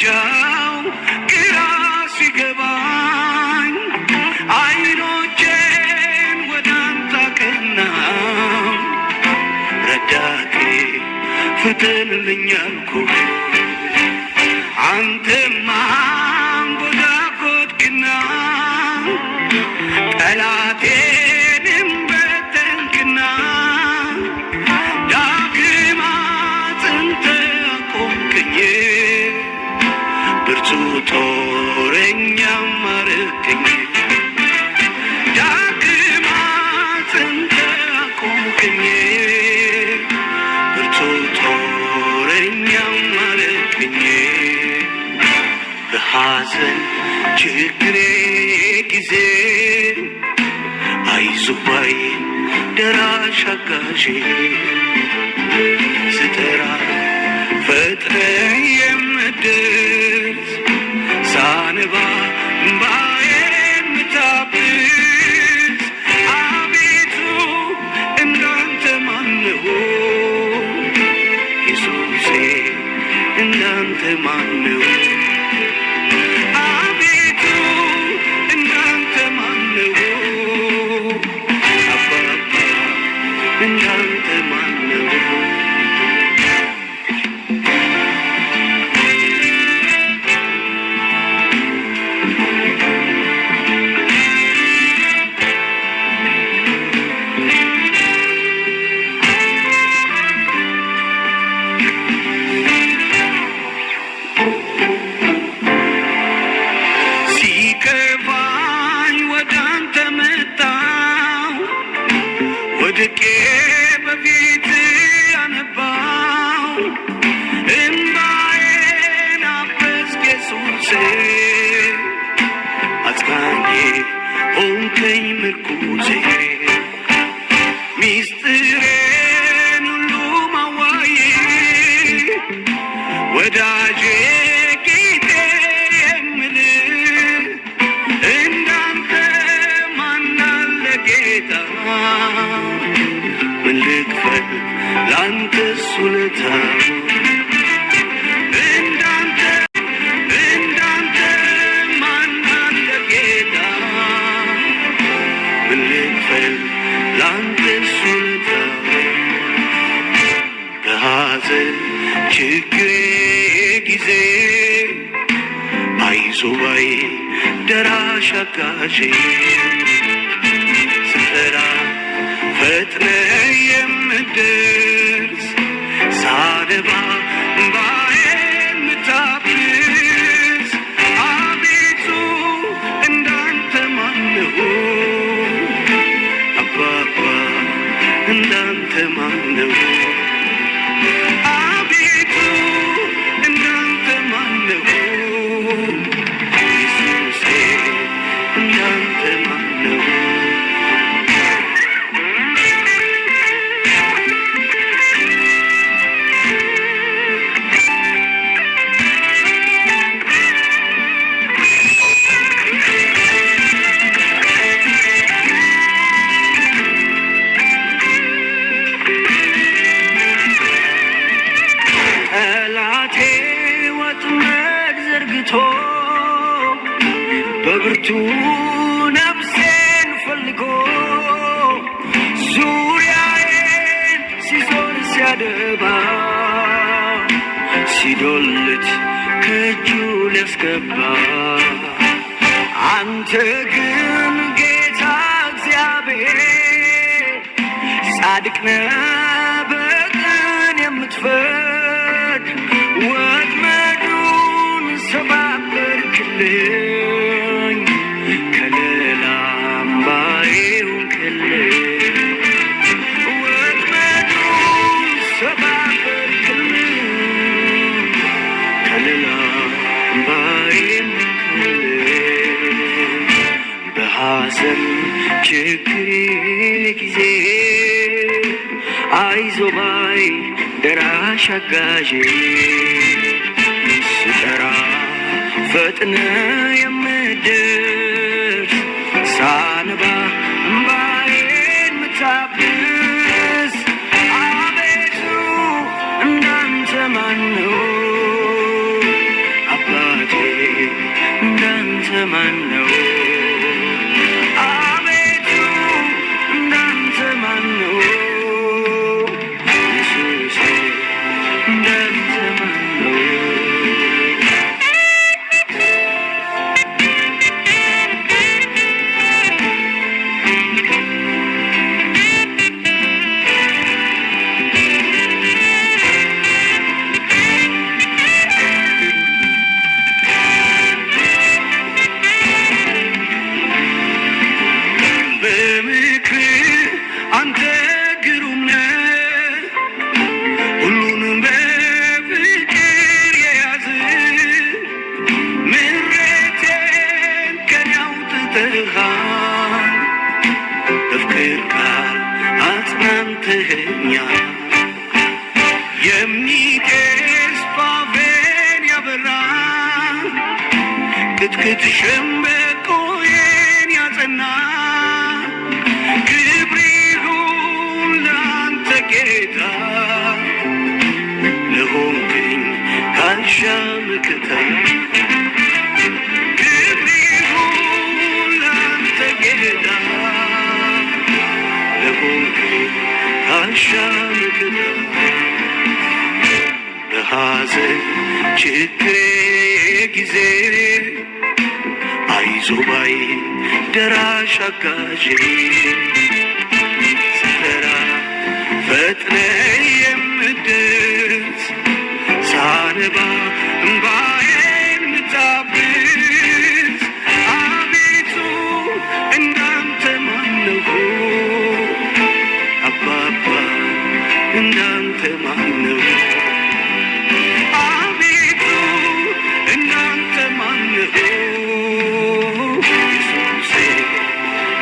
መሄጃው ግራ ሲገባኝ አይኖቼን ወደ አንተ አቀናሁ። ረዳቴ ፍጠንልኝ አልኩህ አንተማ አንጎዳጎድክና ጠላቴንም በተንክና ዳግም አጽንተህ አቆምከኝ ብርቱ ጦረኛም አረከኝ። ዳግም አጽንተህ አቆምከኝ ብርቱ ጦረኛም አረከኝ። በሐዘን ችግሬ ጊዜ አይዞህ ባይ ደራሽ አጋዤ ስጠራ ፈጥነህ የምትደርስ ሳነባ እንባዬን የምታብስ አቤቱ እንዳንተ ማን ነው? ኢየሱሴ እንዳንተ ማን ነው? እንዳንተ ማን ነው? ሲከፋኝ ወደ አንተ መጣሁ ወድቄ በፊትህ አነባሁ እንባዬን አበስክ ኢየሱሴ አጽናኜ ሆንከኝ ምርኩዜ ሚስጥሬን ሁሉ ማዋዬ ወዳጄ ጌቴ የምልህ እንዳንተ ማን አለ ጌታ? ምን ልክፈል ላንተስ ውለታ? እንዳንተ ማን አለ ጌታ? ምን ልክፈል ላንተስ ውለታ? በሐዘን ችግሬ ጊዜ አይዞህ ባይ ደራሽ አጋዤ ስጠራ ፈጥነህ የምትደርስ ሳነባ እንባዬን የምታብስ አቤቱ እንዳንተ ማን ነው? አባባ እንዳንተ ማን ነው? አቤቱ እንዳንተ ማን ነው? ኢየሱሴ እንዳንተ ማን ነው? ጠላቴ ወጥመድ ዘርግቶ በብርቱ ነፍሴን ፈልጎ ዙሪያዬን ሲዞር ሲያደባ ሲዶልት ከእጁ ሊያስገባ አንተ ግን ጌታ እግዚአብሔር ጻድቅ ነህ በቅን የምትፈርድ ወጥመዱን ሰባበርክልኝ ከሌላ አምባዬ ሆንክልኝ ወጥመዱን ሰባበርክልኝ ከሌላ አምባዬ ሆንክልኝ በሐዘን ችግሬ ጊዜ አይዞህ ባይ ደራሽ አጋዤ ስጠራ ፈጥነህ የምትደርስ ሳነባ እንባዬን የምታብስ አቤቱ እንዳንተ ማን ነው? አባ ማን ነው? አቤቱ እንዳንተ ማን ነው? ኢየሱስ እንዳንተ ማን ነው? አንተ ግሩም ነህ፣ ሁሉንም በፍቅር የያዝ ምሕረትን ከኔ አውጥተሃል፣ በፍቅር ቃል አጽናንተኸኛል። የሚጤስ ባፌን ያበራ ቅጥቅጥ ሸምበቆዬን ያጸና ጌታ ለሆንክኝ ጋሻ መከታ ክብር ይሁን ላንተ ጌታ ለሆንክኝ ጋሻ መከታ በሐዘን ችግሬ ጊዜ አይዞህ ባይ ደራሽ አጋዤ ፈጥነህ የምትደርስ ሳነባ እንባዬን የምታብስ አቤቱ እንዳንተ ማን ነው? አባባ እንዳንተ ማን ነው? አቤቱ እንዳንተ ማን ነው? ኢየሱሴ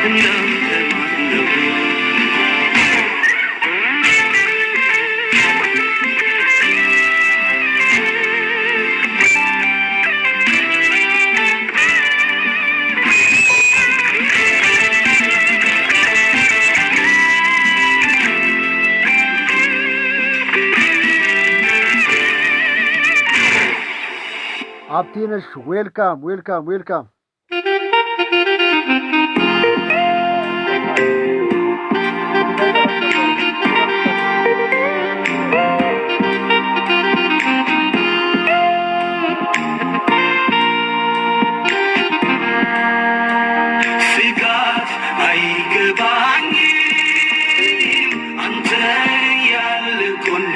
እንዳንተ ማን ነው? Abtinish, welcome, welcome, welcome. ስጋት አይገባኝም አንተ ያለ ጎኔ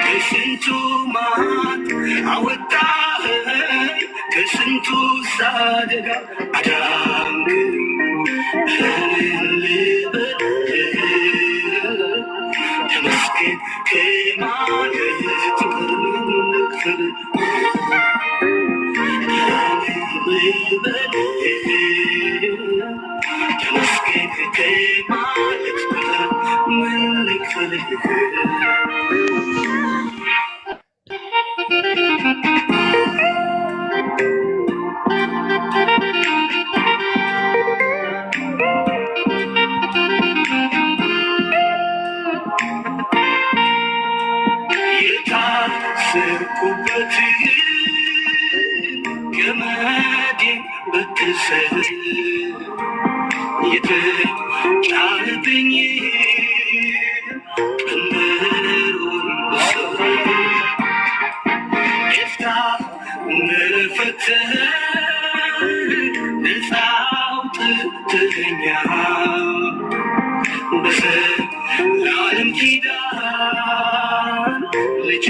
ከስንቱ ማት አወጣኸኝ ከስንቱ ሳደጋ አዳንከኝ ምን ልበል ተመስገን ከማለት ትቅርምክር ምን ልበል ተመስገን ከማለት ምን ልክፈል የታሰርኩበት ገመዴ በትሰር የተጫነብኝ ቀንበሩን ሰብሮ ልጅ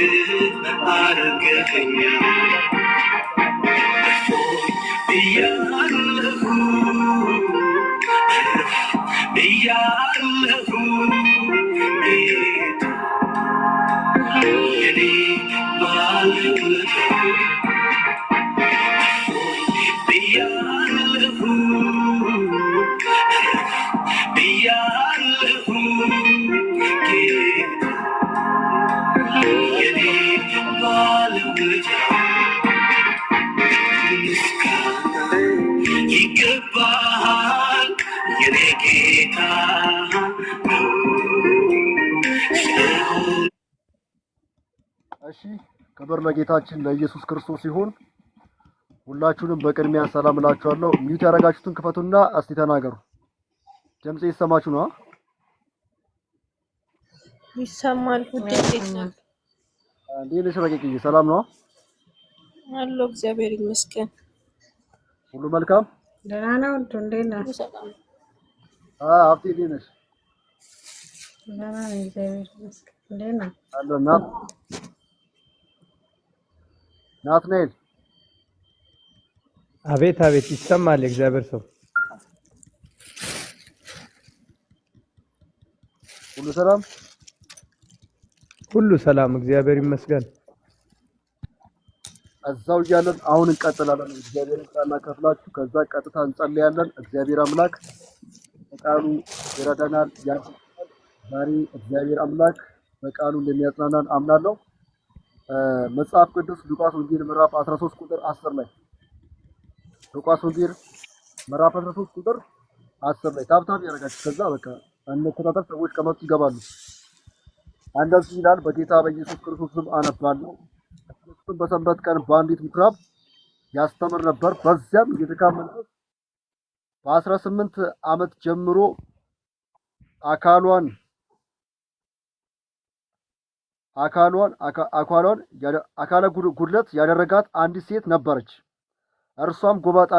አረገኸኛል እፎይ ብያለሁ እረፍ ብያለሁ ጌታ የኔ ባለውለታ ብያለሁ እረፍ ብያለሁ ጌታ የኔ ባለውለታ ምስጋና ይገባሃል የኔ ጌታ እሺ ክብር ለጌታችን ለኢየሱስ ክርስቶስ ይሁን። ሁላችሁንም በቅድሚያ ሰላም እላችኋለሁ። ሚውት ያደረጋችሁትን ክፈቱና እስቲ ተናገሩ። ድምጼ ይሰማችሁ ነው? ይሰማል። እንዴት ነህ? እንዴት ነሽ ረቂቅዬ? ሰላም ነው አሎ፣ እግዚአብሔር ይመስገን። ሁሉ መልካም? ደህና ነው። እንዴት ነህ? ሀብቴ እንዴት ነሽ? ደህና ነኝ፣ እግዚአብሔር ይመስገን። እንዴት ነህ? አለን ናትናኤል። አቤት አቤት፣ ይሰማል። የእግዚአብሔር ሰው ሁሉ ሰላም? ሁሉ ሰላም፣ እግዚአብሔር ይመስገን። እዛው እያለን አሁን እንቀጥላለን። እግዚአብሔርን ቃል እናካፍላችሁ፣ ከዛ ቀጥታ እንጸልያለን። እግዚአብሔር አምላክ በቃሉ ይረዳናል፣ ያጽናናል። ዛሬ እግዚአብሔር አምላክ በቃሉ እንደሚያጽናናን አምናለሁ። መጽሐፍ ቅዱስ ሉቃስ ወንጌል ምዕራፍ 13 ቁጥር 10 ላይ ሉቃስ ወንጌል ምዕራፍ 13 ቁጥር 10 ላይ ታብታብ ያደርጋችሁ። ከዛ በቃ አንከታተል፣ ሰዎች ከመጡ ይገባሉ። እንደዚህ ይላል፣ በጌታ በኢየሱስ ክርስቶስ ስም አነባለሁ። ኢየሱስም በሰንበት ቀን በአንዲት ምኩራብ ያስተምር ነበር። በዚያም የድካም መንፈስ በ18 ዓመት ጀምሮ አካለ ጉድለት ያደረጋት አንዲት ሴት ነበረች። እርሷም ጎባጣ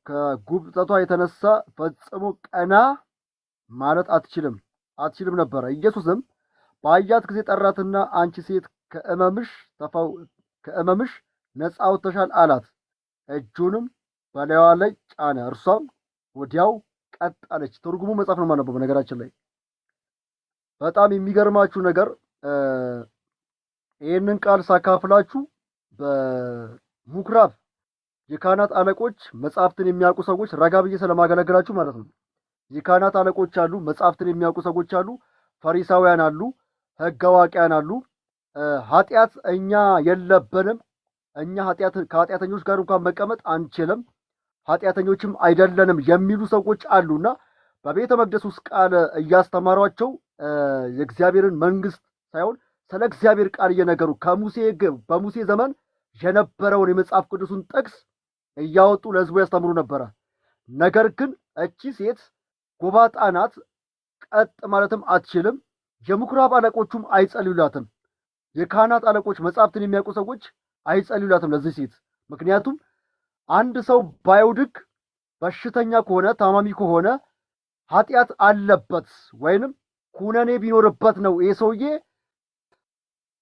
ከጉብጠቷ የተነሳ ፈጽሞ ቀና ማለት አትችልም ነበረ። ኢየሱስም በአያት ጊዜ ጠራትና አንቺ ሴት ከሕመምሽ ነፃ ወጥተሻል አላት። እጁንም በላይዋ ላይ ጫነ፣ እርሷም ወዲያው ቀጥ አለች። ትርጉሙ መጽሐፍ ነው የማነበው። በነገራችን ላይ በጣም የሚገርማችሁ ነገር ይህንን ቃል ሳካፍላችሁ በምኩራብ የካህናት አለቆች፣ መጽሐፍትን የሚያውቁ ሰዎች ረጋ ብዬ ስለማገለግላችሁ ማለት ነው። የካህናት አለቆች አሉ፣ መጽሐፍትን የሚያውቁ ሰዎች አሉ፣ ፈሪሳውያን አሉ፣ ሕግ አዋቂያን አሉ። ኃጢአት እኛ የለብንም፣ እኛ ከኃጢአተኞች ጋር እንኳን መቀመጥ አንችልም፣ ኃጢአተኞችም አይደለንም የሚሉ ሰዎች አሉና በቤተ መቅደስ ውስጥ ቃል እያስተማሯቸው የእግዚአብሔርን መንግስት ሳይሆን ስለ እግዚአብሔር ቃል እየነገሩ በሙሴ ዘመን የነበረውን የመጽሐፍ ቅዱስን ጥቅስ እያወጡ ለሕዝቡ ያስተምሩ ነበረ። ነገር ግን እቺ ሴት ጎባጣ ናት፣ ቀጥ ማለትም አትችልም። የምኩራብ አለቆቹም አይጸልዩላትም። የካህናት አለቆች፣ መጽሐፍትን የሚያውቁ ሰዎች አይጸልዩላትም ለዚህ ሴት። ምክንያቱም አንድ ሰው ባይወድቅ በሽተኛ ከሆነ ታማሚ ከሆነ ኃጢአት አለበት ወይንም ኩነኔ ቢኖርበት ነው ይሄ ሰውዬ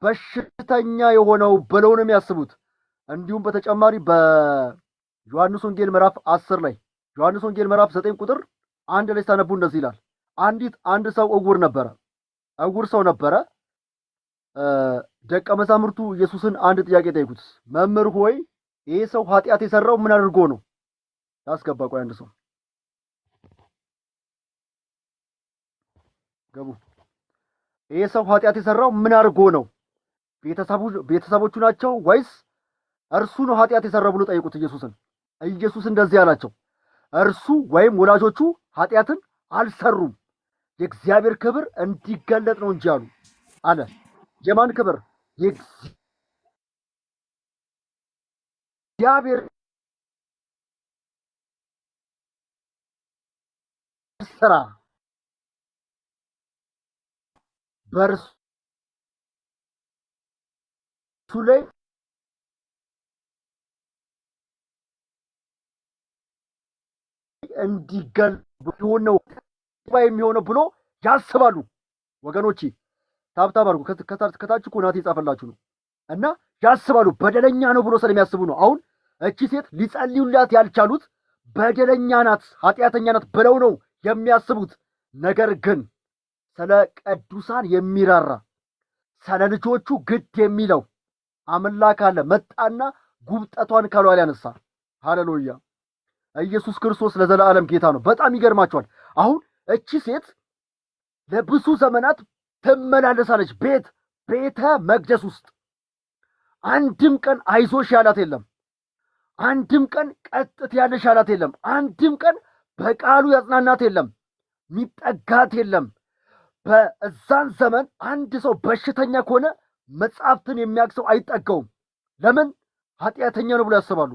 በሽተኛ የሆነው ብለው ነው የሚያስቡት። እንዲሁም በተጨማሪ በዮሐንስ ወንጌል ምዕራፍ 10 ላይ ዮሐንስ ወንጌል ምዕራፍ 9 ቁጥር 1 ላይ ታነቡ እንደዚህ ይላል። አንድ ሰው እውር ሰው ነበረ። ደቀ መዛሙርቱ ኢየሱስን አንድ ጥያቄ ጠይቁት። መምህር ሆይ ይሄ ሰው ኃጢአት የሰራው ምን አድርጎ ነው? ያስገባ ቆይ አንድ ሰው ገቡ። ይሄ ሰው ኃጢአት የሰራው ምን አድርጎ ነው? ቤተሰቦቹ ናቸው ወይስ እርሱ ነው ኃጢአት የሰራው ብሎ ጠይቁት ኢየሱስን። ኢየሱስ እንደዚህ አላቸው፣ እርሱ ወይም ወላጆቹ ኃጢአትን አልሰሩም፣ የእግዚአብሔር ክብር እንዲገለጥ ነው እንጂ አለ። የማን ክብር? የእግዚአብሔር ስራ በእርሱ ላይ እንዲገለጥ የሚሆነው ብሎ ያስባሉ። ወገኖቼ ታብታብ አድርጉ። ከታች እኮ ናት የጻፈላችሁ ነው። እና ያስባሉ በደለኛ ነው ብሎ ስለሚያስቡ ነው። አሁን እቺ ሴት ሊጸልዩላት ያልቻሉት በደለኛ ናት፣ ኃጢአተኛ ናት ብለው ነው የሚያስቡት። ነገር ግን ስለ ቅዱሳን የሚራራ ስለ ልጆቹ ግድ የሚለው አምላክ አለ። መጣና ጉብጠቷን ከሏል ያነሳ። ሃሌሉያ! ኢየሱስ ክርስቶስ ለዘላለም ጌታ ነው። በጣም ይገርማቸዋል። አሁን እቺ ሴት ለብዙ ዘመናት ትመላለሳለች ቤተ መቅደስ ውስጥ። አንድም ቀን አይዞሽ ያላት የለም። አንድም ቀን ቀጥት ያለሽ ያላት የለም። አንድም ቀን በቃሉ ያጽናናት የለም። ሚጠጋት የለም። በዛን ዘመን አንድ ሰው በሽተኛ ከሆነ መጽሐፍትን የሚያውቅ ሰው አይጠጋውም። ለምን? ኃጢአተኛ ነው ብሎ ያስባሉ።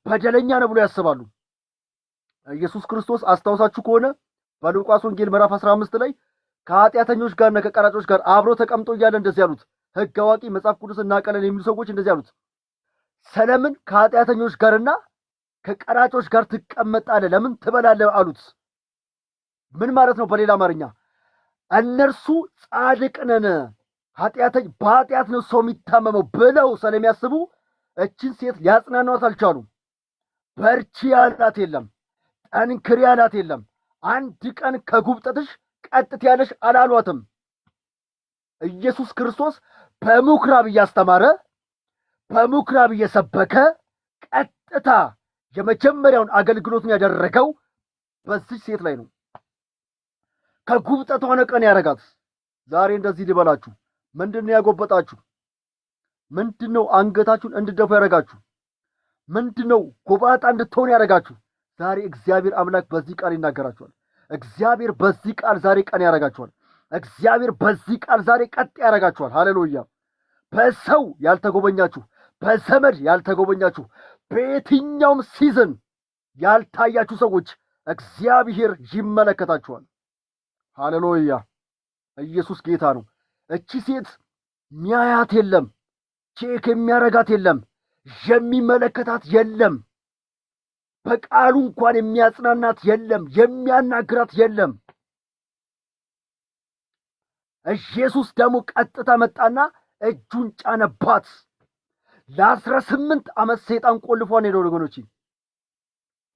በደለኛ ነው ብሎ ያስባሉ። ኢየሱስ ክርስቶስ አስታውሳችሁ ከሆነ በሉቃስ ወንጌል ምዕራፍ 15 ላይ ከኃጢአተኞች ጋርና ከቀራጮች ጋር አብሮ ተቀምጦ እያለ እንደዚህ ያሉት፣ ሕግ አዋቂ መጽሐፍ ቅዱስ እናቀለን የሚሉ ሰዎች እንደዚህ ያሉት፣ ስለምን ከኃጢአተኞች ጋርና ከቀራጮች ጋር ትቀመጣለህ? ለምን ትበላለህ? አሉት። ምን ማለት ነው? በሌላ አማርኛ እነርሱ ጻድቅ ነን፣ በኃጢአት ነው ሰው የሚታመመው ብለው ስለሚያስቡ እችን ሴት ሊያጽናኗት አልቻሉም። በርቺ ያላት የለም። ጠንክሪ ያላት የለም። አንድ ቀን ከጉብጠትሽ ቀጥት ያለሽ አላሏትም። ኢየሱስ ክርስቶስ በምኩራብ እያስተማረ በምኩራብ እየሰበከ ቀጥታ የመጀመሪያውን አገልግሎቱን ያደረገው በዚህ ሴት ላይ ነው። ከጉብጠቷ ቀን ያረጋት። ዛሬ እንደዚህ ሊበላችሁ ምንድነው ያጎበጣችሁ? ምንድነው አንገታችሁን እንድደፉ ያረጋችሁ? ምንድነው ጎባጣ እንድትሆኑ ያረጋችሁ? ዛሬ እግዚአብሔር አምላክ በዚህ ቃል ይናገራችኋል። እግዚአብሔር በዚህ ቃል ዛሬ ቀን ያረጋችኋል። እግዚአብሔር በዚህ ቃል ዛሬ ቀጥ ያረጋችኋል። ሃሌሉያ! በሰው ያልተጎበኛችሁ፣ በዘመድ ያልተጎበኛችሁ፣ በየትኛውም ሲዝን ያልታያችሁ ሰዎች እግዚአብሔር ይመለከታችኋል። ሃሌሉያ! ኢየሱስ ጌታ ነው። እቺ ሴት ሚያያት የለም፣ ቼክ የሚያረጋት የለም፣ የሚመለከታት የለም፣ በቃሉ እንኳን የሚያጽናናት የለም፣ የሚያናግራት የለም። ኢየሱስ ደግሞ ቀጥታ መጣና እጁን ጫነባት። ለ18 ዓመት ሰይጣን ቆልፎን ሄደው ወገኖች፣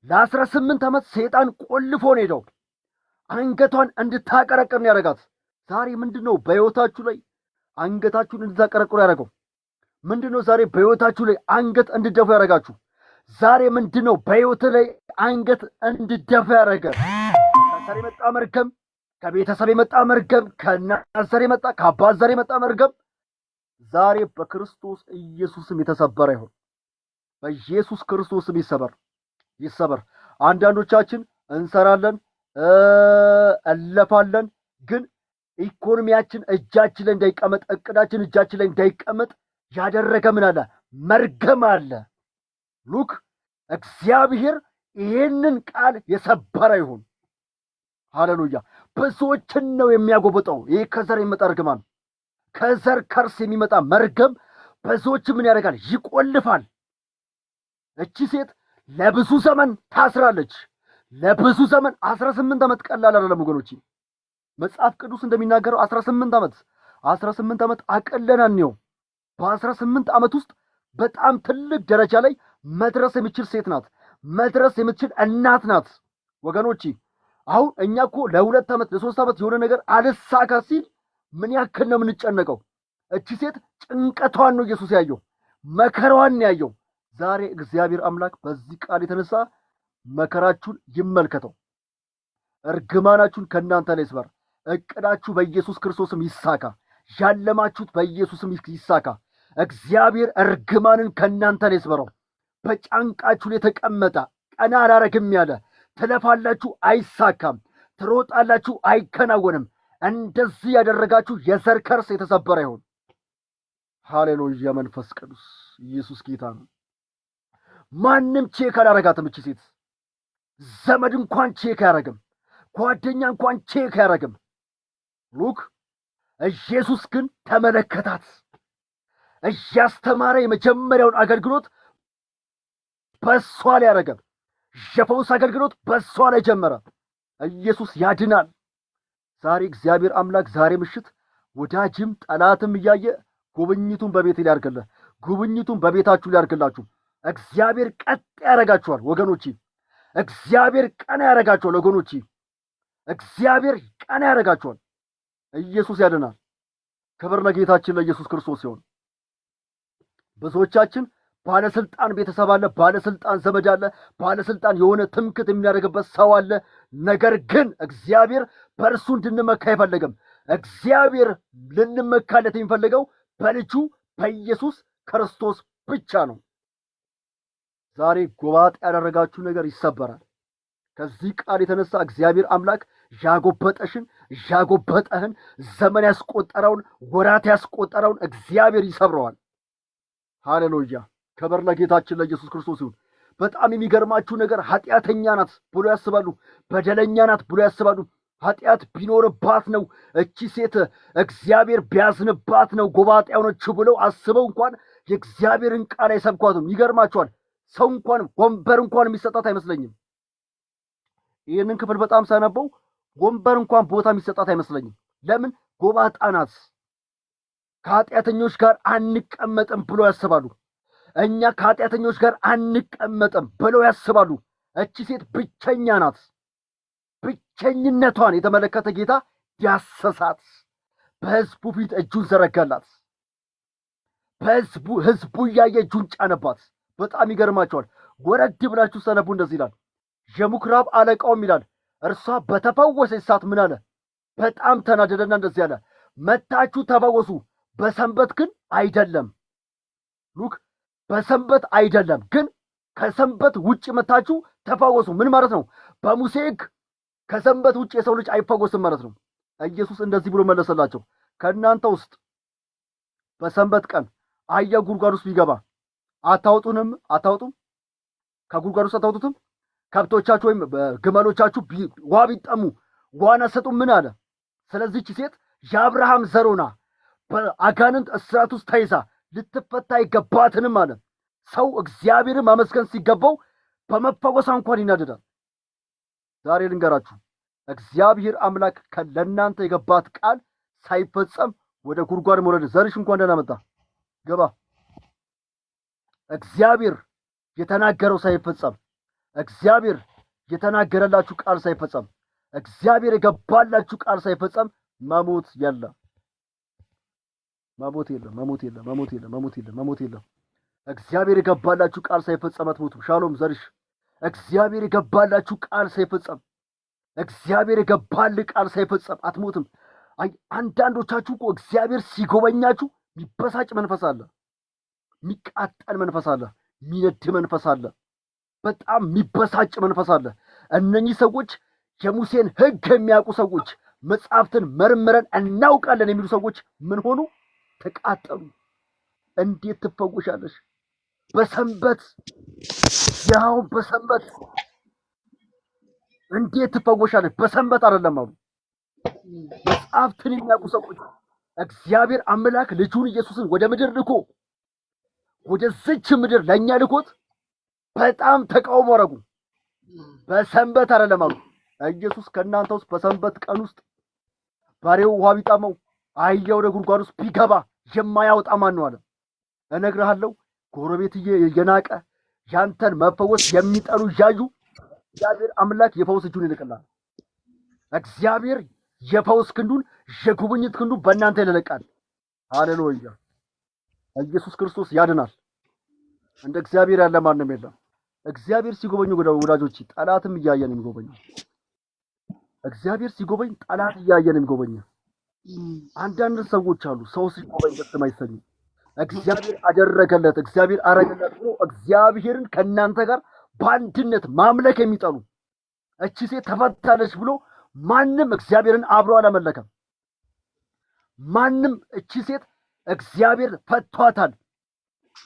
ለ18 ዓመት ሰይጣን ቆልፎን ሄደው አንገቷን እንድታቀረቅር ነው ያደረጋት። ዛሬ ምንድነው በሕይወታችሁ ላይ አንገታችሁን እንድታቀረቅሩ ያደረገው? ምንድነው ዛሬ በሕይወታችሁ ላይ አንገት እንድደፉ ያደረጋችሁ? ዛሬ ምንድነው በሕይወት ላይ አንገት እንድደፉ ያደረገ? ከዘር የመጣ መርገም፣ ከቤተሰብ የመጣ መርገም፣ ከእናት ዘር የመጣ ከአባት ዘር የመጣ መርገም ዛሬ በክርስቶስ ኢየሱስም የተሰበረ ይሁን። በኢየሱስ ክርስቶስም ይሰበር። አንዳንዶቻችን እንሰራለን፣ እለፋለን፣ ግን ኢኮኖሚያችን እጃችን ላይ እንዳይቀመጥ፣ እቅዳችን እጃችን ላይ እንዳይቀመጥ ያደረገ ምን አለ? መርገም አለ። ሉክ እግዚአብሔር ይህንን ቃል የሰበረ ይሁን። ሃሌሉያ! ብዙዎችን ነው የሚያጎበጠው። ይህ ከዘር የሚመጣ እርግማን፣ ከዘር ከርስ የሚመጣ መርገም ብዙዎች ምን ያደርጋል? ይቆልፋል። እቺ ሴት ለብዙ ዘመን ታስራለች። ለብዙ ዘመን 18 ዓመት ቀላል አይደለም ወገኖች። መጽሐፍ ቅዱስ እንደሚናገረው 18 ዓመት አቀለናን ነው። በ18 ዓመት ውስጥ በጣም ትልቅ ደረጃ ላይ መድረስ የምችል ሴት ናት። መድረስ የምችል እናት ናት ወገኖች። አሁን እኛ እኮ ለ2 ዓመት ለ3 ዓመት የሆነ ነገር አልሳካ ሲል ምን ያክል ነው የምንጨነቀው? እቺ ሴት ጭንቀቷን ነው ኢየሱስ ያየው፣ መከራዋን ያየው። ዛሬ እግዚአብሔር አምላክ በዚህ ቃል የተነሳ መከራችሁን ይመልከተው፣ እርግማናችሁን ከእናንተ ላይ ይስበር። እቅዳችሁ በኢየሱስ ክርስቶስም ይሳካ፣ ያለማችሁት በኢየሱስም ይሳካ። እግዚአብሔር እርግማንን ከእናንተ ላይ ይስበረው። በጫንቃችሁ ላይ የተቀመጠ ቀና አላረግም ያለ ትለፋላችሁ፣ አይሳካም፣ ትሮጣላችሁ፣ አይከናወንም። እንደዚህ ያደረጋችሁ የዘር ከርስ የተሰበረ ይሁን። ሃሌሉያ! መንፈስ ቅዱስ ኢየሱስ ጌታ ነው። ማንም ቼክ አላረጋትም። እቺ ሴት ዘመድ እንኳን ቼክ አያረግም፣ ጓደኛ እንኳን ቼክ አያረግም። ሉክ ኢየሱስ ግን ተመለከታት። እያስተማረ የመጀመሪያውን አገልግሎት በሷ ላይ ያደረገ፣ የፈውስ አገልግሎት በሷ ላይ ጀመረ። ኢየሱስ ያድናል። ዛሬ እግዚአብሔር አምላክ ዛሬ ምሽት ወዳጅም ጠላትም እያየ ጉብኝቱን በቤት ሊያርግልህ፣ ጉብኝቱን በቤታችሁ ሊያርግላችሁ። እግዚአብሔር ቀጥ ያደርጋችኋል ወገኖቼ። እግዚአብሔር ቀና ያደርጋችኋል ወገኖቼ። እግዚአብሔር ቀና ያደርጋችኋል። ኢየሱስ ያድናል። ክብር ለጌታችን ለኢየሱስ ክርስቶስ ሲሆን ብዙዎቻችን ባለስልጣን ቤተሰብ አለ፣ ባለስልጣን ዘመድ አለ፣ ባለስልጣን የሆነ ትምክት የሚያደርግበት ሰው አለ። ነገር ግን እግዚአብሔር በእርሱ እንድንመካ አይፈልግም። እግዚአብሔር ልንመካለት የሚፈልገው በልጁ በኢየሱስ ክርስቶስ ብቻ ነው። ዛሬ ጎባጥ ያደረጋችሁ ነገር ይሰበራል። ከዚህ ቃል የተነሳ እግዚአብሔር አምላክ ያጎበጠህን ዘመን ያስቆጠረውን ወራት ያስቆጠረውን እግዚአብሔር ይሰብረዋል። ሃሌሉያ! ክብር ለጌታችን ለኢየሱስ ክርስቶስ ይሁን። በጣም የሚገርማችሁ ነገር ኃጢአተኛ ናት ብሎ ያስባሉ፣ በደለኛ ናት ብሎ ያስባሉ። ኃጢአት ቢኖርባት ነው እቺ ሴት እግዚአብሔር ቢያዝንባት ነው ጎባጣ የሆነችው ብለው አስበው እንኳን የእግዚአብሔርን ቃል አይሰብኳትም። ይገርማችኋል። ሰው እንኳን ወንበር እንኳን የሚሰጣት አይመስለኝም። ይህንን ክፍል በጣም ሳነበው ወንበር እንኳን ቦታ የሚሰጣት አይመስለኝም። ለምን? ጎባጣ ናት። ከኃጢአተኞች ጋር አንቀመጥም ብሎ ያስባሉ። እኛ ከኃጢአተኞች ጋር አንቀመጥም ብለው ያስባሉ። እቺ ሴት ብቸኛ ናት። ብቸኝነቷን የተመለከተ ጌታ ያሰሳት፣ በሕዝቡ ፊት እጁን ዘረጋላት። ሕዝቡ እያየ እጁን ጫነባት። በጣም ይገርማቸዋል። ወረድ ብላችሁ ሰነቡ እንደዚህ ይላል። የምኩራብ አለቃውም ይላል እርሷ በተፈወሰች ሰዓት ምን አለ? በጣም ተናደደና እንደዚህ አለ፣ መታችሁ ተፈወሱ፣ በሰንበት ግን አይደለም። ሉክ በሰንበት አይደለም ግን ከሰንበት ውጭ መታችሁ ተፈወሱ። ምን ማለት ነው? በሙሴ ሕግ ከሰንበት ውጭ የሰው ልጅ አይፈወስም ማለት ነው። ኢየሱስ እንደዚህ ብሎ መለሰላቸው፣ ከእናንተ ውስጥ በሰንበት ቀን አህያ ጉድጓድ ውስጥ ቢገባ አታውጡንም? አታውጡም? ከጉድጓድ ውስጥ አታውጡትም? ከብቶቻችሁ ወይም ግመሎቻችሁ ውሃ ቢጠሙ ውሃን አትሰጡም? ምን አለ? ስለዚህች ሴት የአብርሃም ዘር ሆና በአጋንንት እስራት ውስጥ ተይዛ ልትፈታ አይገባትንም አለ። ሰው እግዚአብሔርን ማመስገን ሲገባው በመፈወሳ እንኳን ይናደዳል። ዛሬ ልንገራችሁ፣ እግዚአብሔር አምላክ ለእናንተ የገባት ቃል ሳይፈጸም ወደ ጉድጓድ መውረድ፣ ዘርሽ እንኳን ደህና መጣ ገባ። እግዚአብሔር የተናገረው ሳይፈጸም፣ እግዚአብሔር የተናገረላችሁ ቃል ሳይፈጸም፣ እግዚአብሔር የገባላችሁ ቃል ሳይፈጸም መሞት የለም። መሞት የለም። መሞት የለም። መሞት የለም። መሞት የለም። መሞት የለም። እግዚአብሔር የገባላችሁ ቃል ሳይፈጸም አትሞቱ። ሻሎም ዘርሽ። እግዚአብሔር የገባላችሁ ቃል ሳይፈጸም፣ እግዚአብሔር የገባል ቃል ሳይፈጸም አትሞትም። አንዳንዶቻችሁ እኮ እግዚአብሔር ሲጎበኛችሁ የሚበሳጭ መንፈስ አለ፣ የሚቃጠል መንፈስ አለ፣ የሚነድ መንፈስ አለ፣ በጣም የሚበሳጭ መንፈስ አለ። እነኚህ ሰዎች የሙሴን ሕግ የሚያውቁ ሰዎች፣ መጽሐፍትን መርምረን እናውቃለን የሚሉ ሰዎች ምን ሆኑ? ተቃጠሉ። እንዴት ትፈወሻለሽ? በሰንበት ያው በሰንበት እንዴት ትፈወሻለሽ? በሰንበት አይደለም አሉ። መጽሐፍትን የሚያውቁ ሰዎች እግዚአብሔር አምላክ ልጁን ኢየሱስን ወደ ምድር ልኮ ወደዚች ምድር ለእኛ ልኮት በጣም ተቃውሞ አደረጉ። በሰንበት አይደለም አሉ። ኢየሱስ ከእናንተ ውስጥ በሰንበት ቀን ውስጥ ባሪያው ውሃ ቢጣመው አህያ ወደ ጉድጓድ ውስጥ ቢገባ የማያወጣ ማን ነው አለ? እነግርሃለሁ፣ ጎረቤትዬ የናቀ ያንተን መፈወስ የሚጠሉ እያዩ እግዚአብሔር አምላክ የፈውስ እጁን ይልቅላል። እግዚአብሔር የፈውስ ክንዱን የጉብኝት ክንዱን በእናንተ ይለቃል። ሃሌሉያ! ኢየሱስ ክርስቶስ ያድናል። እንደ እግዚአብሔር ያለ ማንም የለም። እግዚአብሔር ሲጎበኙ ወዳጆች ጠላትም እያየን የሚጎበኝ፣ እግዚአብሔር ሲጎበኝ ጠላት እያየን የሚጎበኝ። አንዳንድ ሰዎች አሉ ሰው ሲጎበኝ ደስ የማይሰኙ። እግዚአብሔር አደረገለት፣ እግዚአብሔር አረገለት ብሎ እግዚአብሔርን ከእናንተ ጋር በአንድነት ማምለክ የሚጠሉ። እቺ ሴት ተፈታለች ብሎ ማንም እግዚአብሔርን አብሮ አላመለከም። ማንም እቺ ሴት እግዚአብሔር ፈቷታል።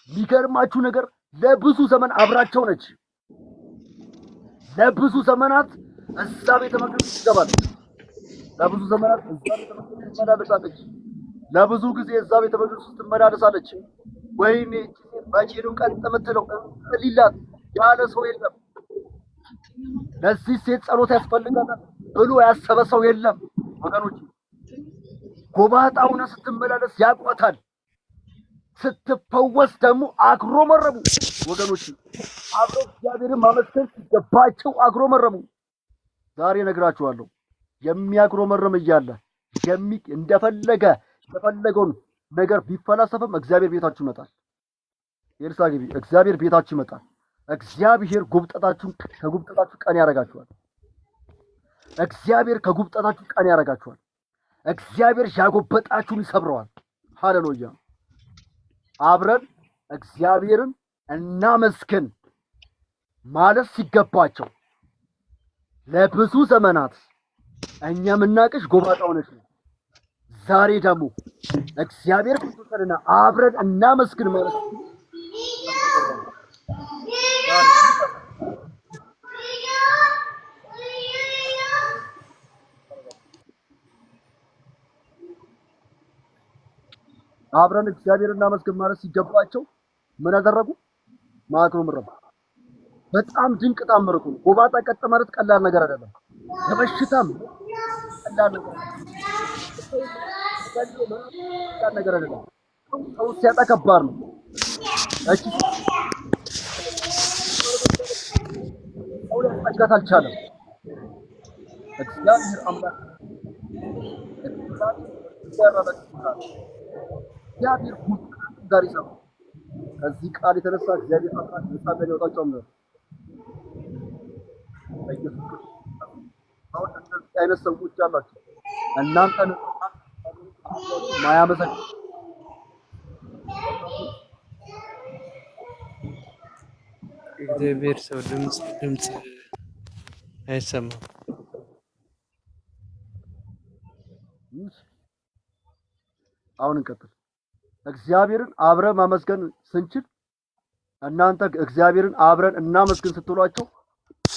የሚገርማችሁ ነገር ለብዙ ዘመን አብራቸው ነች። ለብዙ ዘመናት እዛ ቤተ መቅደስ ትገባለች። ለብዙ ዘመናት እዛ ቤተ መቅደስ ትመላለሳለች። ለብዙ ጊዜ እዛ ቤተ መቅደስ ውስጥ ትመላለሳለች። ወይኔ መቼ ነው ቀን የምትለው ሊላት ያለ ሰው የለም። ለዚህ ሴት ጸሎት ያስፈልጋታል ብሎ ያሰበ ሰው የለም። ወገኖች ጎባጣውና ስትመላለስ ያቋታል። ስትፈወስ ደግሞ አግሮመረሙ። ወገኖች አብረው እግዚአብሔርን ማመስገን ሲገባቸው አግሮመረሙ። ዛሬ እነግራችኋለሁ የሚያግሮመረም እያለ እንደፈለገ የፈለገውን ነገር ቢፈላሰፍም እግዚአብሔር ቤታችሁ ይመጣል። ኤልሳ ግቢ፣ እግዚአብሔር ቤታችሁ ይመጣል። እግዚአብሔር ከጉብጠታችሁ ቀን ያደርጋችኋል። እግዚአብሔር ከጉብጠታችሁ ቀን ያደርጋችኋል። እግዚአብሔር ያጎበጣችሁን ይሰብረዋል። ሃሌሉያ! አብረን እግዚአብሔርን እናመስግን ማለት ሲገባቸው ለብዙ ዘመናት እኛ የምናቅሽ ጎባጣ ሆነች ነው። ዛሬ ደግሞ እግዚአብሔር ክርስቶስንና አብረን እናመስግን ማለት አብረን እግዚአብሔር እናመስግን ማለት ሲገባቸው ምን ያደረጉ? ማክሮምረም። በጣም ድንቅ ታምር እኮ ነው። ጎባጣ ቀጥ ማለት ቀላል ነገር አይደለም። ከበሽታም ቀላል ነገር አይደለም። ሰው ሲያጣ ከባድ ነው። እቺ ሰው ሊያስጠጋት አልቻለም። እግዚአብሔር አምላክ እግዚአብሔር ዛሬ ሰው ከዚህ ቃል የተነሳ እግዚአብሔር አምላክ ነፃ እንደሚያወጣቸው ነው። አሁን እንደዚህ አይነት ሰዎች አላችሁ እናንተ ማያመሰግ እግዚአብሔር ሰው ድምፅ አይሰማም። አሁን እንቀጥል። እግዚአብሔርን አብረን ማመስገን ስንችል እናንተ እግዚአብሔርን አብረን እናመስግን ስትሏቸው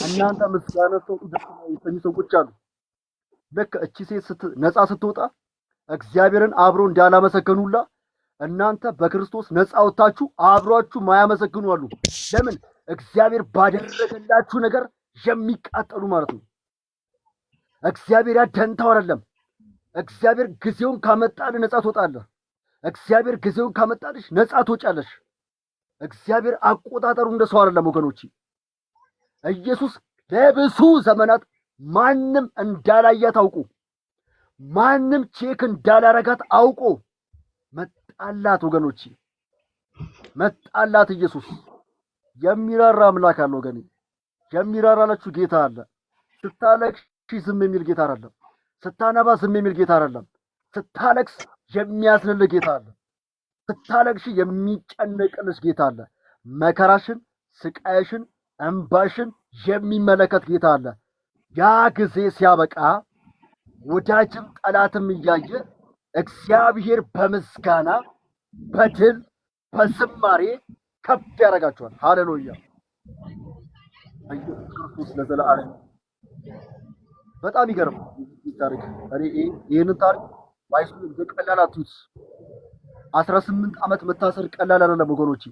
እናንተ ምስጋና ስትወጡ ደስ የሚሰኙ ሰዎች አሉ። ልክ እቺ ሴት ነፃ ስትወጣ እግዚአብሔርን አብሮ እንዳላመሰገኑላ እናንተ በክርስቶስ ነፃ ወጣችሁ አብሯችሁ ማያመሰግኑ አሉ። ለምን? እግዚአብሔር ባደረገላችሁ ነገር የሚቃጠሉ ማለት ነው። እግዚአብሔር ያደንታው አይደለም። እግዚአብሔር ጊዜውን ካመጣልህ ነፃ ትወጣለህ። እግዚአብሔር ጊዜውን ካመጣልሽ ነፃ ትወጫለሽ። እግዚአብሔር አቆጣጠሩ እንደሰው አይደለም ወገኖች። ኢየሱስ ለብዙ ዘመናት ማንም እንዳላያት አውቆ ማንም ቼክ እንዳላረጋት አውቆ መጣላት ወገኖች፣ መጣላት። ኢየሱስ የሚራራ አምላክ አለ ወገኔ። የሚራራላችሁ ጌታ አለ። ስታለቅሺ ዝም የሚል ጌታ አይደለም። ስታነባ ዝም የሚል ጌታ አይደለም። ስታለቅስ የሚያስንልህ ጌታ አለ። ስታለቅሺ የሚጨነቅልሽ ጌታ አለ። መከራሽን፣ ስቃይሽን፣ እንባሽን የሚመለከት ጌታ አለ። ያ ጊዜ ሲያበቃ ወዳጅም ጠላትም እያየ እግዚአብሔር በምስጋና በድል በዝማሬ ከፍ ያደርጋቸዋል። ሃሌሉያ! ኢየሱስ ክርስቶስ ለዘላለም። በጣም ይገርም ታሪክ። እኔ ይሄንን ታሪክ ባይሱ ቀላል አትዩት። 18 ዓመት መታሰር ቀላል አይደለም ወገኖች።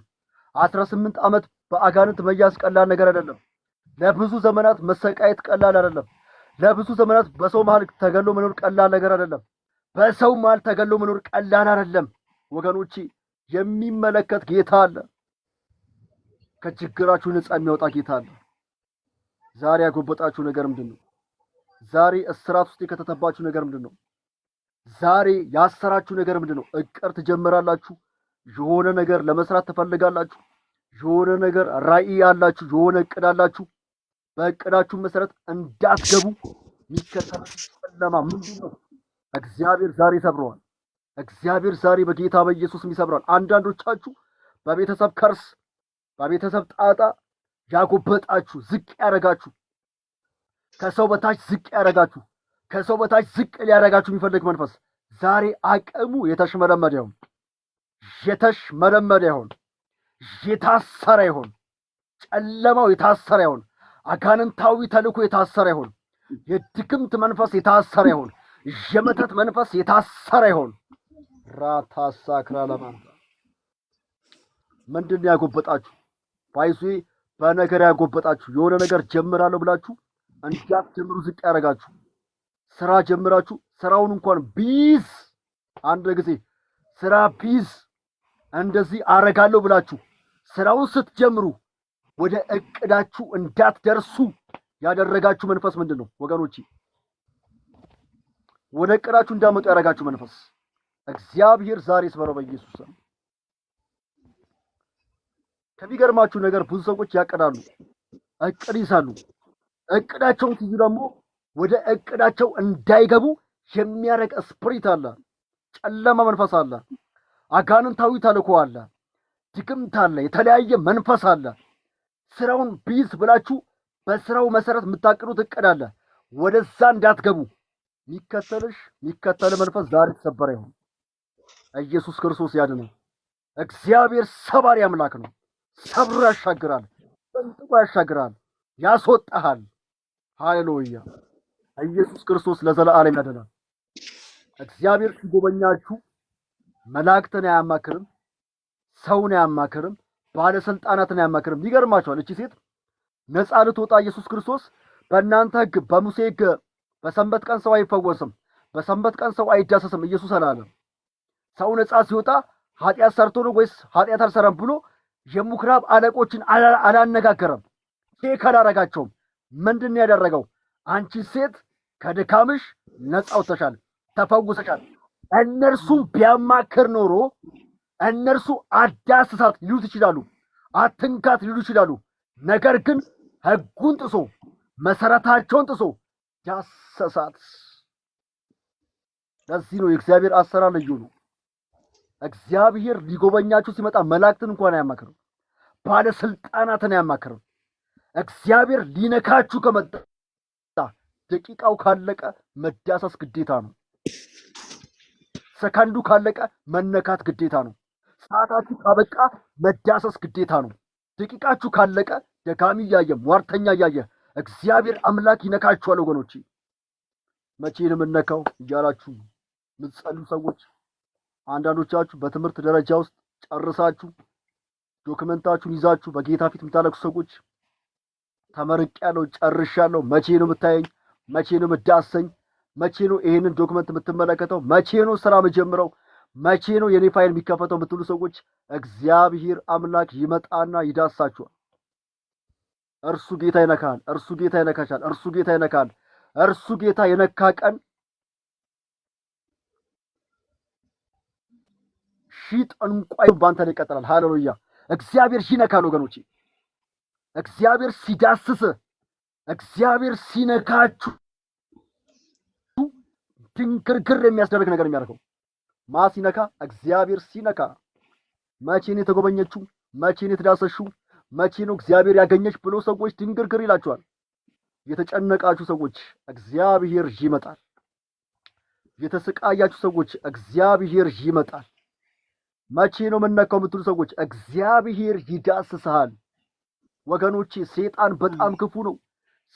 18 ዓመት በአጋንንት መያዝ ቀላል ነገር አይደለም። ለብዙ ዘመናት መሰቃየት ቀላል አይደለም። ለብዙ ዘመናት በሰው መሃል ተገሎ መኖር ቀላል ነገር አይደለም። በሰው መሃል ተገሎ መኖር ቀላል አይደለም ወገኖች። የሚመለከት ጌታ አለ። ከችግራችሁ ነፃ የሚያወጣ ጌታ አለ። ዛሬ ያጎበጣችሁ ነገር ምንድነው? ዛሬ እስራት ውስጥ የከተተባችሁ ነገር ምንድነው? ዛሬ ያሰራችሁ ነገር ምንድነው? እቅድ ትጀምራላችሁ። የሆነ ነገር ለመስራት ትፈልጋላችሁ። የሆነ ነገር ራዕይ ያላችሁ፣ የሆነ እቅድ አላችሁ። በእቅዳችሁ መሰረት እንዳትገቡ የሚከተላችሁ ጨለማ ምንድነው? እግዚአብሔር ዛሬ ሰብረዋል። እግዚአብሔር ዛሬ በጌታ በኢየሱስ ይሰብረዋል። አንዳንዶቻችሁ በቤተሰብ ከርስ፣ በቤተሰብ ጣጣ ያጎበጣችሁ፣ ዝቅ ያረጋችሁ፣ ከሰው በታች ዝቅ ያረጋችሁ፣ ከሰው በታች ዝቅ ሊያረጋችሁ የሚፈልግ መንፈስ ዛሬ አቅሙ የተሽመለመደ ይሁን፣ የተሽመለመደ ይሁን፣ የታሰረ ይሁን፣ ጨለማው የታሰረ ይሁን፣ አጋንንታዊ ተልእኮ የታሰረ ይሁን፣ የድግምት መንፈስ የታሰረ ይሁን፣ የመተት መንፈስ የታሰረ ይሁን። ራታሳክራ ለማንታ ምንድን ያጎበጣችሁ? ባይሱ በነገር ያጎበጣችሁ፣ የሆነ ነገር ጀምራለሁ ብላችሁ እንዳትጀምሩ ዝቅ ያደረጋችሁ፣ ስራ ጀምራችሁ ስራውን እንኳን ቢዝ አንድ ጊዜ ስራ ቢዝ እንደዚህ አረጋለሁ ብላችሁ ስራውን ስትጀምሩ ወደ እቅዳችሁ እንዳትደርሱ ያደረጋችሁ መንፈስ ምንድን ነው ወገኖቼ? ወደ እቅዳችሁ እንዳመጡ ያደረጋችሁ መንፈስ እግዚአብሔር ዛሬ ስበረው በኢየሱስ ስም። ከሚገርማችሁ ነገር ብዙ ሰዎች ያቀዳሉ፣ እቅድ ይዛሉ። እቅዳቸውን ሲይዙ ደግሞ ወደ እቅዳቸው እንዳይገቡ የሚያረግ ስፕሪት አለ፣ ጨለማ መንፈስ አለ፣ አጋንንታዊ ተልእኮ አለ፣ ድግምት አለ፣ የተለያየ መንፈስ አለ። ስራውን ቢዝ ብላችሁ በስራው መሰረት የምታቅዱት እቅድ አለ። ወደዛ እንዳትገቡ የሚከተል መንፈስ ዛሬ ተሰበረ ይሁን። ኢየሱስ ክርስቶስ ያድነው። እግዚአብሔር ሰባሪ አምላክ ነው። ሰብሮ ያሻግራል፣ ጠንጥቆ ያሻግራል፣ ያስወጣሃል። ሃሌሉያ! ኢየሱስ ክርስቶስ ለዘላለም ያድናል። እግዚአብሔር ሲጎበኛችሁ መላእክትን አያማክርም፣ ሰውን አያማክርም፣ ባለስልጣናትን አያማክርም። ይገርማችኋል። እቺ ሴት ነፃ ልትወጣ ኢየሱስ ክርስቶስ በእናንተ ሕግ በሙሴ ሕግ በሰንበት ቀን ሰው አይፈወስም፣ በሰንበት ቀን ሰው አይዳሰስም ኢየሱስ አላለም። ሰው ነፃ ሲወጣ ኃጢአት ሰርቶ ነው ወይስ ኃጢአት አልሰራም ብሎ የምኩራብ አለቆችን አላነጋገረም፣ ቼክ አላረጋቸውም። ምንድን ያደረገው? አንቺ ሴት ከድካምሽ ነፃ ወጥተሻል፣ ተፈውሰሻል። እነርሱም ቢያማክር ኖሮ እነርሱ አዳስሳት ሊሉት ይችላሉ፣ አትንካት ሊሉ ይችላሉ። ነገር ግን ሕጉን ጥሶ መሰረታቸውን ጥሶ ዳሰሳት። ለዚህ ነው የእግዚአብሔር አሰራር ልዩ ነው። እግዚአብሔር ሊጎበኛችሁ ሲመጣ መላእክትን እንኳን አያማክርም፣ ባለስልጣናትን አያማክርም። እግዚአብሔር ሊነካችሁ ከመጣ ደቂቃው ካለቀ መዳሰስ ግዴታ ነው። ሰከንዱ ካለቀ መነካት ግዴታ ነው። ሰዓታችሁ ካበቃ መዳሰስ ግዴታ ነው። ደቂቃችሁ ካለቀ ደጋሚ እያየ ሟርተኛ እያየ እግዚአብሔር አምላክ ይነካችኋል። ወገኖቼ መቼ ነው የምነካው እያላችሁ የምትጸልዩ ሰዎች፣ አንዳንዶቻችሁ በትምህርት ደረጃ ውስጥ ጨርሳችሁ ዶክመንታችሁን ይዛችሁ በጌታ ፊት የምታለቅሱ ሰዎች፣ ተመርቄያለሁ፣ ጨርሻለሁ፣ መቼ ነው የምታየኝ? መቼ ነው የምዳሰኝ? መቼ ነው ይሄንን ዶክመንት የምትመለከተው? መቼ ነው ስራ የምጀምረው? መቼ ነው የኔ ፋይል የሚከፈተው የምትሉ ሰዎች እግዚአብሔር አምላክ ይመጣና ይዳሳችኋል። እርሱ ጌታ ይነካል፣ እርሱ ጌታ ይነካሻል፣ እርሱ ጌታ ይነካል። እርሱ ጌታ የነካ ቀን ሺህ ጠንቋይ ባንተ ላይ ይቀጥላል። ሃሌሉያ! እግዚአብሔር ሲነካል ወገኖቼ፣ እግዚአብሔር ሲዳስስ፣ እግዚአብሔር ሲነካችሁ ድንግርግር የሚያስደርግ ነገር የሚያደርገው ማ ሲነካ? እግዚአብሔር ሲነካ። መቼ ነው የተጎበኘችው? መቼ ነው የተዳሰሽው? መቼ ነው እግዚአብሔር ያገኘች ብሎ ሰዎች ድንግርግር ይላቸዋል። የተጨነቃችሁ ሰዎች እግዚአብሔር ይመጣል። የተሰቃያችሁ ሰዎች እግዚአብሔር ይመጣል። መቼ ነው የምነካው የምትሉ ሰዎች እግዚአብሔር ይዳስስሃል። ወገኖቼ ሰይጣን በጣም ክፉ ነው።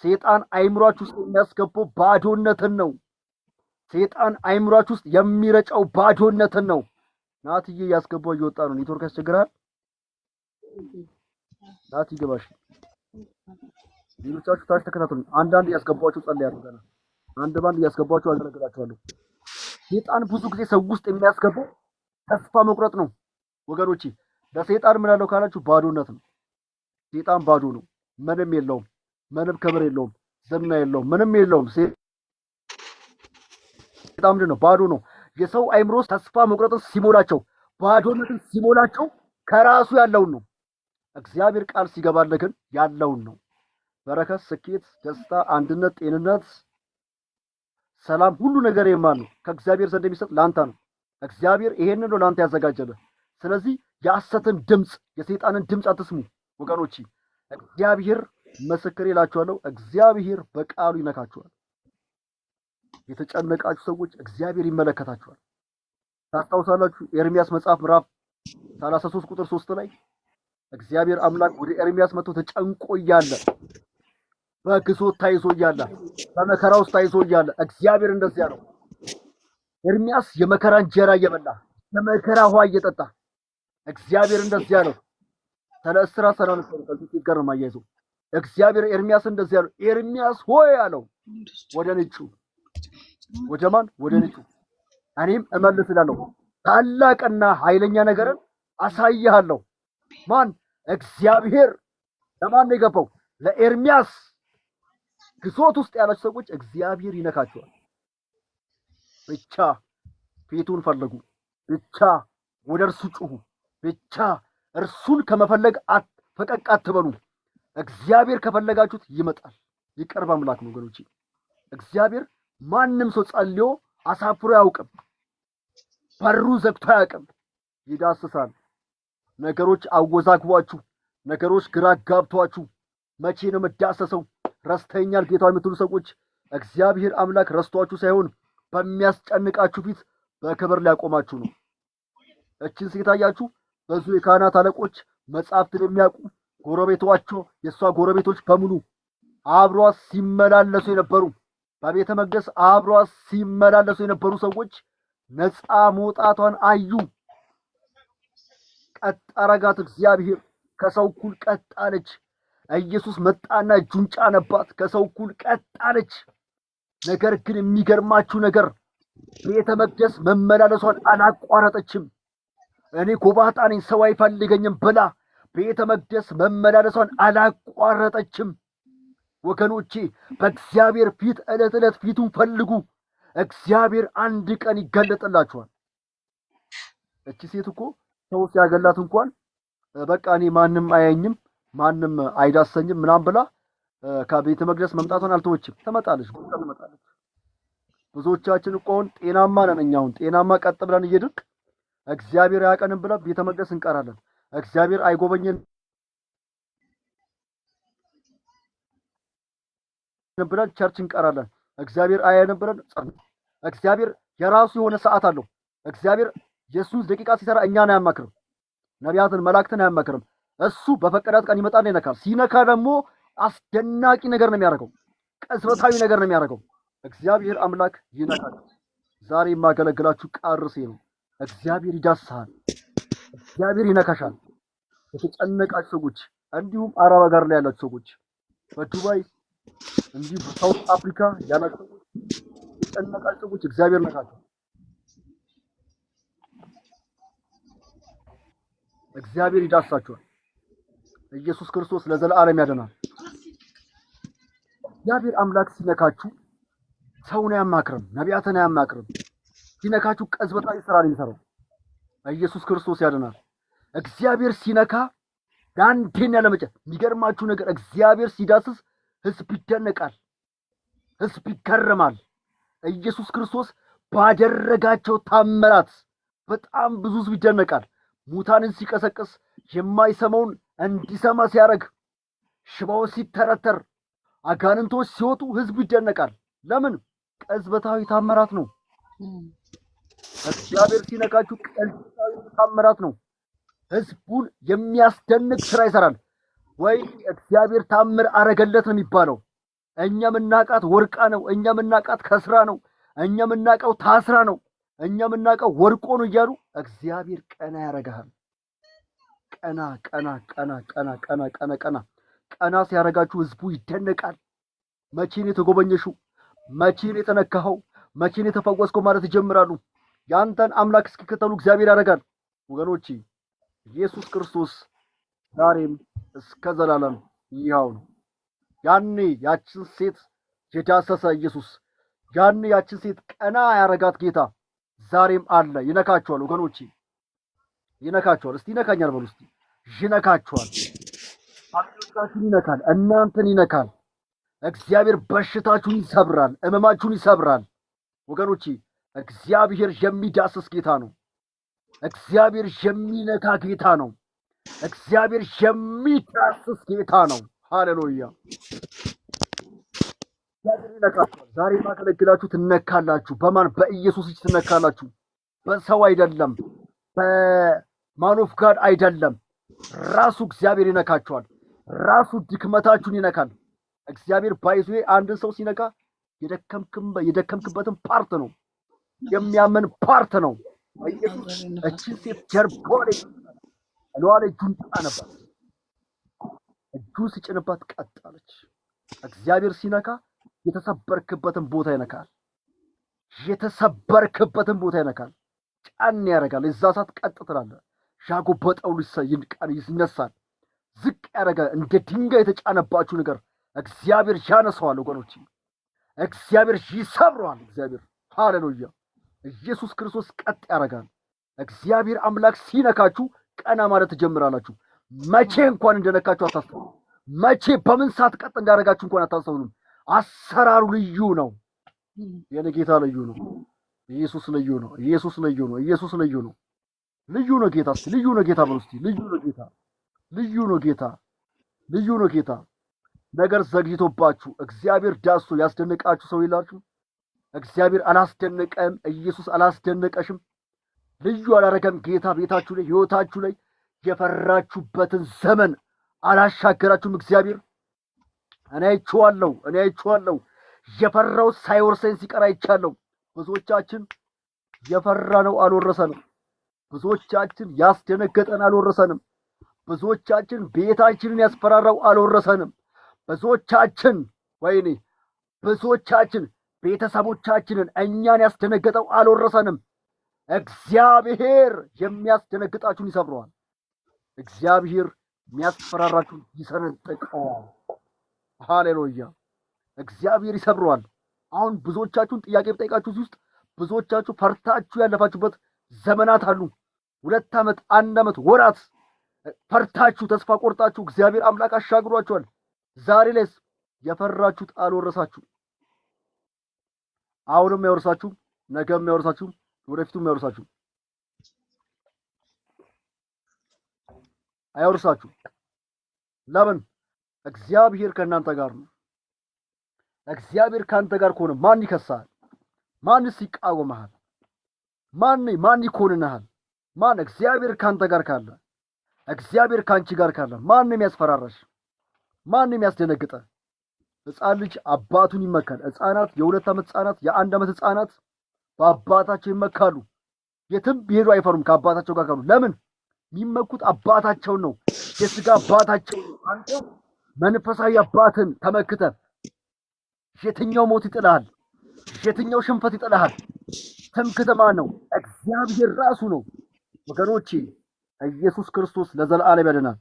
ሰይጣን አይምሯችሁ ውስጥ የሚያስገባው ባዶነትን ነው። ሰይጣን አይምሯችሁ ውስጥ የሚረጨው ባዶነትን ነው። ናትዬ ያስገባው እየወጣ ነው። ኔትወርክ ያስቸግራል። ናት ይገባሽ። ሌሎቻችሁ ታች ተከታተሉ። አንዳንድ ያስገባችሁ ጸልይ ያደርጋል። አንድ ባንድ ያስገባችሁ አገለግላችኋለሁ። ሰይጣን ብዙ ጊዜ ሰው ውስጥ የሚያስገባው ተስፋ መቁረጥ ነው። ወገኖቼ ለሰይጣን ምን አለው ካላችሁ ባዶነት ነው። ሰይጣን ባዶ ነው። ምንም የለውም። ምንም ክብር የለውም። ዝና የለውም። ምንም የለውም። ሰይጣን ምንድን ነው? ባዶ ነው። የሰው አይምሮ ተስፋ መቁረጥን ሲሞላቸው፣ ባዶነትን ሲሞላቸው ከራሱ ያለውን ነው። እግዚአብሔር ቃል ሲገባልህ ግን ያለውን ነው። በረከት፣ ስኬት፣ ደስታ፣ አንድነት፣ ጤንነት፣ ሰላም፣ ሁሉ ነገር የማን ነው? ከእግዚአብሔር ዘንድ የሚሰጥ ለአንተ ነው። እግዚአብሔር ይሄንን ነው ለአንተ ያዘጋጀልህ። ስለዚህ የሐሰትን ድምፅ፣ የሰይጣንን ድምፅ አትስሙ ወገኖቼ። እግዚአብሔር ምስክር ይላችኋለሁ፣ እግዚአብሔር በቃሉ ይነካችኋል። የተጨነቃችሁ ሰዎች እግዚአብሔር ይመለከታችኋል። ታስታውሳላችሁ ኤርሚያስ መጽሐፍ ምዕራፍ 33 ቁጥር 3 ላይ እግዚአብሔር አምላክ ወደ ኤርሚያስ መጥቶ ተጨንቆ እያለ በግዞት ታይዞ እያለ በመከራ ውስጥ ታይዞ እያለ እግዚአብሔር እንደዚህ ያለው ኤርሚያስ የመከራ እንጀራ እየበላ የመከራ ውሃ እየጠጣ እግዚአብሔር እንደዚህ ያለው ተለስራ ሰራን ከዚህ ጋር ማያይዞ እግዚአብሔር ኤርሚያስ እንደዚህ ያለው ኤርሚያስ ሆይ አለው ወደ ንጩ ወደ ማን? ወደ ንጩ እኔም እመልስላለሁ፣ ታላቅና ኃይለኛ ነገርን አሳይሃለሁ። ማን? እግዚአብሔር። ለማን ነው የገባው? ለኤርሚያስ። ግዞት ውስጥ ያላችሁ ሰዎች እግዚአብሔር ይነካቸዋል። ብቻ ፊቱን ፈልጉ፣ ብቻ ወደ እርሱ ጩሁ፣ ብቻ እርሱን ከመፈለግ ፈቀቅ አትበሉ። እግዚአብሔር ከፈለጋችሁት ይመጣል። ይቅርብ አምላክ ነው ወገኖቼ። እግዚአብሔር ማንም ሰው ጸልዮ አሳፍሮ አያውቅም። በሩን ዘግቶ አያውቅም። ይዳስሳል። ነገሮች አወዛግቧችሁ፣ ነገሮች ግራ ጋብቷችሁ መቼ ነው የምዳሰሰው ረስተኛል ጌታ የምትሉ ሰዎች እግዚአብሔር አምላክ ረስቷችሁ ሳይሆን በሚያስጨንቃችሁ ፊት በክብር ሊያቆማችሁ ነው። እችን ሴት አያችሁ? ብዙ የካህናት አለቆች መጻሕፍትን የሚያውቁ ጎረቤቶቿ፣ የእሷ ጎረቤቶች በሙሉ አብሯት ሲመላለሱ የነበሩ በቤተ መቅደስ አብሯት ሲመላለሱ የነበሩ ሰዎች ነፃ መውጣቷን አዩ። ቀጥ አረጋት እግዚአብሔር። ከሰው እኩል ቀጥ አለች። ኢየሱስ መጣና እጁን ጫነባት። ከሰው እኩል ቀጥ አለች። ነገር ግን የሚገርማችሁ ነገር ቤተ መቅደስ መመላለሷን አላቋረጠችም። እኔ ጎባጣ ነኝ ሰው አይፈልገኝም ብላ ቤተ መቅደስ መመላለሷን አላቋረጠችም። ወገኖቼ በእግዚአብሔር ፊት ዕለት ዕለት ፊቱን ፈልጉ። እግዚአብሔር አንድ ቀን ይገለጥላችኋል። እቺ ሴት እኮ ሰው ሲያገላት እንኳን በቃ እኔ ማንም አያየኝም ማንም አይዳሰኝም ምናምን ብላ ከቤተ መቅደስ መምጣቷን አልተወችም። ትመጣለች፣ ትመጣለች። ብዙዎቻችን እኮ አሁን ጤናማ ነን። እኛ አሁን ጤናማ ቀጥ ብለን እየድርቅ እግዚአብሔር ያቀንም ብለን ቤተ መቅደስ እንቀራለን። እግዚአብሔር አይጎበኘን ብለን ቸርች እንቀራለን። እግዚአብሔር አያየንም ብለን እግዚአብሔር የራሱ የሆነ ሰዓት አለው። እግዚአብሔር የሱስ ደቂቃ ሲሰራ እኛን አያማክርም። ነቢያትን መላእክትን አያማክርም። እሱ በፈቀዳት ቀን ይመጣና ይነካል። ሲነካ ደግሞ አስደናቂ ነገር ነው የሚያደርገው። ቅጽበታዊ ነገር ነው የሚያደርገው። እግዚአብሔር አምላክ ይነካል። ዛሬ የማገለግላችሁ ቃርሴ ነው። እግዚአብሔር ይዳስሃል። እግዚአብሔር ይነካሻል። የተጨነቃችሁ ሰዎች፣ እንዲሁም አረብ ሀገር ላይ ያላችሁ ሰዎች፣ በዱባይ እንዲሁም በሳውት አፍሪካ ያላችሁ ሰዎች፣ የተጨነቃችሁ ሰዎች እግዚአብሔር ነካቸው። እግዚአብሔር ይዳሳችኋል። ኢየሱስ ክርስቶስ ለዘላለም ያድናል። እግዚአብሔር አምላክ ሲነካችሁ ሰውን አያማክርም፣ ነቢያትን አያማክርም። ሲነካችሁ ቅጽበታዊ ስራ ነው የሚሰራው። ኢየሱስ ክርስቶስ ያድናል። እግዚአብሔር ሲነካ ዳንቴን ያለመጨ የሚገርማችሁ ነገር እግዚአብሔር ሲዳስስ ሕዝብ ይደነቃል፣ ሕዝብ ይገረማል። ኢየሱስ ክርስቶስ ባደረጋቸው ታምራት በጣም ብዙ ሕዝብ ይደነቃል። ሙታንን ሲቀሰቅስ የማይሰማውን እንዲሰማ ሲያደርግ፣ ሽባው ሲተረተር፣ አጋንንቶች ሲወጡ ሕዝብ ይደነቃል። ለምን? ቅጽበታዊ ታምራት ነው። እግዚአብሔር ሲነካችሁ ቅጽበታዊ ታምራት ነው። ሕዝቡን የሚያስደንቅ ስራ ይሰራል። ወይ እግዚአብሔር ታምር አረገለት ነው የሚባለው። እኛ የምናውቃት ወርቃ ነው፣ እኛ የምናውቃት ከስራ ነው፣ እኛ የምናውቀው ታስራ ነው፣ እኛ የምናውቀው ወርቆ ነው እያሉ እግዚአብሔር ቀና ያረጋል። ቀና ቀና ቀና ቀና ቀና ቀና ቀና ቀና ሲያረጋችሁ ህዝቡ ይደነቃል። መቼ ነው የተጎበኘሽው? መቼ ነው የተነካኸው? መቼ ነው የተፈወስከው ማለት ይጀምራሉ። ያንተን አምላክ እስኪከተሉ እግዚአብሔር ያደርጋል። ወገኖቼ ኢየሱስ ክርስቶስ ዛሬም እስከ ዘላለም ይኸው ነው። ያኔ ያችን ሴት የዳሰሰ ኢየሱስ፣ ያኔ ያችን ሴት ቀና ያረጋት ጌታ ዛሬም አለ። ይነካቸዋል ወገኖቼ፣ ይነካቸዋል። እስቲ ይነካኛል በሉ እስቲ። ይነካቸዋል። አጥንታችሁን ይነካል፣ እናንተን ይነካል። እግዚአብሔር በሽታችሁን ይሰብራል፣ እመማችሁን ይሰብራል። ወገኖቼ እግዚአብሔር የሚዳስስ ጌታ ነው። እግዚአብሔር የሚነካ ጌታ ነው። እግዚአብሔር የሚዳስስ ጌታ ነው። ሃሌሉያ! እግዚአብሔር ይነካችኋል። ዛሬ ማገለግላችሁ ትነካላችሁ። በማን? በኢየሱስ እጅ ትነካላችሁ። በሰው አይደለም፣ በማን ኦፍ ጋድ አይደለም። ራሱ እግዚአብሔር ይነካችኋል። ራሱ ድክመታችሁን ይነካል። እግዚአብሔር ባይዞ አንድ ሰው ሲነካ የደከምክበትን ፓርት ነው፣ የሚያመን ፓርት ነው። ኢየሱስ እቺን ሴት ጀርባዋ ላይ እጁን ጫነባት። እጁን ሲጭንባት ቀጥ አለች። እግዚአብሔር ሲነካ የተሰበርክበትን ቦታ ይነካል። የተሰበርክበትን ቦታ ይነካል፣ ጫን ያደርጋል። እዛ ሰዓት ቀጥ ትላለህ። ያጎበጠው ይነሳል፣ ዝቅ ያደርጋል። እንደ ድንጋይ የተጫነባችሁ ነገር እግዚአብሔር ያነሳዋል ወገኖች፣ እግዚአብሔር ይሰብረዋል። እግዚአብሔር ሃሌሉያ፣ ኢየሱስ ክርስቶስ ቀጥ ያደርጋል። እግዚአብሔር አምላክ ሲነካችሁ ቀና ማለት ትጀምራላችሁ። መቼ እንኳን እንደነካችሁ አታስተውሉ። መቼ በምን ሰዓት ቀጥ እንዳደረጋችሁ እንኳን አታስተውሉም። አሰራሩ ልዩ ነው። የኔ ጌታ ልዩ ነው። ኢየሱስ ልዩ ነው። ኢየሱስ ልዩ ነው። ኢየሱስ ልዩ ነው። ልዩ ነው ጌታ። እስቲ ልዩ ነው ጌታ በሉ እስቲ። ልዩ ነው ጌታ። ልዩ ነው ጌታ። ልዩ ነው ጌታ። ነገር ዘግይቶባችሁ እግዚአብሔር ዳሶ ያስደነቃችሁ ሰው ይላችሁ። እግዚአብሔር አላስደነቀም። ኢየሱስ አላስደነቀሽም። ልዩ አላረገም ጌታ ቤታችሁ ላይ ህይወታችሁ ላይ የፈራችሁበትን ዘመን አላሻገራችሁም። እግዚአብሔር እኔ አይቼዋለሁ። የፈራው ሳይወርሰኝ ሲቀር አይቻለሁ። ብዙዎቻችን የፈራነው አልወረሰንም። ብዙዎቻችን ያስደነገጠን አልወረሰንም። ብዙዎቻችን ቤታችንን ያስፈራራው አልወረሰንም። ብዙዎቻችን ቤተሰቦቻችንን እኛን ያስደነገጠው አልወረሰንም። እግዚአብሔር የሚያስደነግጣችሁን ይሰብረዋል። እግዚአብሔር የሚያስፈራራችሁን ይሰነጥቀዋል። ሃሌሉያ! እግዚአብሔር ይሰብረዋል። አሁን ብዙዎቻችሁን ጥያቄ በጠይቃችሁ ውስጥ ብዙዎቻችሁ ፈርታችሁ ያለፋችሁበት ዘመናት አሉ። 2 ዓመት፣ 1 ዓመት፣ ወራት ፈርታችሁ ተስፋ ቆርጣችሁ እግዚአብሔር አምላክ አሻግሯችኋል። ዛሬ ላይስ የፈራችሁት አልወረሳችሁ። አሁንም ያወርሳችሁ፣ ነገም ያወርሳችሁ፣ ወደፊቱም ያወርሳችሁ። አይወርሳችሁ። ለምን? እግዚአብሔር ከእናንተ ጋር ነው። እግዚአብሔር ካንተ ጋር ከሆነ ማን ይከሳል? ማንስ ይቃወምሃል? ማን ይኮንንሃል? ማን? እግዚአብሔር ካንተ ጋር ካለ፣ እግዚአብሔር ካንቺ ጋር ካለ ማንም ያስፈራራሽ? ማንም ያስደነግጠ? ሕፃን ልጅ አባቱን ይመካል። ሕፃናት፣ የ2 ዓመት ሕፃናት፣ የ1 ዓመት ሕፃናት በአባታቸው ይመካሉ። የትም ቢሄዱ አይፈሩም ከአባታቸው ጋር ካሉ። ለምን? የሚመኩት አባታቸውን ነው፣ የሥጋ አባታቸው ነው። አንተ መንፈሳዊ አባትን ተመክተ የትኛው ሞት ይጥልሃል? የትኛው ሽንፈት ይጥልሃል? ትምክህት ማን ነው? እግዚአብሔር ራሱ ነው። ወገኖቼ ኢየሱስ ክርስቶስ ለዘላለም ያድናል።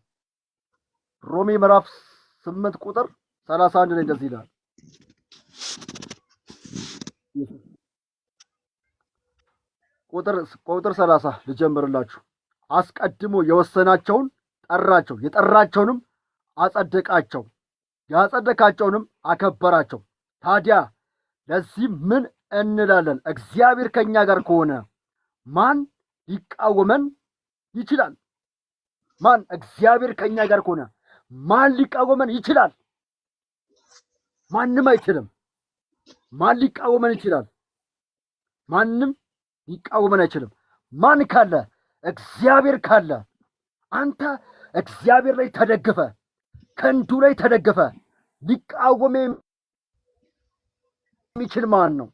ሮሜ ምዕራፍ 8 ቁጥር 31 ላይ እንደዚህ ይላል። ቁጥር 30 ልጀምርላችሁ። አስቀድሞ የወሰናቸውን ጠራቸው፣ የጠራቸውንም አጸደቃቸው፣ ያጸደቃቸውንም አከበራቸው። ታዲያ ለዚህ ምን እንላለን? እግዚአብሔር ከኛ ጋር ከሆነ ማን ሊቃወመን ይችላል? ማን? እግዚአብሔር ከኛ ጋር ከሆነ ማን ሊቃወመን ይችላል? ማንም አይችልም። ማን ሊቃወመን ይችላል? ማንም ሊቃወመን አይችልም። ማን ካለ? እግዚአብሔር ካለ። አንተ እግዚአብሔር ላይ ተደግፈ፣ ክንዱ ላይ ተደግፈ ሊቃወም የሚችል ማን ነው?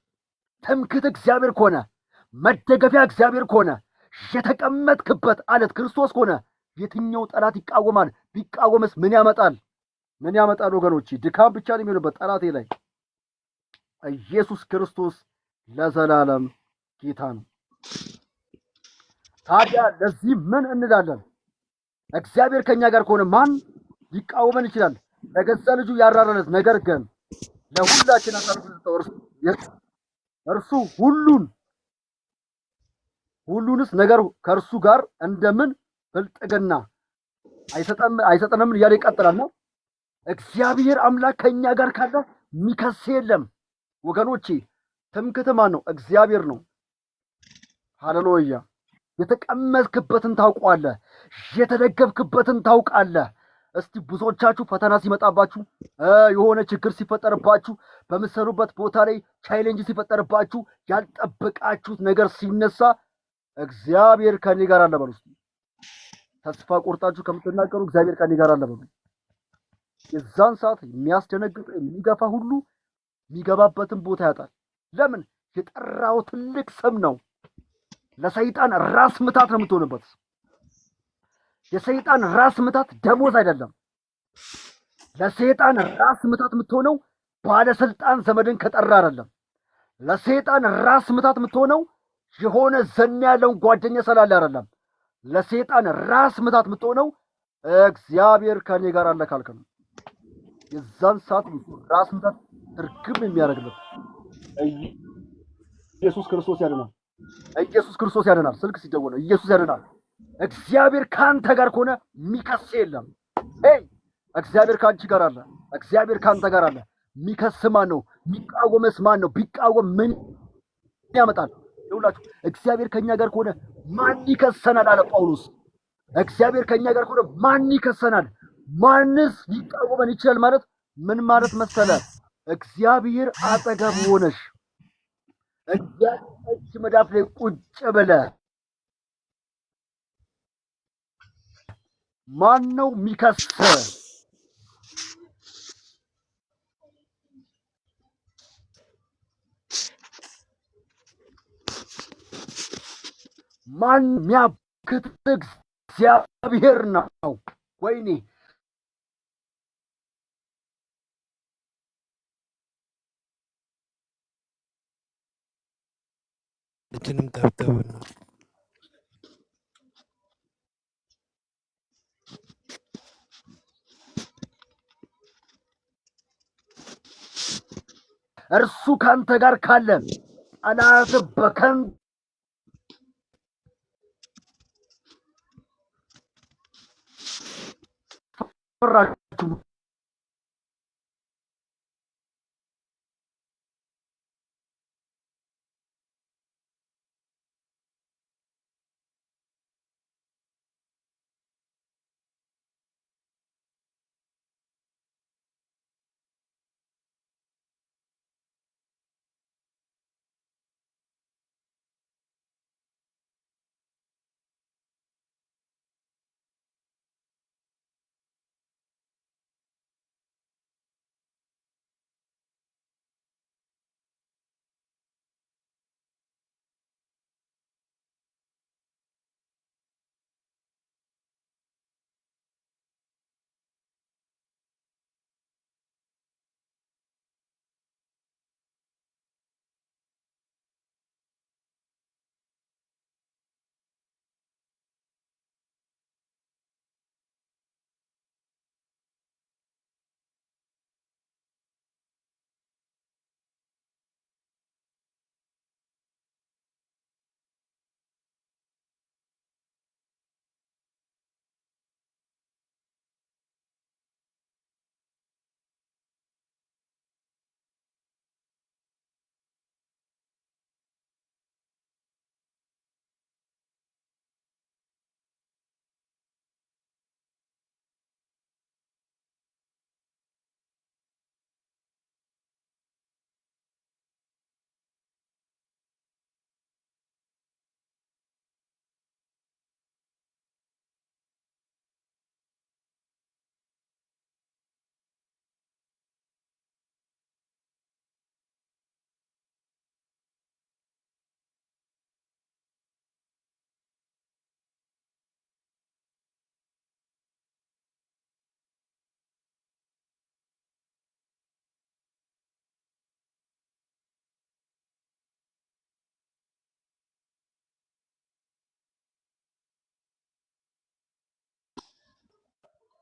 ትምክህት እግዚአብሔር ከሆነ፣ መደገፊያ እግዚአብሔር ከሆነ፣ የተቀመጥክበት አለት ክርስቶስ ከሆነ የትኛው ጠላት ይቃወማል? ቢቃወምስ ምን ያመጣል? ምን ያመጣል? ወገኖች ድካም ብቻ ነው የሚሆንበት ጠላቴ ላይ። ኢየሱስ ክርስቶስ ለዘላለም ጌታ ነው። ታዲያ ለዚህ ምን እንላለን? እግዚአብሔር ከኛ ጋር ከሆነ ማን ሊቃወመን ይችላል? ለገዛ ልጁ ያራራለት ነገር ግን ለሁላችን አሳልፎ የሰጠው እርሱ ሁሉንስ ነገር ከእርሱ ጋር እንደምን ብልጥግና አይሰጠንም እያለ ይቀጥላል ነው። እግዚአብሔር አምላክ ከኛ ጋር ካለ የሚከስ የለም ወገኖቼ። ትምክህት ማን ነው? እግዚአብሔር ነው። ሃሌሉያ! የተቀመጥክበትን ታውቃለህ፣ የተደገፍክበትን ታውቃለህ። እስቲ ብዙዎቻችሁ ፈተና ሲመጣባችሁ፣ የሆነ ችግር ሲፈጠርባችሁ፣ በምትሰሩበት ቦታ ላይ ቻሌንጅ ሲፈጠርባችሁ፣ ያልጠበቃችሁት ነገር ሲነሳ እግዚአብሔር ከኔ ጋር አለ በሉ። ተስፋ ቆርጣችሁ ከምትናገሩ እግዚአብሔር ከኔ ጋር አለ በሉ። የዛን ሰዓት የሚያስደነግጥ የሚገፋ ሁሉ የሚገባበትን ቦታ ያጣል። ለምን? የጠራው ትልቅ ስም ነው። ለሰይጣን ራስ ምታት ነው የምትሆንበት። የሰይጣን ራስ ምታት ደሞዝ አይደለም። ለሰይጣን ራስ ምታት የምትሆነው ባለስልጣን ዘመድን ከጠራ አይደለም። ለሰይጣን ራስ ምታት የምትሆነው የሆነ ዘና ያለውን ጓደኛ ስላለ አይደለም። ለሰይጣን ራስ ምታት የምትሆነው እግዚአብሔር ከኔ ጋር አለ ካልክ ነው። የዛን ሰዓት ራስ ምታት እርግም የሚያደርግለት ኢየሱስ ክርስቶስ ያድናል። ኢየሱስ ክርስቶስ ያድናል። ስልክ ሲደወል ኢየሱስ ያድናል። እግዚአብሔር ካንተ ጋር ከሆነ የሚከስ የለም። እግዚአብሔር ካንቺ ጋር አለ። እግዚአብሔር ካንተ ጋር አለ። የሚከስ ማን ነው? የሚቃወምስ ማን ነው? ቢቃወም ምን ያመጣል? ይኸውላችሁ እግዚአብሔር ከኛ ጋር ከሆነ ማን ይከሰናል አለ ጳውሎስ። እግዚአብሔር ከኛ ጋር ከሆነ ማን ይከሰናል? ማንስ ሊቃወመን ይችላል? ማለት ምን ማለት መሰለ? እግዚአብሔር አጠገብ ሆነሽ እግዚአብሔር እጅ መዳፍ ላይ ቁጭ ብለህ ማን ነው የሚከሰ? ማን የሚያክት? እግዚአብሔር ነው። ወይኔ እንትንም ታብታብ ነው። እርሱ ካንተ ጋር ካለ ጠላት በከንቱ ፈራችሁ።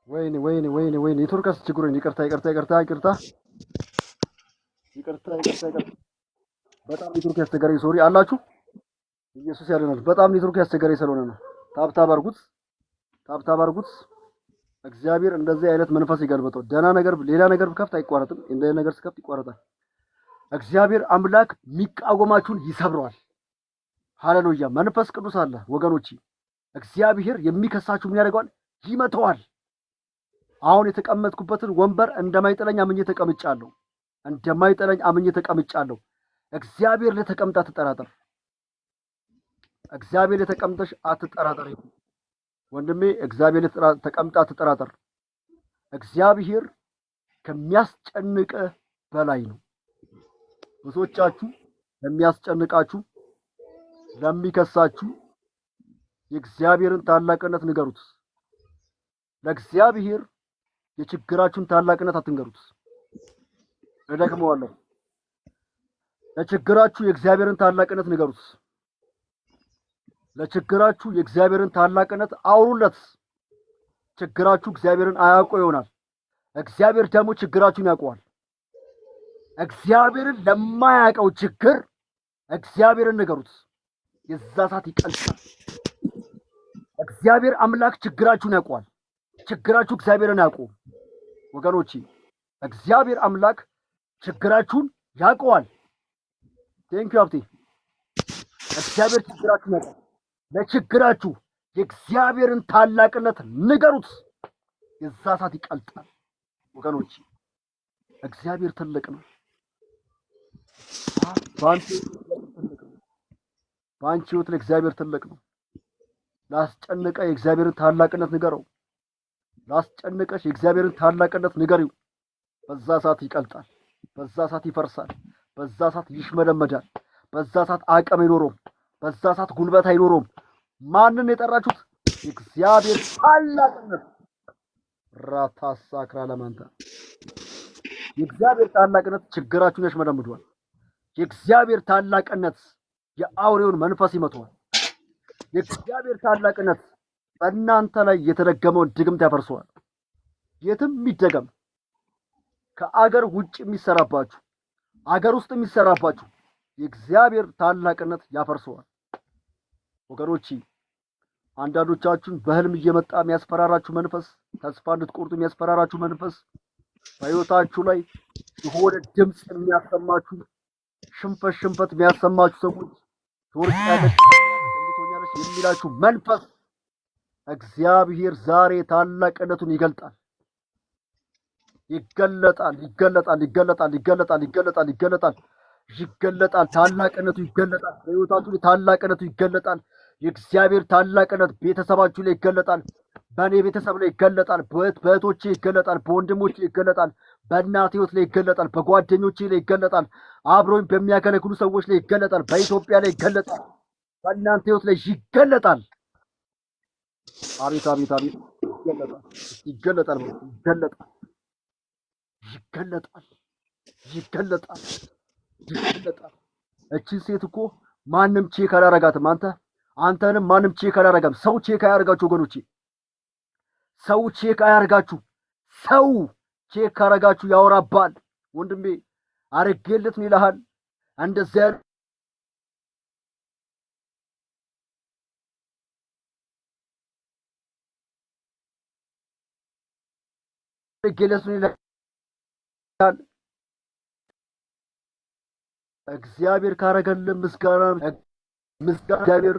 ወይኔ ወይኔ ወይኔ ወይኔ ኔትወርክ አስቸግሮኝ፣ ይቅርታ ይቅርታ ይቅርታ ይቅርታ ይቅርታ ይቅርታ ይቅርታ። በጣም ኔትወርክ ያስቸገረኝ ሶሪ አላችሁ። ኢየሱስ ያድናል። በጣም ኔትወርክ ያስቸገረኝ ስለሆነ ነው። ታብታብ አድርጉት፣ ታብታብ አድርጉት። እግዚአብሔር እንደዚህ አይነት መንፈስ ይገልበጠው። ደህና ነገር ሌላ ነገር ከፍት አይቋረጥም። እንደ ነገር ስከፍት ይቋረጣል። እግዚአብሔር አምላክ የሚቃወማችሁን ይሰብረዋል። ሃሌሉያ! መንፈስ ቅዱስ አለ ወገኖች። እግዚአብሔር የሚከሳችሁ ምን ያደርገዋል? ይመተዋል። አሁን የተቀመጥኩበትን ወንበር እንደማይጠለኝ አምኜ ተቀምጫለሁ። እንደማይጠለኝ አምኜ ተቀምጫለሁ። እግዚአብሔር ለተቀምጣ አትጠራጠር። እግዚአብሔር ለተቀምጠሽ አትጠራጠር ወንድሜ። እግዚአብሔር ለተቀምጣ አትጠራጠር። እግዚአብሔር ከሚያስጨንቅ በላይ ነው። ብዙዎቻችሁ ለሚያስጨንቃችሁ ለሚከሳችሁ የእግዚአብሔርን ታላቅነት ንገሩት። ለእግዚአብሔር የችግራችሁን ታላቅነት አትንገሩት። እደግመዋለሁ። ለችግራችሁ የእግዚአብሔርን ታላቅነት ንገሩት። ለችግራችሁ የእግዚአብሔርን ታላቅነት አውሩለት። ችግራችሁ እግዚአብሔርን አያውቁ ይሆናል። እግዚአብሔር ደግሞ ችግራችሁን ያውቀዋል። እግዚአብሔርን ለማያውቀው ችግር እግዚአብሔርን ንገሩት። የዛ ሰዓት ይቀልጣል። እግዚአብሔር አምላክ ችግራችሁን ያውቀዋል። ችግራችሁ እግዚአብሔርን ያውቀው ወገኖቼ፣ እግዚአብሔር አምላክ ችግራችሁን ያውቀዋል። ቴንክ ዩ ሀብቴ። እግዚአብሔር ችግራችሁን ያውቀዋል። ለችግራችሁ የእግዚአብሔርን ታላቅነት ንገሩት። የዛ ሰዓት ይቀልጣል ወገኖቼ። እግዚአብሔር ትልቅ ነው። በአንቺ ህይወት ላይ እግዚአብሔር ትልቅ ነው። ላስጨነቀ የእግዚአብሔርን ታላቅነት ንገረው። ላስጨነቀሽ የእግዚአብሔርን ታላቅነት ንገሪው። በዛ ሰዓት ይቀልጣል። በዛ ሰዓት ይፈርሳል። በዛ ሰዓት ይሽመደመዳል። በዛ ሰዓት አቅም አይኖረውም። በዛ ሰዓት ጉልበት አይኖረውም። ማንን የጠራችሁት? የእግዚአብሔር ታላቅነት ራታሳ ክራለማንታ የእግዚአብሔር ታላቅነት ችግራችሁን ያሽመደምዷል። የእግዚአብሔር ታላቅነት የአውሬውን መንፈስ ይመቷል። የእግዚአብሔር ታላቅነት በእናንተ ላይ የተደገመውን ድግምት ያፈርሰዋል። የትም የሚደገም ከአገር ውጭ የሚሰራባችሁ አገር ውስጥ የሚሰራባችሁ የእግዚአብሔር ታላቅነት ያፈርሰዋል። ወገኖቼ አንዳንዶቻችሁን በህልም እየመጣ የሚያስፈራራችሁ መንፈስ፣ ተስፋ እንድትቆርጡ የሚያስፈራራችሁ መንፈስ፣ በህይወታችሁ ላይ የሆነ ድምፅ የሚያሰማችሁ ሽንፈት የሚያሰማችሁ ሰዎች ትወርቂያለሽ የሚላችሁ መንፈስ እግዚአብሔር ዛሬ ታላቅነቱን ይገልጣል። ይገለጣል። ታላቅነቱ ይገለጣል። በህይወታችሁ ላይ ታላቅነቱ ይገለጣል። የእግዚአብሔር ታላቅነት ቤተሰባችሁ ላይ ይገለጣል። በእኔ ቤተሰብ ላይ ይገለጣል። በእህቶቼ ይገለጣል። በወንድሞቼ ይገለጣል። በእናቴ ህይወት ላይ ይገለጣል። በጓደኞቼ ላይ ይገለጣል። አብሮኝ በሚያገለግሉ ሰዎች ላይ ይገለጣል። በኢትዮጵያ ላይ ይገለጣል። በእናንተ ህይወት ላይ ይገለጣል። አቤት ይገለጣል። እቺን ሴት እኮ ማንም ቼክ አላረጋትም። አንተንም ማንም ቼክ አላረጋም። ሰው ቼክ አያርጋችሁ ወገኖቼ። ሰው ቼክ አያርጋችሁ። ሰው ቼክ ካረጋችሁ ያወራባል። ወንድሜ አረጌለት ነው ይልሃል። እንደዚያ አረጌለት ነው ይልሃል። እግዚአብሔር ካረገልን ምስጋና እግዚአብሔር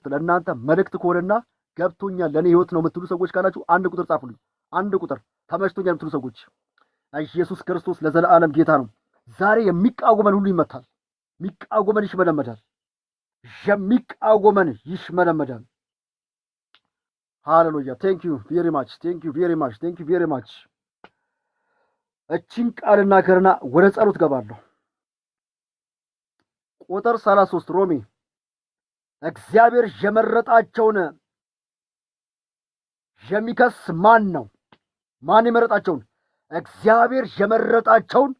ለእናንተ መልእክት ከሆነና ገብቶኛል ለእኔ ህይወት ነው የምትሉ ሰዎች ካላችሁ አንድ ቁጥር ጻፉልኝ። አንድ ቁጥር ተመችቶኛል የምትሉ ሰዎች ኢየሱስ ክርስቶስ ለዘላለም ጌታ ነው። ዛሬ የሚቃወመን ሁሉ ይመታል። የሚቃወመን ይሽመደመዳል። ሃሌሉያ። ቴንክ ዩ ቬሪ ማች። እቺን ቃልና ከርና ወደ ጸሎት ገባለሁ። ቁጥር 33 ሮሜ እግዚአብሔር የመረጣቸውን የሚከስ ማን ነው? ማን የመረጣቸውን? እግዚአብሔር የመረጣቸውን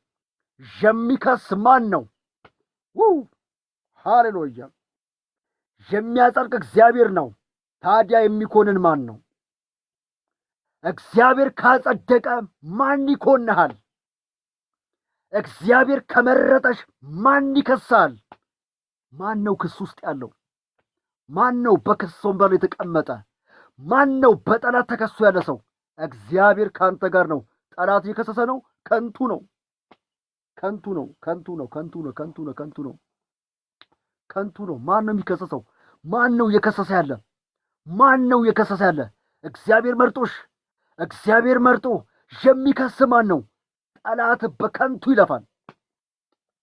የሚከስ ማን ነው? ሃሌሉያ። የሚያጸድቅ እግዚአብሔር ነው። ታዲያ የሚኮንን ማን ነው? እግዚአብሔር ካጸደቀ ማን ይኮንሃል? እግዚአብሔር ከመረጠሽ ማን ይከሳል? ማን ነው ክስ ውስጥ ያለው? ማን ነው በክስ ወንበር ላይ የተቀመጠ? ማን ነው በጠላት ተከሶ ያለ ሰው? እግዚአብሔር ካንተ ጋር ነው። ጠላት እየከሰሰ ነው። ከንቱ ነው። ማን ነው የሚከሰሰው? ማን ነው እየከሰሰ ያለ? እግዚአብሔር መርጦ የሚከስ ማን ነው? ጠላት በከንቱ ይለፋል።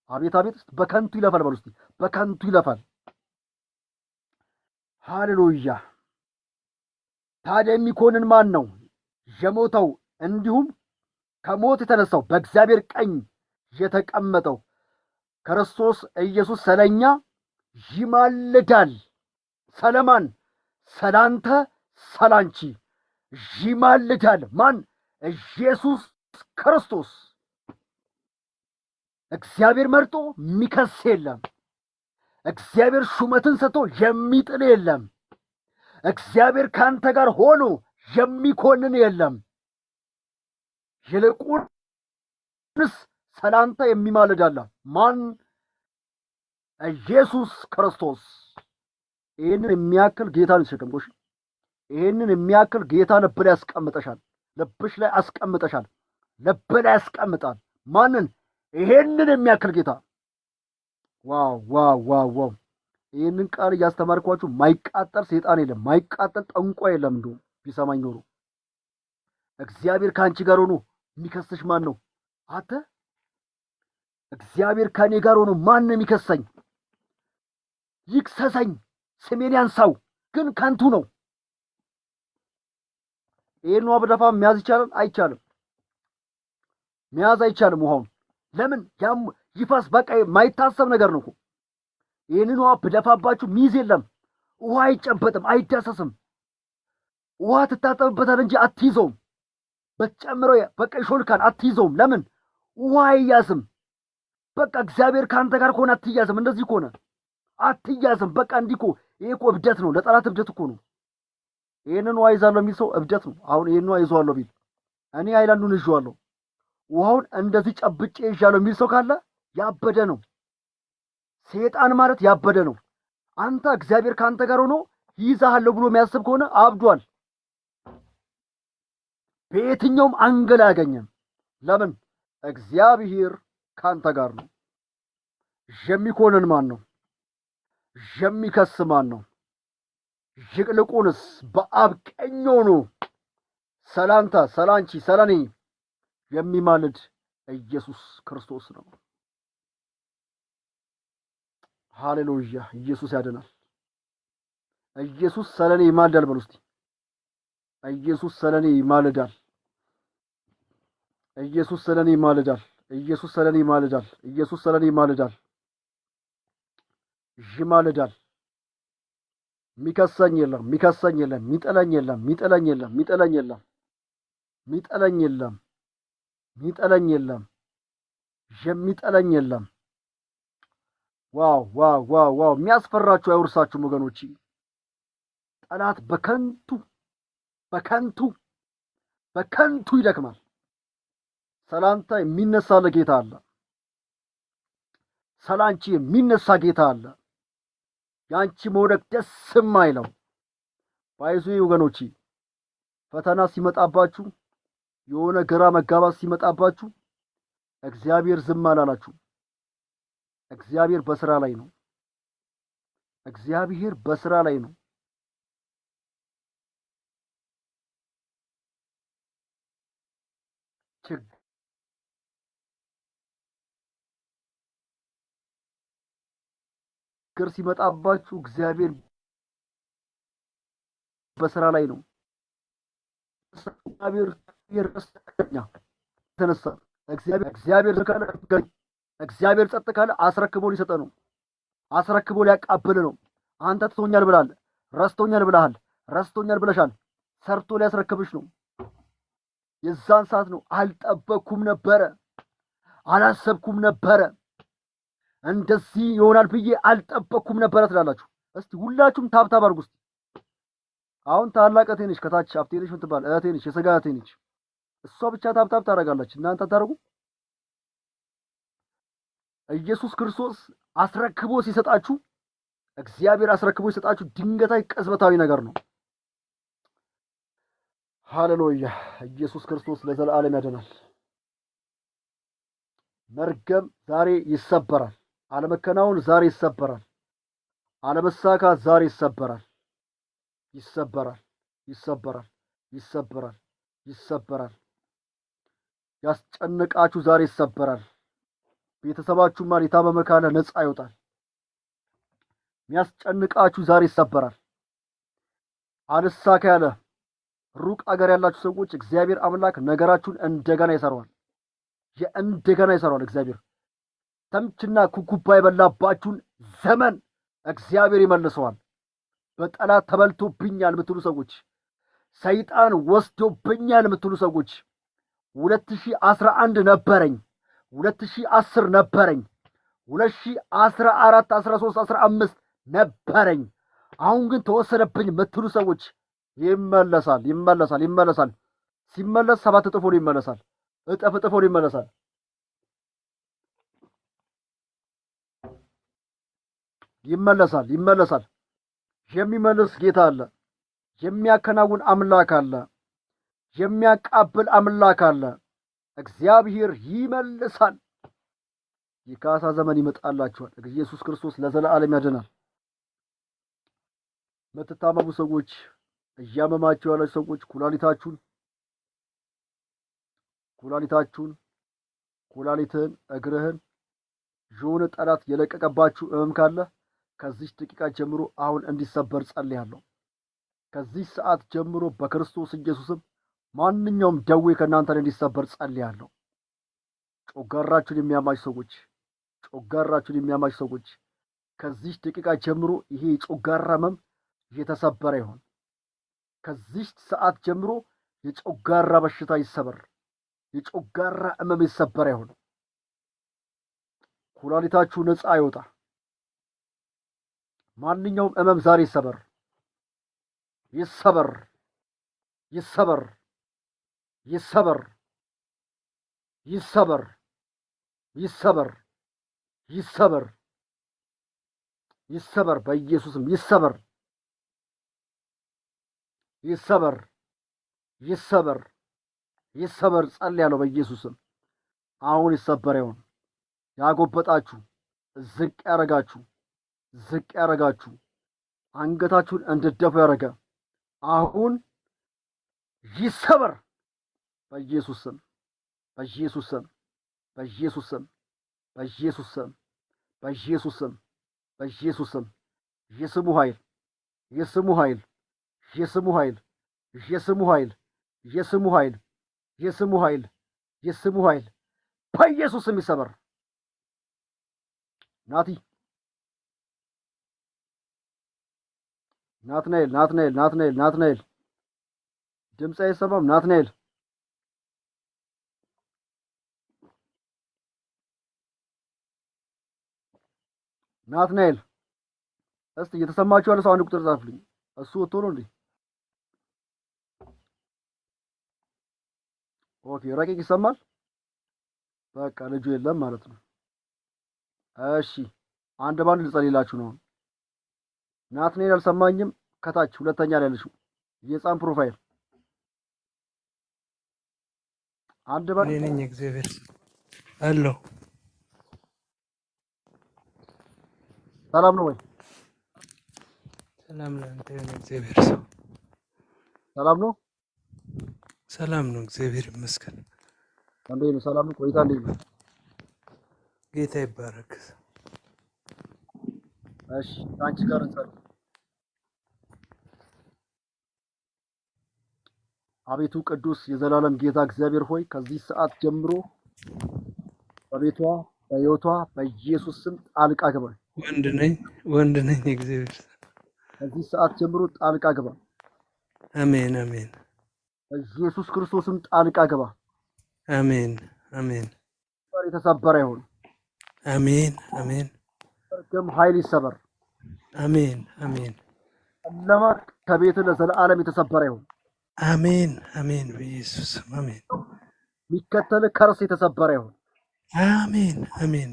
አቤት በከንቱ ይለፋል። በሉ እስቲ በከንቱ ይለፋል። ሃሌሉያ። ታዲያ የሚኮንን ማን ነው? የሞተው እንዲሁም ከሞት የተነሳው በእግዚአብሔር ቀኝ የተቀመጠው ክርስቶስ ኢየሱስ ስለኛ ይማልዳል። ሰለማን፣ ሰላንተ፣ ሰላንቺ ይማልዳል። ማን? ኢየሱስ ክርስቶስ እግዚአብሔር መርጦ የሚከስ የለም። እግዚአብሔር ሹመትን ሰጥቶ የሚጥል የለም። እግዚአብሔር ካንተ ጋር ሆኖ የሚኮንን የለም። ይልቁንስ ሰላንታ የሚማልድ አለ። ማን? ኢየሱስ ክርስቶስ። ይህንን የሚያክል ጌታን ተሸከምኩሽ። ይህንን የሚያክል ጌታ ልብ ላይ ያስቀምጠሻል። ልብሽ ላይ አስቀምጠሻል። ልብ ላይ ያስቀምጣል። ማንን? ይሄንን የሚያክል ጌታ። ዋው ዋው ዋው ዋው! ይህንን ቃል እያስተማርኳችሁ ማይቃጠል ሴጣን የለም፣ ማይቃጠል ጠንቋ የለም። እንዲሁ ቢሰማኝ ኖሮ እግዚአብሔር ከአንቺ ጋር ሆኖ የሚከስሽ ማን ነው? አንተ እግዚአብሔር ከእኔ ጋር ሆኖ ማን ነው የሚከሰኝ? ይክሰሰኝ፣ ስሜን ያንሳው፣ ግን ከንቱ ነው። ይህን ውሃ በደፋ መያዝ ይቻላል? አይቻልም። መያዝ አይቻልም ውሃውን። ለምን? ያም ይፈስ። በቃ የማይታሰብ ነገር ነው እኮ። ይህንን ውሃ ብደፋባችሁ ሚይዝ የለም። ውሃ አይጨበጥም፣ አይዳሰስም። ውሃ ትታጠብበታል እንጂ አትይዘውም። በተጨምሮ በቃ ይሾልካል፣ አትይዘውም። ለምን? ውሃ አይያዝም። በቃ እግዚአብሔር ከአንተ ጋር ከሆነ አትያዝም። እንደዚህ ከሆነ አትያዝም። በቃ እንዲህ እኮ። ይሄ እኮ እብደት ነው፣ ለጠላት እብደት እኮ ነው። ይህንን ውሃ ይዛለሁ የሚል ሰው እብደት ነው። አሁን ይህን ውሃ ይዘዋለሁ ቢል እኔ ሃይላንዱን ይዤዋለሁ፣ ውሃውን እንደዚህ ጨብጬ ይዣለሁ የሚል ሰው ካለ ያበደ ነው። ሴጣን ማለት ያበደ ነው። አንተ እግዚአብሔር ከአንተ ጋር ሆኖ ይይዛሃለሁ ብሎ የሚያስብ ከሆነ አብዷል። በየትኛውም አንገል አያገኘም። ለምን? እግዚአብሔር ከአንተ ጋር ነው። የሚኮንን ማን ነው? የሚከስ ማን ነው? ይልቁንስ በአብ ቀኝ ሆኖ ሰላንታ፣ ሰላንቺ፣ ሰለኔ የሚማልድ ኢየሱስ ክርስቶስ ነው። ሃሌሉያ! ኢየሱስ ያድናል። ኢየሱስ ስለኔ ይማልዳል። በሉ እስቲ ኢየሱስ ስለኔ ይማልዳል። ኢየሱስ ስለኔ ይማልዳል። ኢየሱስ ስለኔ ይማልዳል። ኢየሱስ ስለኔ ይማልዳል። ይማልዳል። ሚከሰኝ የለም፣ ሚከሰኝ የለም፣ ሚጠለኝ የለም፣ ሚጠለኝ የለም፣ ሚጠለኝ የለም፣ ሚጠለኝ የለም፣ ሚጠለኝ የለም፣ የሚጠለኝ የለም። ዋው ዋው ዋው ዋው! የሚያስፈራችሁ አይወርሳችሁም ወገኖች። ጠላት በከንቱ በከንቱ በከንቱ ይደክማል። ሰላንታ የሚነሳ ለጌታ አለ። ሰላንቺ የሚነሳ ጌታ አለ። ያንቺ መውደቅ ደስ የማይለው ባይዙ ወገኖች፣ ፈተና ሲመጣባችሁ፣ የሆነ ግራ መጋባት ሲመጣባችሁ እግዚአብሔር ዝም አላላችሁ። እግዚአብሔር በስራ ላይ ነው። እግዚአብሔር በስራ ላይ ነው። ችግር ሲመጣባችሁ እግዚአብሔር በስራ ላይ ነው። እግዚአብሔር ተነሳ። እግዚአብሔር ጸጥ ካለ አስረክቦ ሊሰጠ ነው። አስረክቦ ሊያቃብል ነው። አንተ ትቶኛል ብለሃል፣ ረስቶኛል ብለሃል፣ ረስቶኛል ብለሻል። ሰርቶ ሊያስረክብሽ ነው። የዛን ሰዓት ነው አልጠበቅኩም ነበረ፣ አላሰብኩም ነበረ፣ እንደዚህ ይሆናል ብዬ አልጠበቅኩም ነበረ ትላላችሁ። እስቲ ሁላችሁም ታብታብ አድርጉ። እስቲ አሁን ታላቅ እህቴ ነች፣ ከታች አፍቴ ነች የምትባል እህቴ ነች፣ የሥጋ እህቴ ነች። እሷ ብቻ ታብታብ ታደርጋለች፣ እናንተ አታደርጉ። ኢየሱስ ክርስቶስ አስረክቦ ሲሰጣችሁ፣ እግዚአብሔር አስረክቦ ሲሰጣችሁ ድንገታዊ ቅጽበታዊ ነገር ነው። ሃሌሉያ! ኢየሱስ ክርስቶስ ለዘላለም ያድናል። መርገም ዛሬ ይሰበራል። አለመከናወን ዛሬ ይሰበራል። አለመሳካት ዛሬ ይሰበራል። ይሰበራል፣ ይሰበራል፣ ይሰበራል፣ ይሰበራል። ያስጨነቃችሁ ዛሬ ይሰበራል። ቤተሰባችሁ ማን የታመመ ካለ ነፃ ይወጣል። የሚያስጨንቃችሁ ዛሬ ይሰበራል። አልሳካ ያለ ሩቅ አገር ያላችሁ ሰዎች እግዚአብሔር አምላክ ነገራችሁን እንደገና ይሰራዋል። እንደገና ይሰራዋል። እግዚአብሔር ተምችና ኩኩባ የበላባችሁን ዘመን እግዚአብሔር ይመልሰዋል። በጠላት ተበልቶብኛል የምትሉ ሰዎች፣ ሰይጣን ወስዶብኛል የምትሉ ሰዎች 2011 ነበረኝ፣ 2010 ነበረኝ፣ 2014 13 15 ነበረኝ። አሁን ግን ተወሰደብኝ የምትሉ ሰዎች ይመለሳል። ሲመለስ 7 እጥፍ ሆኖ ይመለሳል። እጥፍ ሆኖ ይመለሳል። ይመለሳል። የሚመልስ ጌታ አለ። የሚያከናውን አምላክ አለ። የሚያቃብል አምላክ አለ። እግዚአብሔር ይመልሳል። የካሳ ዘመን ይመጣላችኋል። ኢየሱስ ክርስቶስ ለዘላለም ያድናል። የምትታመሙ ሰዎች፣ እያመማችሁ ያላችሁ ሰዎች ኩላሊትህን፣ እግርህን የሆነ ጠላት የለቀቀባችሁ ህመም ካለ ከዚህ ደቂቃ ጀምሮ አሁን እንዲሰበር ጸልያለሁ። ከዚህ ሰዓት ጀምሮ በክርስቶስ ኢየሱስም ማንኛውም ደዌ ከእናንተ ላይ እንዲሰበር ጸልያለሁ። ጮጋራችሁን የሚያማሽ ሰዎች ከዚህ ደቂቃ ጀምሮ ይሄ የጮጋራ ህመም የተሰበረ ይሆን። ከዚህ ሰዓት ጀምሮ የጮጋራ በሽታ ይሰበር። የጮጋራ ህመም ይሰበረ ይሆን። ኩላሊታችሁ ነፃ ይወጣ። ማንኛውም ህመም ዛሬ ይሰበር። በኢየሱስም ይሰበር። ጸልያለሁ በኢየሱስም አሁን ይሰበር ይሁን። ያጎበጣችሁ ዝቅ ያረጋችሁ አንገታችሁን እንድትደፉ ያረገ አሁን ይሰበር በኢየሱስም። የስሙ ኃይል በኢየሱስም ይሰበር። ናትናኤል ድምፅ አይሰማም። ናትናኤል እስቲ እየተሰማችሁ ያለ ሰው አንድ ቁጥር ጻፍልኝ። እሱ ወጥቶ ነው እንዴ? ኦኬ፣ ረቂቅ ይሰማል። በቃ ልጁ የለም ማለት ነው። እሺ፣ አንድ ባንድ ልጸልይላችሁ ነው። ናትናኤል አልሰማኝም። ከታች ሁለተኛ ላይ ያለሽው የጻን ፕሮፋይል አንድ ባንድ እኔ ነኝ። እግዚአብሔር አሎ፣ ሰላም ነው ወይ? ሰላም ነው። አንተ የሆነ እግዚአብሔር ሰው ሰላም ነው። ሰላም ነው። እግዚአብሔር ይመስገን። እንዴት ነው? ሰላም ነው። ቆይታ እንዴት ነው? ጌታ ይባረክ። እሺ፣ አንቺ ጋር እንጸልይ። አቤቱ ቅዱስ የዘላለም ጌታ እግዚአብሔር ሆይ ከዚህ ሰዓት ጀምሮ በቤቷ በሕይወቷ በኢየሱስ ስም ጣልቃ ግባ። ወንድ ነኝ። እግዚአብሔር ከዚህ ሰዓት ጀምሮ ጣልቃ ግባ። አሜን። በኢየሱስ ክርስቶስም ጣልቃ ግባ። አሜን። የተሰበረ ይሁን። አሜን። እርግም ኃይል ይሰበር። አሜን። ጨለማ ከቤት ለዘላለም የተሰበረ ይሁን። አሜን። በኢየሱስ አሜን። የሚከተል ከርስ የተሰበረ ይሁን። አሜን።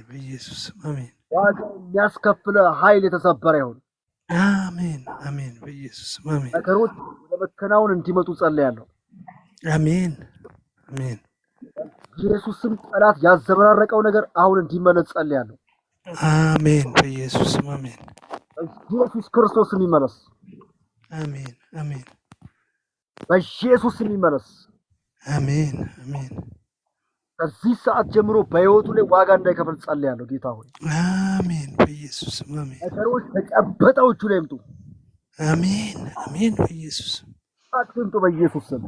በኢየሱስ አሜን። ዋጋ የሚያስከፍለ ኃይል የተሰበረ ይሁን። አሜን። በኢየሱስ አሜን። ነገሮች ወደ መከናወን እንዲመጡ ጸልያለሁ። አሜን። ኢየሱስም ጠላት ያዘበራረቀው ነገር አሁን እንዲመለስ ጸልያለሁ። አሜን። በኢየሱስ አሜን። ኢየሱስ ክርስቶስም ይመለስ። አሜን። በኢየሱስ ይመለስ። አሜን። ከዚህ ሰዓት ጀምሮ በሕይወቱ ላይ ዋጋ እንዳይከፍል ጸልያለሁ። ጌታ ሆይ አሜን። በኢየሱስ አሜን። ነገሮች ተጨበጠው እጁ ላይ ይምጡ። አሜን። በኢየሱስ አትምጡ። በኢየሱስ ስም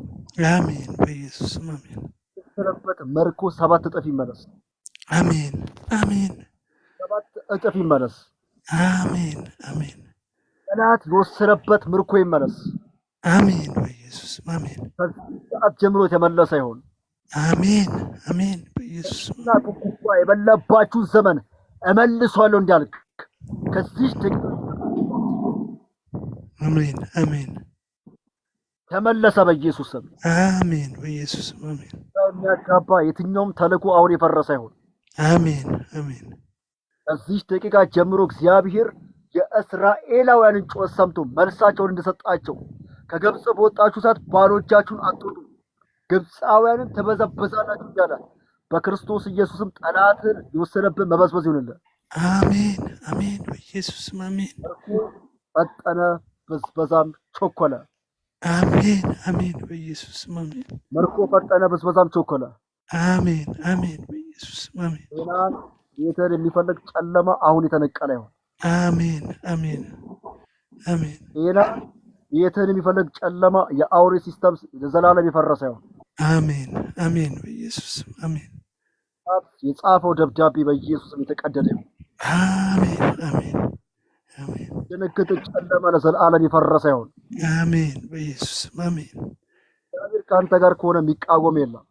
አሜን። በኢየሱስ አሜን። የተሰረበት መርኮ 7 እጥፍ ይመለስ። አሜን። 7 እጥፍ ይመለስ። አሜን። ጠላት የወሰደበት ምርኮ ይመለስ። አሜን። በኢየሱስ አሜን። ከዚህ ሰዓት ጀምሮ የተመለሰ ይሆን። አሜን አሜን በኢየሱስ ስም እና ኩኩባ የበላባችሁ ዘመን እመልሷለሁ እንዳልክ ከዚህ አሜን አሜን ተመለሰ በኢየሱስ ስም። አሜን በኢየሱስ ስም አሜን የሚያጋባ የትኛውም ተልእኮ አሁን የፈረሰ ይሁን። አሜን አሜን ከዚህ ደቂቃ ጀምሮ እግዚአብሔር የእስራኤላውያንን ጩኸት ሰምቶ መልሳቸውን እንደሰጣቸው ከግብፅ በወጣችሁ ሰዓት ባሎቻችሁን አትወጡ፣ ግብፃውያንን ትበዘብዛላችሁ እንዳለ በክርስቶስ ኢየሱስም ጠላትን የወሰነብን መበዝበዝ ይሁንልን። አሜን አሜን በኢየሱስ ስም አሜን ፈጠነ፣ ብዝበዛም ቸኮለ። አሜን አሜን በኢየሱስ ስም አሜን ምርኮ ፈጠነ፣ ብዝበዛም ቸኮለ። አሜን አሜን በኢየሱስ ስም አሜን ጤናን ቤትን የሚፈልግ ጨለማ አሁን የተነቀለ ይሁን። አሜን አሜን አሜን ጤና ቤትን የሚፈልግ ጨለማ የአውሬ ሲስተም ለዘላለም የፈረሰ ይሁን። አሜን አሜን በኢየሱስ ስም አሜን የጻፈው ደብዳቤ በኢየሱስ ስም የተቀደደ ይሁን። አሜን አሜን አሜን ድንግጥ ጨለማ ለዘላለም የፈረሰ ይሁን። አሜን በኢየሱስ ስም አሜን እግዚአብሔር ከአንተ ጋር ከሆነ የሚቃወም የለም።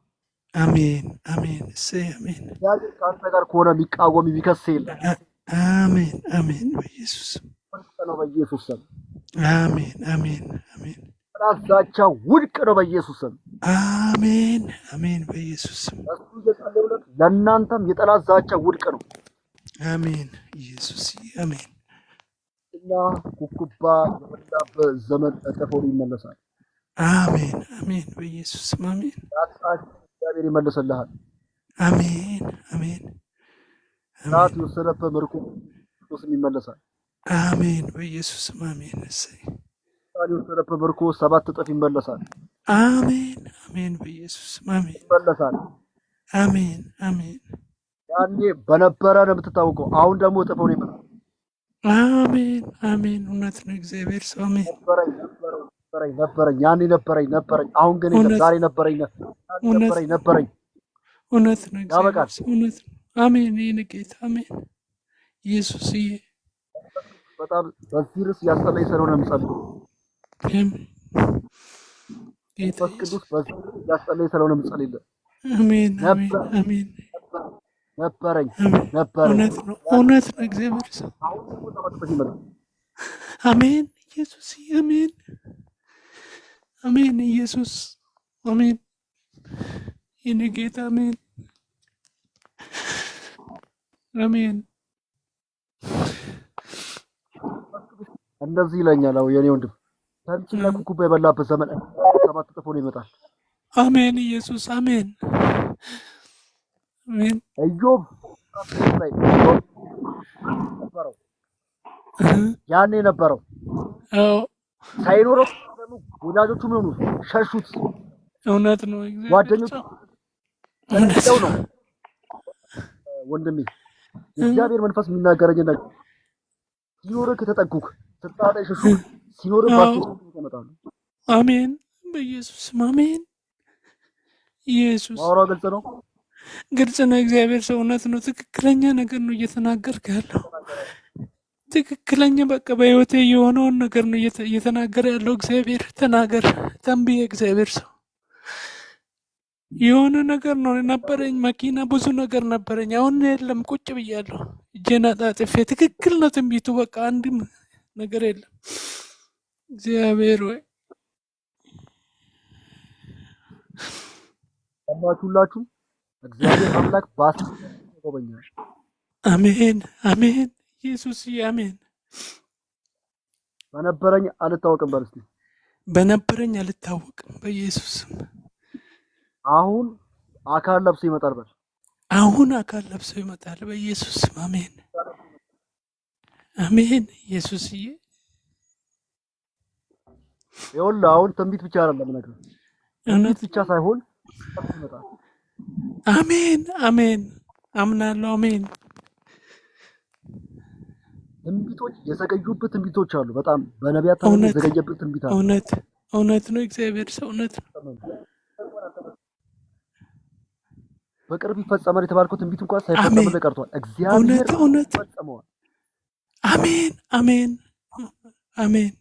አሜን አሜን እሰይ አሜን እግዚአብሔር ከአንተ ጋር ከሆነ የሚቃወም የሚከስ የለም። አሜን አሜን በኢየሱስ ስም ውድቅ ነው በኢየሱስ ስም። አሜን አሜን አሜን ጠላት ዛቻ ውድቅ ነው በኢየሱስ ስም። አሜን አሜን በኢየሱስ ስም እሱ እየጸለዩለት ለእናንተም የጠላት ዛቻ ውድቅ ነው። አሜን ኢየሱስ አሜን እና ኩኩባ የበላበት ዘመን ተጠፎ ይመለሳል። አሜን አሜን በኢየሱስ ስም አሜን እግዚአብሔር ይመልስልሃል። አሜን አሜን ጠላት የወሰደበት ምርኮ ክርስቶስም ይመለሳል። አሜን በኢየሱስ ስም አሜን እሰይ ጠላት የወሰደበት ምርኮ 7 እጥፍ ይመለሳል። አሜን አሜን በኢየሱስ ስም አሜን ይመለሳል። አሜን አሜን ያኔ በነበረ ነው የምትታወቀው። አሁን ደግሞ እጥፍ ነው ይመጣል። አሜን አሜን እውነት ነው እግዚአብሔር ሰው አሜን ነበረኝ ያኔ ነበረኝ አሁን ግን የለም። ዛሬ ነበረኝ እውነት ነው ያበቃል። እውነት ነው። አሜን ይህን ጌታ አሜን ኢየሱስዬ በጣም በዚህ ርዕስ ያስጠላኝ ስለሆነ የምጸልይ ጌታ መንፈስ ቅዱስ በዚህ ርዕስ ያስጠላኝ ስለሆነ የምጸልይልህ አሜን አሜን አሜን ነበረኝ እውነት ነው እግዚአብሔር ሰው አሁን ደግሞ ተመልሶ ይመጣል። አሜን ኢየሱስ አሜን አሜን ኢየሱስ አሜን የኔ ጌታ አሜን አሜን እንደዚህ ይለኛል። አዎ የኔ ወንድም ተምችና ኩኩባ የበላበት ዘመን 7 እጥፍ ሆኖ ይመጣል። አሜን ኢየሱስ አሜን አሜን ኢዮብ ነበረው ያኔ ነበረው ሳይኖረው ወዳጆቹ ምን ሆኑ? ሸሹት። እውነት ነው ጓደኞቹ ነው ወንድሜ የእግዚአብሔር መንፈስ የሚናገረኝ ነገር ሲኖርህ ከተጠጉክ ስጣጣ ሸሹ ሲኖርህ ባስቶ ይመጣሉ። አሜን በኢየሱስ አሜን ኢየሱስ ማውራው ግልጽ ነው። ግልጽ ነው። እግዚአብሔር ሰው እውነት ነው። ትክክለኛ ነገር ነው እየተናገርክ ያለው። ትክክለኛ በቃ በህይወቴ የሆነውን ነገር ነው እየተናገረ ያለው። እግዚአብሔር ተናገር ተንብዬ እግዚአብሔር ሰው የሆነ ነገር ነው ነበረኝ። መኪና ብዙ ነገር ነበረኝ። አሁን የለም። ቁጭ ብያለሁ። እጄን አጣጥፌ ትክክል ነው ትንቢቱ። በቃ አንድም ነገር የለም። እግዚአብሔር ወይ ሰማችሁላችሁ? እግዚአብሔር አምላክ ባስ ይጎበኛል። አሜን አሜን ኢየሱስ አሜን። በነበረኝ አልታወቅም በል እስቲ። በነበረኝ አልታወቅም በኢየሱስ ስም። አሁን አካል ለብሶ ይመጣል በል። አሁን አካል ለብሶ ይመጣል በኢየሱስ ስም። አሜን አሜን ኢየሱስዬ። ይኸውልህ አሁን ትንቢት ብቻ አይደለም ነገር እውነት ብቻ ሳይሆን ይመጣል። አሜን አሜን አምናለሁ። አሜን። ትንቢቶች የዘገዩበት ትንቢቶች አሉ። በጣም በነቢያት የዘገየበት ትንቢት አለ። እውነት ነው። እግዚአብሔር ሰው እውነት ነው። በቅርብ ይፈጸማል የተባልከው ትንቢት እንኳን ሳይፈጸም ቀርቷል። እግዚአብሔር እውነት ፈጸመዋል። አሜን አሜን አሜን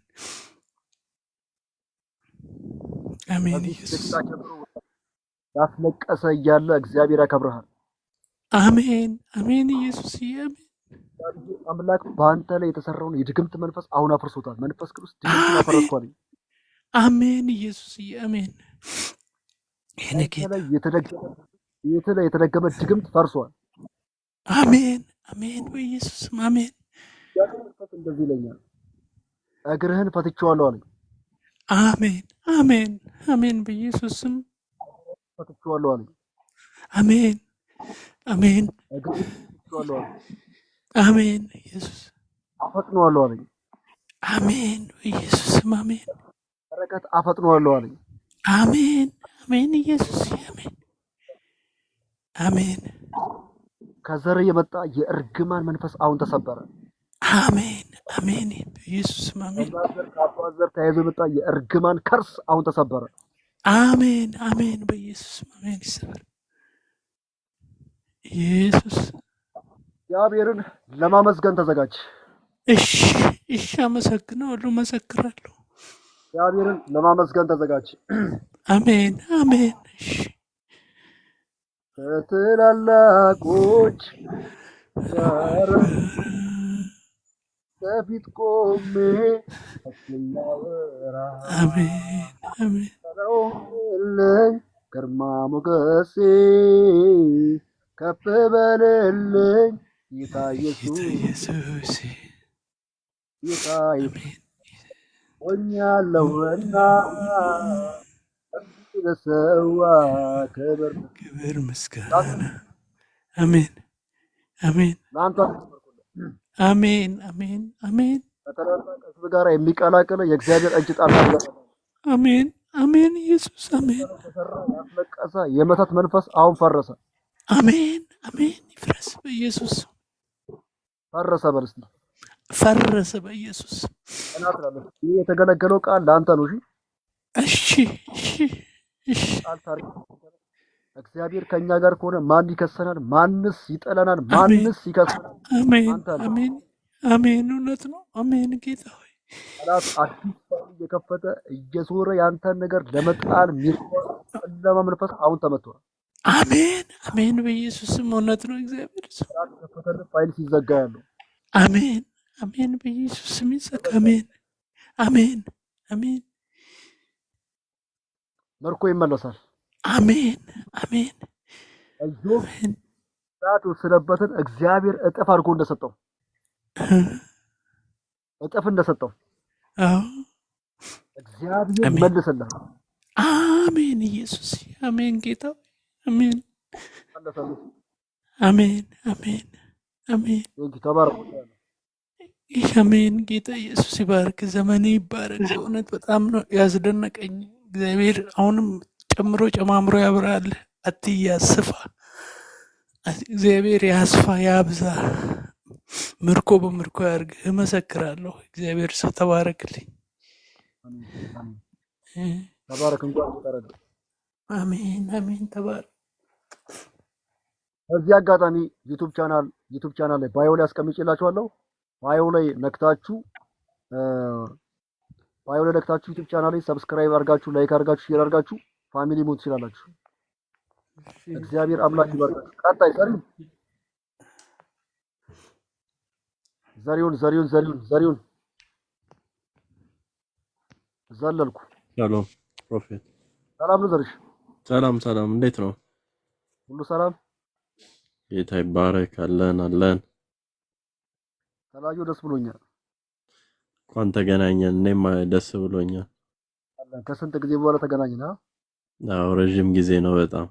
አሜን ኢየሱስ ያስለቀሰ እያለ እግዚአብሔር ያከብርሃል። አሜን አሜን። ኢየሱስዬ አሜን እግዚአብሔር አምላክ በአንተ ላይ የተሰራውን የድግምት መንፈስ አሁን አፍርሶታል። መንፈስ ቅዱስ ድግምትን አፈረስኳል። አሜን። ኢየሱስዬ አሜን። የኔ በአንተ ጌታ ላይ የተደገመ ድግምት ፈርሷል። አሜን አሜን። በኢየሱስም አሜን። እግዚአብሔር መንፈስ እንደዚህ ይለኛል፣ እግርህን ፈትቼዋለሁ አለኝ። አሜን አሜን አሜን። በኢየሱስም ፈትቼዋለሁ አለኝ። አሜን አሜን እግርህን ፈትቼዋለሁ አለኝ። አሜን። ኢየሱስ አፈጥነዋለሁ አለኝ። አሜን። በኢየሱስም አሜን በረከት አፈጥነዋለሁ አለኝ። አሜን አሜን። ኢየሱስ አሜን አሜን። ከዘር የመጣ የእርግማን መንፈስ አሁን ተሰበረ። አሜን አሜን። በኢየሱስም አሜን ከአባት ዘር ተያይዞ የመጣ የእርግማን ከርስ አሁን ተሰበረ። አሜን አሜን። በኢየሱስም አሜን። ይሰበር ኢየሱስ። እግዚአብሔርን ለማመስገን ተዘጋጅ። እሺ እሺ። አመሰግናለሁ፣ መሰክራለሁ። እግዚአብሔርን ለማመስገን ተዘጋጅ። አሜን አሜን። እሺ ከትላላቆች ጋር ከፊት ቆሜ እስክናወራ አሜን አሜን። ሰላምልኝ ግርማ ሞገሴ ከፍ በልልኝ ጌታ ኢየሱስ ኢየሱስ ጌታ ኢየሱስ ሆኛለሁና ለሰዋ ክብር ክብር ምስጋና። አሜን አሜን ለአንተ አሜን አሜን አሜን። ከተላላቅ ሕዝብ ጋር የሚቀላቅል የእግዚአብሔር እጅ ጣልቃ አሜን አሜን። ኢየሱስ አሜን። ያስለቀሰ የመተት መንፈስ አሁን ፈረሰ። አሜን አሜን። ይፍረስ በኢየሱስ ፈረሰ። በል እስቲ ፈረሰ በኢየሱስ። ይህ የተገለገለው ቃል ለአንተ ነው። እሺ እሺ እሺ። ቃል ታሪክ እግዚአብሔር ከኛ ጋር ከሆነ ማን ይከሰናል? ማንስ ይጠለናል? ማንስ ይከሰናል? አሜን አንተ ነህ። አሜን አሜን። እውነት ነው። አሜን ጌታ ሆይ። ጠላት አዲስ ፋይል እየከፈተ እየዞረ ያንተን ነገር ለመጣል ጨለማ መንፈስ አሁን ተመቷል። አሜን አሜን። በኢየሱስም እውነት ነው። እግዚአብሔር ስም ጠላት የከፈተልህ ፋይል ሲዘጋ ያለው አሜን አሜን። በኢየሱስም ይዘጋ። አሜን አሜን አሜን። መርኮ ይመለሳል። አሜን አሜን ኢዮብ ጠላት የወሰደበትን እግዚአብሔር እጥፍ አድርጎ እንደሰጠው እጥፍ እንደሰጠው አዎ እግዚአብሔር አሜን። ይመልስልህ። አሜን ኢየሱስ አሜን። ጌታ አሜን ይመለሳል። አሜን አሜን አሜን። ይህ ተባረክ። ይህ አሜን። ጌታ ኢየሱስ ይባርክ፣ ዘመኔ ይባረክ። እውነት በጣም ነው ያስደነቀኝ። እግዚአብሔር አሁንም ጨምሮ ጨማምሮ ያብራል። አትያስፋ፣ እግዚአብሔር ያስፋ ያብዛ፣ ምርኮ በምርኮ ያርግ። እመሰክራለሁ። እግዚአብሔር ሰው ተባረክልኝ። ተባረክ። እንኳን ተረዳ። አሜን አሜን። ተባረክ። በዚህ አጋጣሚ ዩቲዩብ ቻናል ላይ ባዮ ላይ አስቀምጬላችኋለሁ። ባዮ ላይ ነክታችሁ ዩቲዩብ ቻናል ላይ ሰብስክራይብ አድርጋችሁ ላይክ አድርጋችሁ ሼር አድርጋችሁ ፋሚሊ ሞት ትችላላችሁ። እግዚአብሔር አምላክ ይባርክ። ቀጣይ ዘሪሁን ዘለልኩ። ሻሎም ፕሮፌት። ሰላም ነው ዘርሽ? ሰላም፣ እንዴት ነው? ሁሉ ሰላም? ጌታ ይባረክ። አለን። ተላዩ ደስ ብሎኛል። እንኳን ተገናኘን። እኔም ደስ ብሎኛል። ከስንት ጊዜ በኋላ ተገናኘን? አዎ ረጅም ጊዜ ነው በጣም።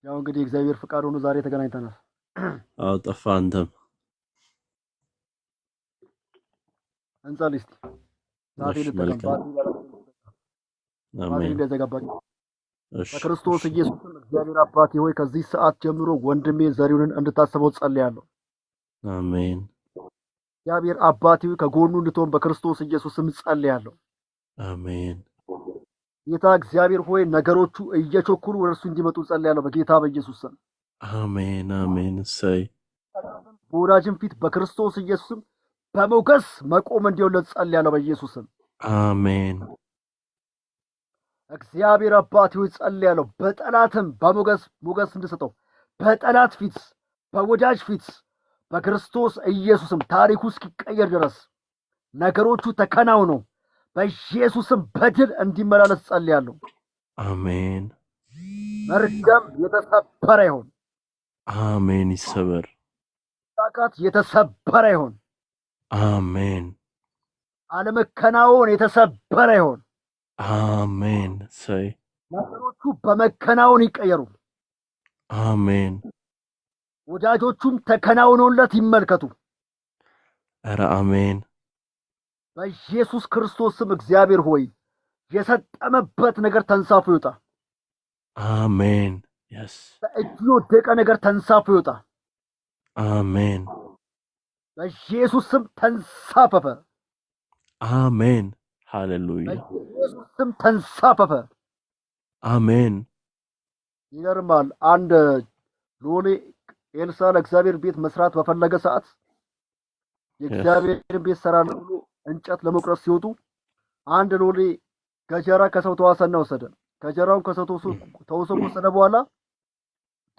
ያው እንግዲህ እግዚአብሔር ፍቃድ ሆኖ ዛሬ ተገናኝተናል። አዎ ጠፋ አንተም። እንጸልይ እስቲ። ዛሬ አሜን። በክርስቶስ ኢየሱስ እግዚአብሔር አባቴ ሆይ ከዚህ ሰዓት ጀምሮ ወንድሜ ዘሪሁንን እንድታስበው ጸልያለሁ። አሜን። እግዚአብሔር አባቴ ሆይ ከጎኑ እንድትሆን በክርስቶስ ኢየሱስ ስም ጸልያለሁ። አሜን። ጌታ እግዚአብሔር ሆይ ነገሮቹ እየቸኩሉ ወደ እርሱ እንዲመጡ ጸልያለሁ በጌታ በኢየሱስ ስም። አሜን። እሰይ በወዳጅም ፊት በክርስቶስ ኢየሱስም በሞገስ መቆም እንዲሆንለት ጸልያለሁ በኢየሱስ ስም። አሜን። እግዚአብሔር አባት ሆይ ጸልያለሁ። በጠላትም ሞገስ እንድሰጠው በጠላት ፊት በወዳጅ ፊት በክርስቶስ ኢየሱስም ታሪኩ እስኪቀየር ድረስ ነገሮቹ ተከናውነው በኢየሱስም በድል እንዲመላለስ ጸልያለሁ። አሜን መርገም የተሰበረ ይሁን። አሜን። ይሰበር። ጣቃት የተሰበረ ይሁን። አሜን። አለመከናወን የተሰበረ ይሁን። አሜን። እሰይ። ነገሮቹ በመከናወን ይቀየሩ። አሜን። ወዳጆቹም ተከናውነውለት ይመልከቱ። ኧረ አሜን። በኢየሱስ ክርስቶስ ስም እግዚአብሔር ሆይ የሰጠመበት ነገር ተንሳፎ ይውጣ። አሜን። የስ በእጁ የወደቀ ነገር ተንሳፎ ይውጣ። አሜን። በኢየሱስ ስም ተንሳፈፈ። አሜን። ሃሌሉያ። በኢየሱስ ስም ተንሳፈፈ። አሜን። ይገርማል። አንድ ሎሌ ኤልሳ ለእግዚአብሔር ቤት መስራት በፈለገ ሰዓት የእግዚአብሔርን ቤት ሰራለሁ ብሎ እንጨት ለመቁረጥ ሲወጡ አንድ ሎሌ ገጀራ ከሰው ተዋሰና ወሰደ። ገጀራውን ከሰው ተውሶ ወሰደ። በኋላ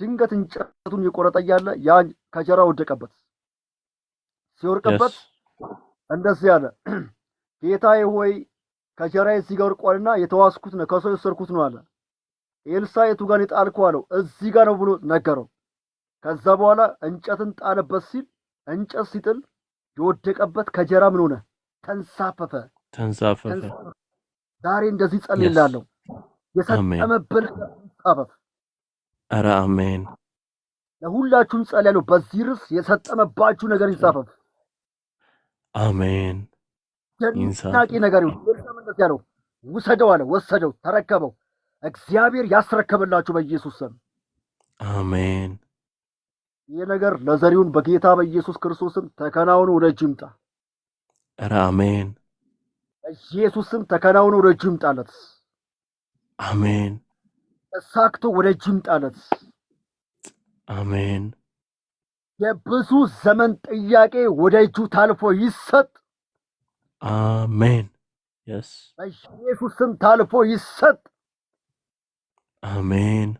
ድንገት እንጨቱን እየቆረጠ እያለ ያ ገጀራ ወደቀበት። ሲወርቅበት እንደዚህ አለ፣ ጌታዬ ሆይ ገጀራዬ እዚህ ጋር ወርቋልና የተዋስኩት ነው፣ ከሰው የወሰድኩት ነው አለ። ኤልሳ የቱ ጋር የጣልከው አለው። እዚህ ጋር ነው ብሎ ነገረው። ከዛ በኋላ እንጨትን ጣለበት። ሲል እንጨት ሲጥል የወደቀበት ገጀራ ምን ሆነ? ተንሳፈፈ። ዛሬ እንደዚህ ጸልይላለሁ፣ የሰጠመብን ተንሳፈፍ። ኧረ አሜን። ለሁላችሁም ጸልያለሁ። በዚህ ርዕስ የሰጠመባችሁ ነገር ይንሳፈፍ። አሜን። ደናቂ ነገር ይሁን። እንደዚህ ያለው ውሰደው አለ። ወሰደው፣ ተረከበው። እግዚአብሔር ያስረከበላችሁ በኢየሱስ ስም አሜን። ይህ ነገር ለዘሪውን በጌታ በኢየሱስ ክርስቶስም ተከናውኖ ወደ እጁ ይምጣ። ኧረ አሜን። በኢየሱስ ስም ተከናውኖ ወደ እጁ ይምጣለት። አሜን። ተሳክቶ ወደ እጁ ይምጣለት። አሜን። የብዙ ዘመን ጥያቄ ወደ እጁ ታልፎ ይሰጥ። አሜን። የስ በኢየሱስ ስም ታልፎ ይሰጥ። አሜን።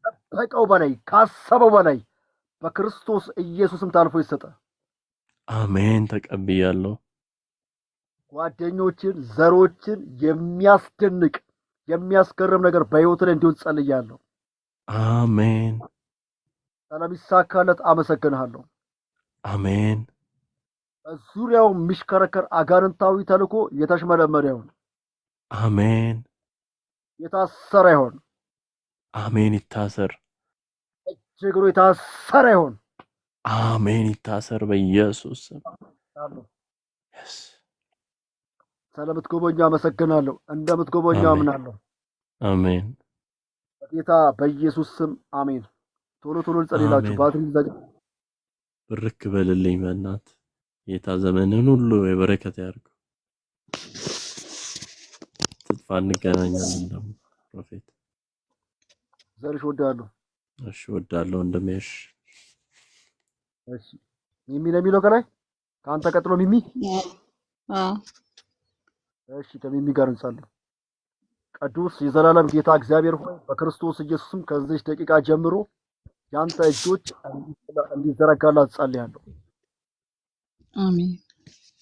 ከጠበቀው በላይ ካሰበው በላይ በክርስቶስ ኢየሱስም ታልፎ ይሰጠ። አሜን። ተቀብያለሁ። ጓደኞችን፣ ዘሮችን የሚያስደንቅ የሚያስገርም ነገር በሕይወት ላይ እንዲሆን ጸልያለሁ። አሜን። ስለሚሳካለት አመሰግንሃለሁ። አሜን። በዙሪያው የሚሽከረከር አጋንንታዊ ተልእኮ የተሽመለመለ ይሁን። አሜን። የታሰረ ይሁን። አሜን። ይታሰር። እግሩ የታሰረ ይሁን። አሜን። ይታሰር በኢየሱስ ስም። ስለምትጎበኙ አመሰግናለሁ። እንደምትጎበኙ አምናለሁ። አሜን። በጌታ በኢየሱስ ስም አሜን። ቶሎ ልጸልይላችሁ። ባትሪ ዘጋ። ብርክ በልልኝ በእናት ጌታ ዘመንን ሁሉ የበረከት ያድርገው። ትጥፋ እንገናኛለን ደግሞ ፕሮፌት ዘርሽ ወዳለሁ። እሺ ወዳለሁ እንደሚያሽ። እሺ ሚሚ ነው የሚለው ከላይ ከአንተ ቀጥሎ ሚሚ። እሺ ከሚሚ ጋር እንጸልይ። ቅዱስ የዘላለም ጌታ እግዚአብሔር ሆይ በክርስቶስ ኢየሱስም ከዚህ ደቂቃ ጀምሮ ያንተ እጆች እንዲዘረጋላት ጸልያለሁ። አሜን።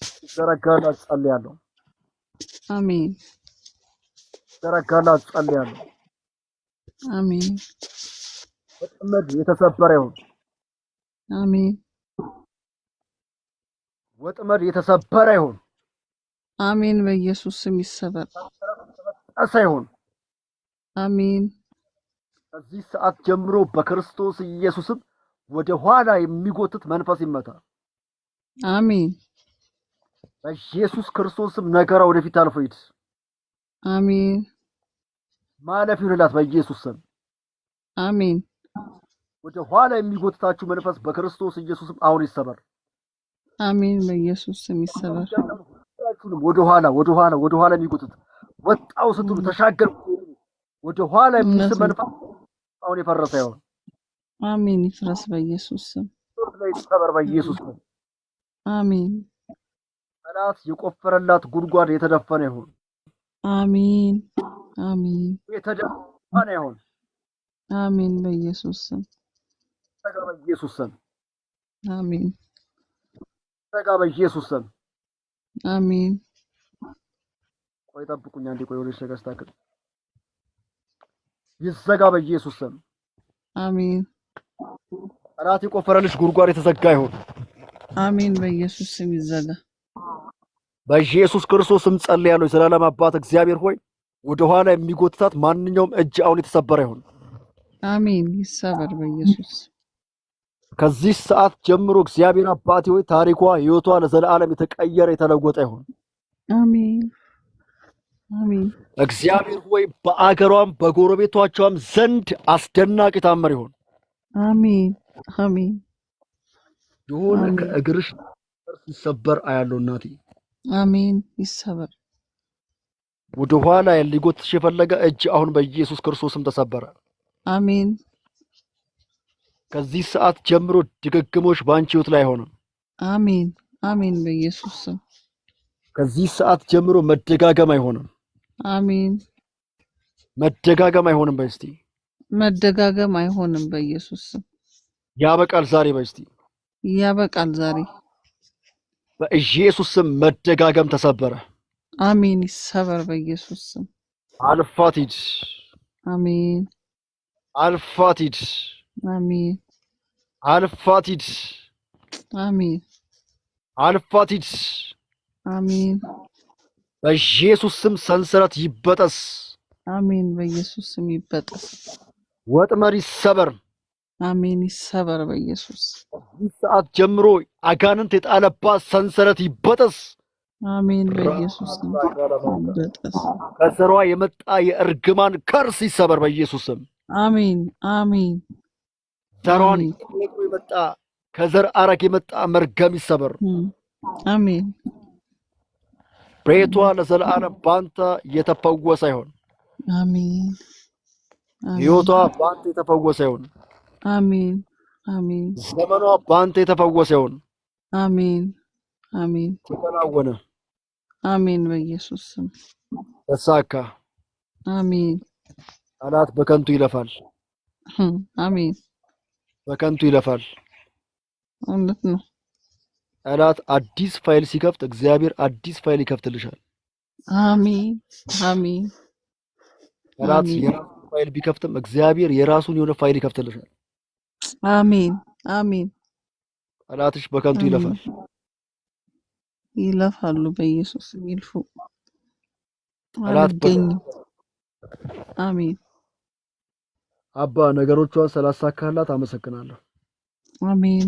እንዲዘረጋላት ጸልያለሁ። አሜን። እንዲዘረጋላት ጸልያለሁ። አሜን። ወጥመድ የተሰበረ ይሁን። አሜን። ወጥመድ የተሰበረ ይሁን። አሜን። በኢየሱስ ስም ይሰበር። ጠሰ ይሁን። አሜን። ከዚህ ሰዓት ጀምሮ በክርስቶስ ኢየሱስም ወደ ኋላ የሚጎትት መንፈስ ይመታ። አሜን። በኢየሱስ ክርስቶስም ነገራ ወደፊት አልፎ ሂድ። አሜን። ማለፍ ይሁንላት በኢየሱስ ስም። አሜን። ወደ ኋላ የሚጎትታችሁ መንፈስ በክርስቶስ ኢየሱስም አሁን ይሰበር። አሜን። በኢየሱስ ስም ይሰበር። ወደ ኋላ የሚጎትት ወጣው ስትሉ ተሻገር ወደ ኋላ የሚስብ መንፈስ አሁን የፈረሰ ይሁን። አሜን። ይፍረስ በኢየሱስ ስም። ይሰበር በኢየሱስ ስም። አሜን። ጠላት የቆፈረላት ጉድጓድ የተደፈነ ይሁን። አሜን አሜን የተደፋን ይሁን አሜን በኢየሱስ ስም ተጋ በኢየሱስ ስም አሜን ተጋ በኢየሱስ ስም አሜን ቆይ ጠብቁኝ አንዴ ቆይ ወደ ተስተካከል ይዘጋ በኢየሱስ ስም አሜን ጠላት የቆፈረልሽ ጉድጓድ የተዘጋ ይሁን አሜን በኢየሱስ ስም ይዘጋ በኢየሱስ ክርስቶስ ስም ጸልያለሁ የዘላለም አባት እግዚአብሔር ሆይ ወደ ኋላ የሚጎትታት ማንኛውም እጅ አሁን የተሰበረ ይሁን አሜን ይሰበር በኢየሱስ ከዚህ ሰዓት ጀምሮ እግዚአብሔር አባቴ ሆይ ታሪኳ ህይወቷ ለዘላለም የተቀየረ የተለወጠ ይሁን አሜን አሜን እግዚአብሔር ሆይ በአገሯም በጎረቤቶቿም ዘንድ አስደናቂ ታምር ይሁን አሜን አሜን ይሁን ከእግርሽ ሲሰበር አያለው እናቴ አሜን ይሰበር ወደ ኋላ ሊጎትሽ የፈለገ እጅ አሁን በኢየሱስ ክርስቶስም ተሰበረ አሜን ከዚህ ሰዓት ጀምሮ ድግግሞሽ ባንቺ ህይወት ላይ ሆነ አሜን አሜን በኢየሱስ ስም ከዚህ ሰዓት ጀምሮ መደጋገም አይሆንም አሜን መደጋገም አይሆንም በስቲ መደጋገም አይሆንም በኢየሱስ ስም ያበቃል ዛሬ በስቲ ያበቃል ዛሬ በኢየሱስ ስም መደጋገም ተሰበረ አሜን ይሰበር በኢየሱስ ስም አልፋቲድ አሜን አልፋቲድ አሜን አልፋቲድ አሜን አልፋቲድ አሜን በኢየሱስ ስም ሰንሰለት ይበጠስ አሜን በኢየሱስ ስም ይበጠስ ወጥመድ ይሰበር አሜን ይሰበር በኢየሱስ ይህ ሰዓት ጀምሮ አጋንንት የጣለባት ሰንሰለት ይበጠስ አሜን በኢየሱስ ስም ይበጠስ ከዘሯ የመጣ የእርግማን ከርስ ይሰበር በኢየሱስ ስም አሜን አሜን ዘሯን የመጣ ከዘር አረግ የመጣ መርገም ይሰበር አሜን ቤቷ ለዘላለም ባንተ የተፈወሰ ይሁን አሜን ሕይወቷ ባንተ የተፈወሰ ይሁን አሜን አሜን ዘመኗ ባንተ የተፈወሰ ይሁን አሜን አሜን ተከናወነ አሜን በኢየሱስ ስም ተሳካ አሜን ጠላት በከንቱ ይለፋል አሜን በከንቱ ይለፋል እውነት ነው ጠላት አዲስ ፋይል ሲከፍት እግዚአብሔር አዲስ ፋይል ይከፍትልሻል አሜን አሜን ጠላት የራሱን ፋይል ቢከፍትም እግዚአብሔር የራሱን የሆነ ፋይል ይከፍትልሻል አሜን አሜን ጠላትሽ በከንቱ ይለፋል ይለፋሉ በኢየሱስ ይልፉ ጠላት አሜን አባ ነገሮቿን ስላሳካላት አመሰግናለሁ አሜን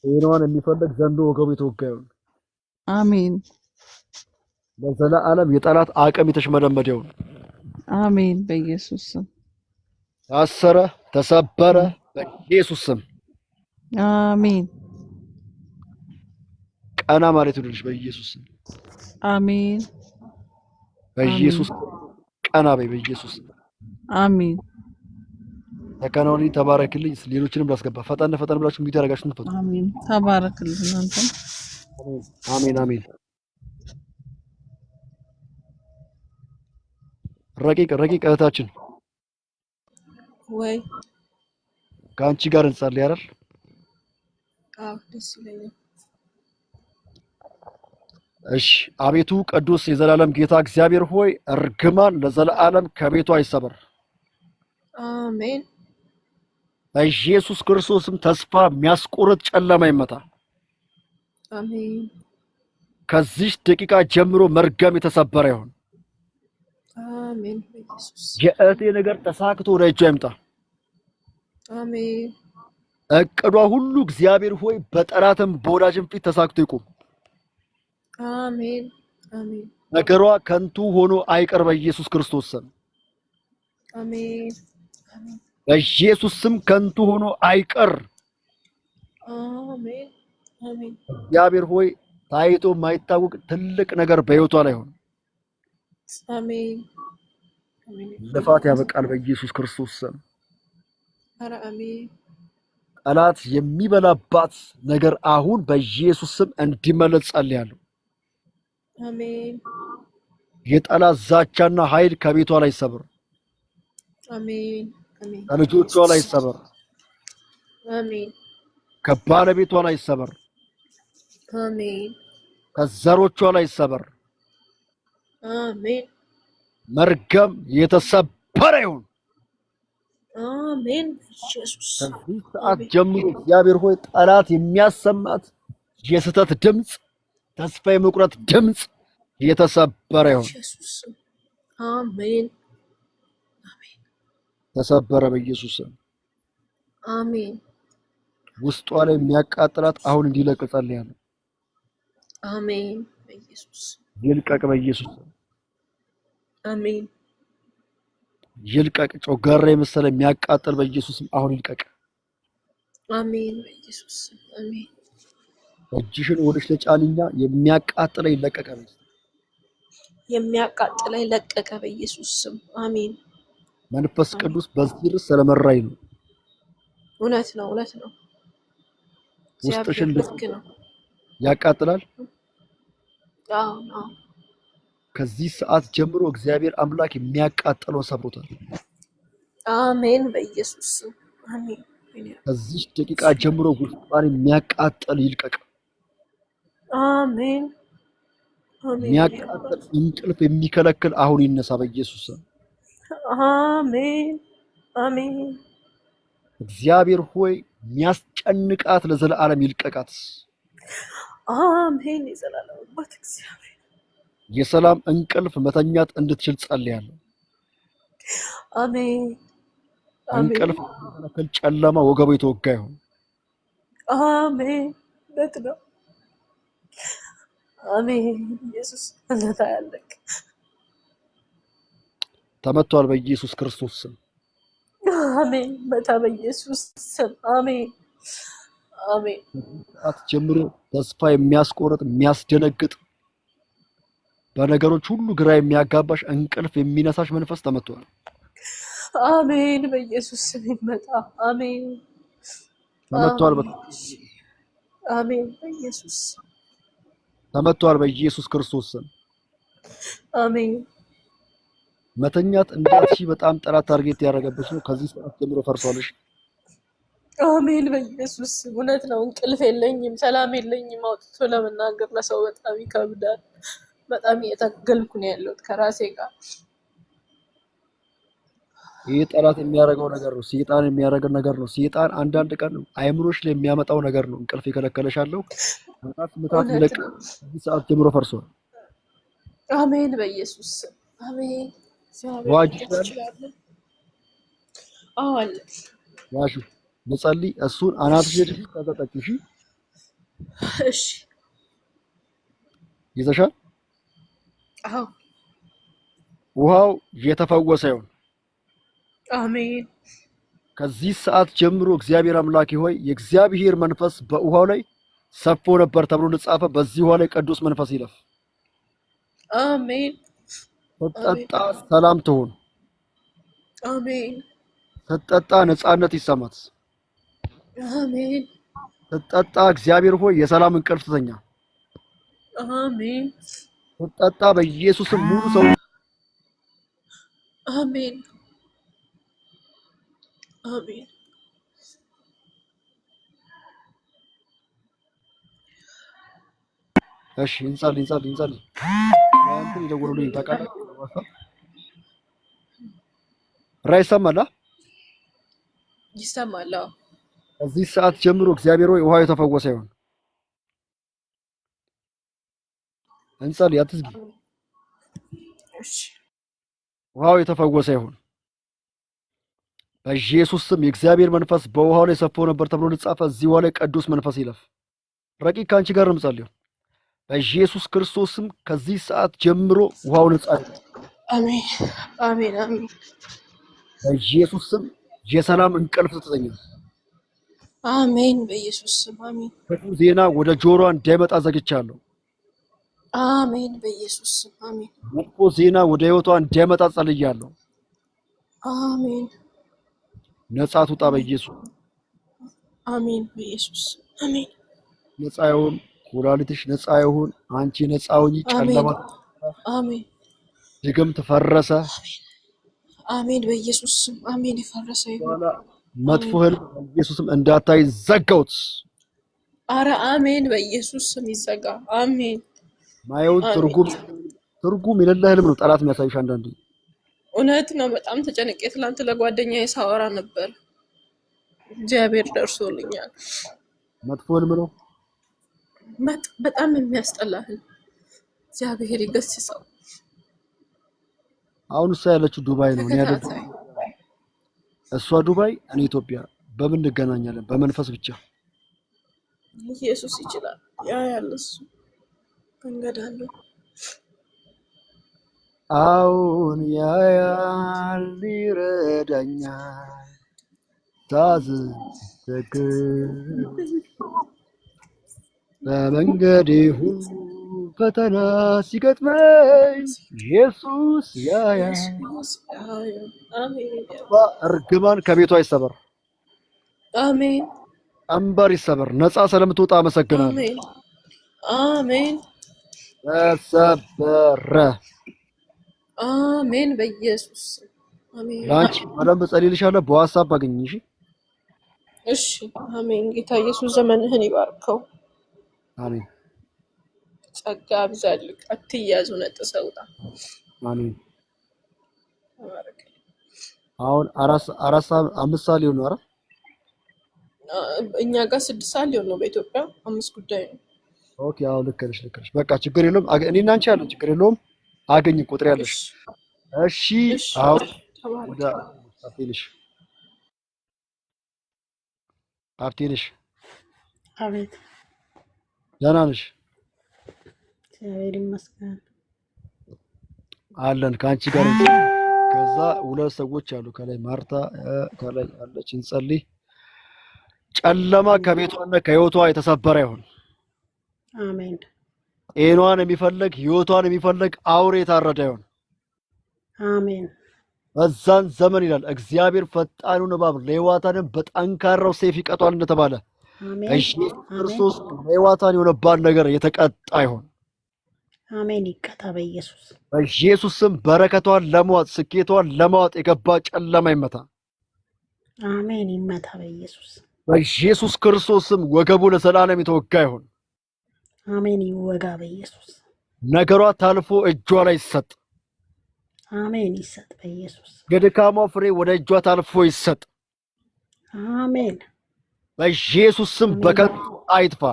ጤናዋን የሚፈልግ ዘንዶ ወገቡ የተወጋ ይሁን አሜን ለዘላለም የጠላት አቅም የተሽመደመደ ይሁን አሜን በኢየሱስ ስም ታሰረ ተሰበረ በኢየሱስ ስም አሜን ቀና ማለት ይሁንልሽ በኢየሱስ ስም አሜን በኢየሱስ ቀና በይ በኢየሱስ ስም አሜን ተከናውኒ ተባረክልኝ ሌሎችንም ላስገባ ፈጠን ብላችሁ እንዴት ያረጋችሁ እንፈቱ አሜን ተባረክልኝ አንተም አሜን አሜን ረቂቅ እህታችን ወይ ከአንቺ ጋር እንጸልይ አይደል አዎ ደስ ይለኛል እሺ አቤቱ ቅዱስ የዘላለም ጌታ እግዚአብሔር ሆይ እርግማን ለዘላለም ከቤቷ አይሰበር አሜን በኢየሱስ ክርስቶስም ተስፋ የሚያስቆርጥ ጨለማ ይመታ አሜን ከዚህ ደቂቃ ጀምሮ መርገም የተሰበረ ይሁን አሜን በኢየሱስ የእህቴ ነገር ተሳክቶ ወደ እጇ ይምጣ አሜን እቅዷ ሁሉ እግዚአብሔር ሆይ በጠላትም በወዳጅም ፊት ተሳክቶ ይቁም አሜን አሜን ነገሯ ከንቱ ሆኖ አይቀር በኢየሱስ ክርስቶስ ስም አሜን በኢየሱስ ስም ከንቱ ሆኖ አይቀር አሜን አሜን እግዚአብሔር ሆይ ታይቶ የማይታወቅ ትልቅ ነገር በሕይወቷ ላይ ሆነ አሜን አሜን ልፋት ያበቃል በኢየሱስ ክርስቶስ ስም ኧረ አሜን ጠላት የሚበላባት ነገር አሁን በኢየሱስ ስም እንዲመለስ ጸልያለሁ አሜን የጠላት ዛቻና ኃይል ከቤቷ ላይ ይሰበር፣ አሜን አሜን ከልጆቿ ላይ ይሰበር፣ አሜን ከባለቤቷ ላይ ይሰበር፣ አሜን ከዘሮቿ ላይ ይሰበር። አሜን መርገም የተሰበረ ይሁን። አሜን ኢየሱስ ከዚህ ሰዓት ጀምሮ እግዚአብሔር ሆይ ጠላት የሚያሰማት የስህተት ድምፅ፣ ተስፋ የመቁረጥ ድምፅ የተሰበረ ይሁን። ኢየሱስ አሜን አሜን ተሰበረ በኢየሱስ ስም። አሜን ውስጧ ላይ የሚያቃጥላት አሁን እንዲለቅ ጸልያለሁ። አሜን በኢየሱስ ይልቀቅ በኢየሱስ ስም። አሜን ይልቀቅ። ጮጋራ የመሰለ የሚያቃጥል በኢየሱስ ስም አሁን ይልቀቅ። አሜን በኢየሱስ አሜን እጅሽን ወደሽ ተጫንኛ። የሚያቃጥለ ይለቀቀ። የሚያቃጥለኝ ለቀቀ በኢየሱስ ስም አሜን። መንፈስ ቅዱስ በዚህ ርዕስ ስለመራኝ ነው። እውነት ነው እውነት ነው። ውስጥሽን ልክ ነው። ያቃጥላል። አዎ አዎ። ከዚህ ሰዓት ጀምሮ እግዚአብሔር አምላክ የሚያቃጥለው ሰብሮታል። አሜን በኢየሱስ ስም አሜን። ከዚህ ደቂቃ ጀምሮ ውስጧን የሚያቃጥል ይልቀቅ። አሜን አሜን። የሚያቃጥል እንቅልፍ የሚከለክል አሁን ይነሳ በኢየሱስ ስም። አሜን አሜን። እግዚአብሔር ሆይ የሚያስጨንቃት ለዘላለም ይልቀቃት። አሜን። የዘላለም አባት እግዚአብሔር የሰላም እንቅልፍ መተኛት እንድትችል ጸልያለሁ። አሜን እንቅልፍ የሚከለክል ጨለማ ወገቡ የተወጋ ይሁን። አሜን። ለት ነው። አሜን። ኢየሱስ እንታ ያለክ ተመቷል በኢየሱስ ክርስቶስ ስም። አሜን። በታ በኢየሱስ ስም አሜን አሜን። ሰዓት ጀምሮ ተስፋ የሚያስቆርጥ የሚያስደነግጥ በነገሮች ሁሉ ግራ የሚያጋባሽ እንቅልፍ የሚነሳሽ መንፈስ ተመቷል። አሜን በኢየሱስ ስም ይመጣ። አሜን ተመቷል። አሜን በኢየሱስ ተመቷል በኢየሱስ ክርስቶስ ስም። አሜን። መተኛት እንዳትሺ በጣም ጠላት ታርጌት ያደረገብሽ ነው። ከዚህ ሰዓት ጀምሮ ፈርሷልሽ። አሜን በኢየሱስ እውነት ነው። እንቅልፍ የለኝም፣ ሰላም የለኝም። አውጥቶ ለመናገር ለሰው በጣም ይከብዳል። በጣም እየታገልኩ ነው ያለሁት ከራሴ ጋር። ይህ ጠላት የሚያደርገው ነገር ነው። ሰይጣን የሚያደርገው ነገር ነው። ሰይጣን አንዳንድ ቀን አይምሮሽ ላይ የሚያመጣው ነገር ነው። እንቅልፍ ይከለከለሻለሁ። ምታት ይለቅ። ከዚህ ሰዓት ጀምሮ ፈርሷል። አሜን በኢየሱስ አሜን። ዋጅ አዋል ዋሹ ለጸልይ እሱን አናትሽ ሄድሽ ተጠቅሽ። እሺ ይዘሻል። አዎ ውሃው የተፈወሰ ይሁን። አሜን። ከዚህ ሰዓት ጀምሮ እግዚአብሔር አምላክ ሆይ የእግዚአብሔር መንፈስ በውሃው ላይ ሰፎ ነበር ተብሎ ለጻፈ በዚህ ውሃ ላይ ቅዱስ መንፈስ ይለፍ። አሜን። ስትጠጣ ሰላም ትሁን። አሜን። ስትጠጣ ነፃነት ይሰማት። አሜን። ስትጠጣ እግዚአብሔር ሆይ የሰላም እንቅልፍ ትተኛ። አሜን። ስትጠጣ በኢየሱስም ሙሉ ሰው አሜን አሜን። እሺ እንጸልይ። አንተ ይደውሉልኝ ታውቃለህ። ራይ ሰማላ ይሰማል። ከዚህ ሰዓት ጀምሮ እግዚአብሔር ሆይ ውሃው የተፈወሰ ይሁን። እንጸልይ። አትዝጊ። እሺ ውሃው የተፈወሰ ይሁን በኢየሱስ ስም። የእግዚአብሔር መንፈስ በውሃው ላይ ሰፎ ነበር ተብሎ ለጻፈ እዚህ ውሃ ላይ ቅዱስ መንፈስ ይለፍ። ረቂቅ ካንቺ ጋር ነው የምጸልየው በኢየሱስ ክርስቶስ ስም። ከዚህ ሰዓት ጀምሮ ውሃው ነጻ ይሁን። አሜን አሜን አሜን። በኢየሱስ ስም የሰላም እንቅልፍ ትተኛ። አሜን በኢየሱስ ስም አሜን። ክፉ ዜና ወደ ጆሮዋ እንዳይመጣ ዘግቻለሁ። አሜን በኢየሱስ ስም አሜን። መጥፎ ዜና ወደ ህይወቷ እንዳይመጣ ጸልያለሁ። አሜን። ነጻ ትውጣ በኢየሱስ አሜን በኢየሱስ አሜን። ነጻ ይሁን። ኩላሊትሽ ነጻ ይሁን። አንቺ ነጻ ሁኚ። ጨለማ አሜን ድግምት ፈረሰ። አሜን በኢየሱስ ስም አሜን። የፈረሰ ይሁን። መጥፎ ህልም በኢየሱስም እንዳታይ ዘጋውት። አረ አሜን በኢየሱስ ስም ይዘጋ። አሜን። ማየውን ትርጉም የሌለ ህልም ነው ጠላት የሚያሳይሽ አንዳንዴ። እውነት ነው። በጣም ተጨንቄ ትላንት ለጓደኛዬ ሳወራ ነበር። እግዚአብሔር ደርሶልኛል። መጥፎ ህልም ነው። በጣም የሚያስጠላ ህልም። እግዚአብሔር ይገስጸው። አሁን እሷ ያለችው ዱባይ ነው። እኔ ያለሁት እሷ ዱባይ፣ እኔ ኢትዮጵያ። በምን እንገናኛለን? በመንፈስ ብቻ። ኢየሱስ ይችላል። ያ ያለሱ መንገድ አለው። አሁን ያያል ይረዳኛል። በመንገዴ ሁሉ ፈተና ሲገጥመኝ ኢየሱስ ያያል። እርግማን ከቤቷ ይሰበር። አሜን። ቀንበር ይሰበር። ነፃ ስለምትወጣ አመሰግናለሁ። አሜን አሜን። ተሰበረ። አሜን በኢየሱስ አሜን። ላንቺ በደንብ ጸልይልሻለሁ። በዋትስአፕ አገኝሽ። እሺ አሜን። ጌታ ኢየሱስ ዘመንህን ይባርከው። አሜን። ጸጋ አብዛልክ። አትያዙ ነጥሰውታ። አሜን። አሁን 5 ሰዓት ሊሆን ነው። እኛ ጋር 6 ሰዓት ሊሆን ነው። በኢትዮጵያ 5 ጉዳይ ነው። ኦኬ። አዎ ልክ ነሽ። በቃ ችግር የለውም። እኔና አንቺ ያለን ችግር የለውም። አገኝ ቁጥር ያለሽ። እሺ። አዎ ወደ አብቴልሽ አቤት። ደህና ነሽ? እግዚአብሔር ይመስገን አለን ከአንቺ ጋር። ከዛ 2 ሰዎች አሉ ከላይ ማርታ ከላይ አለች። እንጸልይ። ጨለማ ከቤቷና ከህይወቷ የተሰበረ ይሁን። አሜን። ጤናዋን የሚፈልግ ህይወቷን የሚፈልግ አውሬ የታረደ ይሁን። አሜን። በዛን ዘመን ይላል እግዚአብሔር ፈጣኑን እባብ ሌዋታንን በጠንካራው ሰይፍ ይቀጧል እንደተባለ ኢየሱስ ክርስቶስ ሌዋታን የሆነባት ነገር የተቀጣ ይሁን። አሜን። ይቀጣ በኢየሱስ። በኢየሱስ ስም በረከቷን ለማዋጥ ስኬቷን ለማዋጥ የገባ ጨለማ ይመታ። አሜን። ይመታ በኢየሱስ። በኢየሱስ ክርስቶስ ስም ወገቡ ለዘላለም የተወጋ ይሁን። አሜን። ይወጋ በኢየሱስ። ነገሯ ታልፎ እጇ ላይ ይሰጥ። አሜን። ይሰጥ በኢየሱስ። የድካሟ ፍሬ ወደ እጇ ታልፎ ይሰጥ። አሜን። በኢየሱስ ስም በከንቱ አይጥፋ።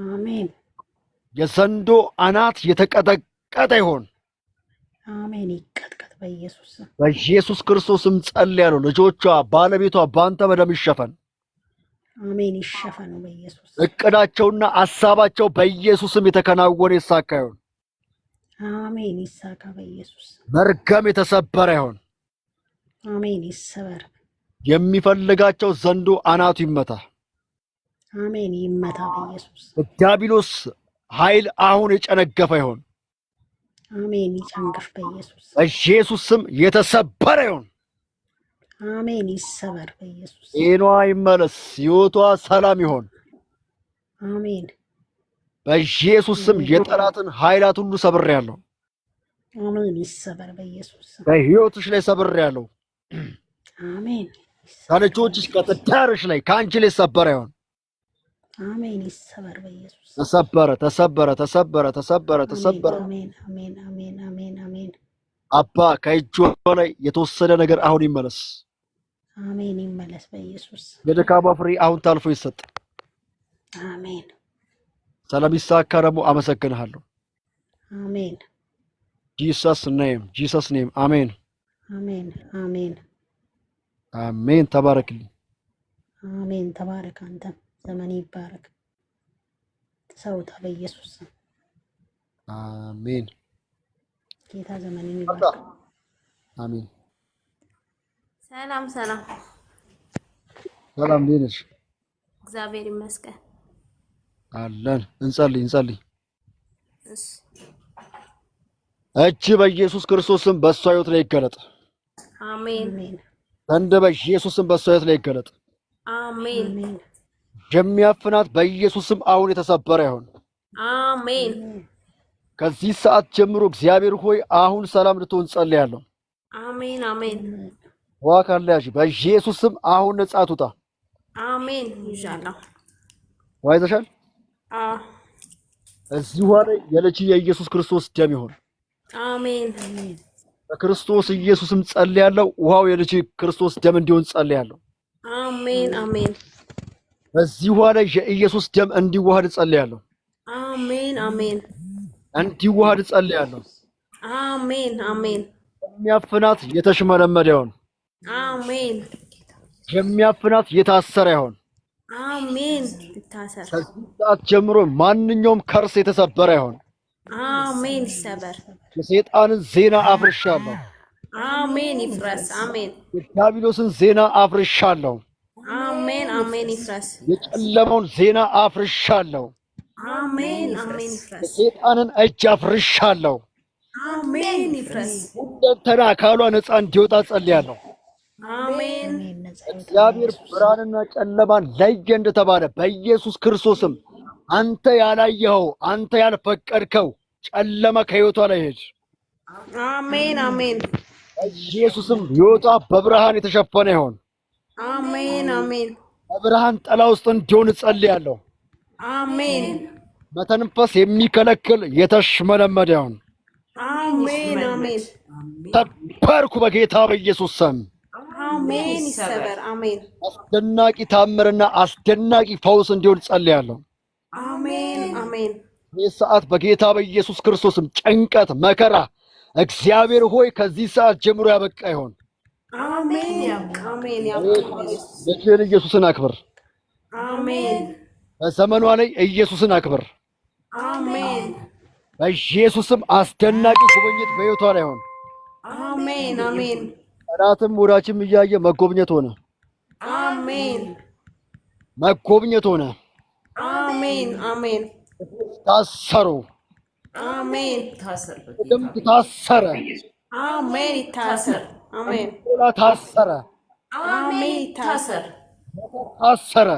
አሜን። የዘንዶ አናት የተቀጠቀጠ ይሁን። አሜን። ይቀጥቀጥ በኢየሱስ ስም። በኢየሱስ ክርስቶስ ስም ጸልያለሁ። ልጆቿ፣ ባለቤቷ በአንተ በደም ይሸፈን። አሜን። ይሸፈኑ በኢየሱስ። እቅዳቸውና ሐሳባቸው በኢየሱስ ስም የተከናወነ ይሳካ ይሁን። አሜን። ይሳካ በኢየሱስ። መርገም የተሰበረ ይሁን። አሜን። ይሰበር። የሚፈልጋቸው ዘንዶ አናቱ ይመታ። አሜን። ይመታ በኢየሱስ። ዲያብሎስ ኃይል አሁን የጨነገፈ ይሁን። አሜን። ይጨንግፍ በኢየሱስ። በኢየሱስ ስም የተሰበረ ይሁን። አሜን። ይሰበር በኢየሱስ። ጤኗ ይመለስ። ሕይወቷ ሰላም ይሁን። አሜን። በኢየሱስ ስም የጠላትን ኃይላት ሁሉ ሰብሬያለሁ። አሜን። ይሰበር በኢየሱስ። በሕይወትሽ ላይ ሰብሬያለሁ። አሜን። ከልጆችሽ ከትዳርሽ ላይ ከአንቺ ላይ ሰበረ ይሁን። አሜን። ይሰበር በኢየሱስ። ተሰበረ፣ ተሰበረ፣ ተሰበረ፣ ተሰበረ፣ ተሰበረ። አሜን። አሜን። አሜን። አሜን። አሜን። አባ ከእጇ ላይ የተወሰደ ነገር አሁን ይመለስ። አሜን። ይመለስ በኢየሱስ። የድካሟ ፍሬ አሁን ታልፎ ይሰጥ። አሜን። ስለሚሳካ ደግሞ አመሰግንሃለሁ። አሜን። ጂሰስ ኔም፣ ጂሰስ ኔም። አሜን። አሜን። አሜን። አሜን። ተባረክልኝ። አሜን። ተባረክ። አንተም ዘመን ይባረክ። ተሰውታ በኢየሱስ ስም። አሜን። ጌታ ዘመንን ይባርክ። አሜን። ሰላም ሰላም። ሰላም እንዴት ነሽ? እግዚአብሔር ይመስገን አለን። እንጸልይ እንጸልይ። እሺ። እጅ በኢየሱስ ክርስቶስ ስም በእሷ ሕይወት ላይ ይገለጥ። አሜን። ዘንድ በኢየሱስ ስም በእሷ ሕይወት ላይ ይገለጥ። አሜን። የሚያፍናት በኢየሱስ ስም አሁን የተሰበረ ይሁን። አሜን። ከዚህ ሰዓት ጀምሮ እግዚአብሔር ሆይ አሁን ሰላም እንድትሆን ጸልያለሁ። አሜን አሜን ዋካላሽ በኢየሱስ ስም አሁን ነጻ ትውጣ። አሜን ይዣለሁ። ዋይዘሻል። እዚህ ውሃ ላይ የልጅ የኢየሱስ ክርስቶስ ደም ይሁን። አሜን በክርስቶስ ኢየሱስም ጸልያለሁ። ውሃው የልጅ ክርስቶስ ደም እንዲሆን ጸልያለሁ። አሜን አሜን በዚህ ውሃ ላይ የኢየሱስ ደም እንዲዋሃድ ጸልያለሁ። አሜን አሜን እንዲዋሃድ ጸልያለሁ። አሜን አሜን የሚያፍናት የተሽመለመደ ይሁን። አሜን የሚያፍናት የታሰረ ይሁን። አሜን ይታሰር። ከዚህ ሰዓት ጀምሮ ማንኛውም ከርስ የተሰበረ ይሁን። አሜን ይሰበር። የሰይጣንን ዜና አፍርሻለሁ። አሜን ይፍረስ። አሜን የዲያብሎስን ዜና አፍርሻለሁ። አሜን አሜን ይፍረስ። የጨለማውን ዜና አፍርሻለሁ። አሜን አሜን ይፍረስ። የሰይጣንን እጅ አፍርሻለሁ። አሜን ይፍረስ። ሁለንተና አካሏ ነፃ እንዲወጣ ጸልያለሁ። አሜን እግዚአብሔር ብርሃንና ጨለማን ለየ እንደተባለ በኢየሱስ ክርስቶስም አንተ ያላየኸው አንተ ያልፈቀድከው ጨለማ ከሕይወቷ ላይ ሄድ። አሜን አሜን ኢየሱስም ሕይወቷ በብርሃን የተሸፈነ ይሁን። አሜን አሜን በብርሃን ጥላ ውስጥ እንዲሆን ጸልያለሁ። አሜን መተንፈስ የሚከለክል የተሽመለመደ ይሁን። አሜን አሜን ተባረኩ በጌታ በኢየሱስ ስም። አሜን ይሰበር። አሜን አስደናቂ ታምርና አስደናቂ ፈውስ እንዲሆን ጸልያለሁ። አሜን አሜን ይህ ሰዓት በጌታ በኢየሱስ ክርስቶስም ጭንቀት፣ መከራ እግዚአብሔር ሆይ ከዚህ ሰዓት ጀምሮ ያበቃ ይሁን። አሜን አሜን ልጅህን ኢየሱስን አክብር። አሜን በዘመኗ ላይ ኢየሱስን አክብር። አሜን በኢየሱስም አስደናቂ ጉብኝት በሕይወቷ ላይ ይሁን። አሜን አሜን ጠላትም ወዳችም እያየ መጎብኘት ሆነ። አሜን መጎብኘት ሆነ። አሜን አሜን ታሰሩ። አሜን ደምብ ታሰረ። አሜን ይታሰር። አሜን ቶላ ታሰረ። አሜን ይታሰር። ታሰረ።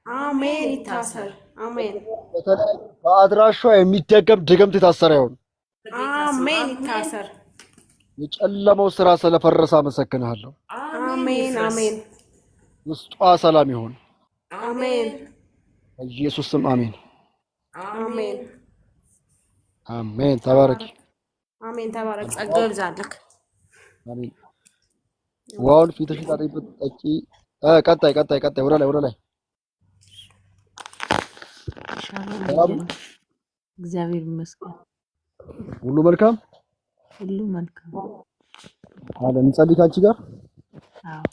አሜን ይታሰር። አሜን በተለይ በአድራሿ የሚደገም ድግምት የታሰረ ይሁን። አሜን ይታሰር። የጨለመው ስራ ስለፈረሰ አመሰግንሃለሁ። አሜን አሜን ውስጧ ሰላም ይሁን። አሜን በኢየሱስ ስም አሜን አሜን አሜን። ተባረክ። አሜን ተባረክ። ጸጋው ይብዛልክ። አሜን። ዋውን ፊትሽ ታጠይበት ጠጪ። ቀጣይ ወደ ላይ እግዚአብሔር ይመስገን። ሁሉ መልካም ሁሉ መልካም። አለ እንጸልይ ካንቺ ጋር። አዎ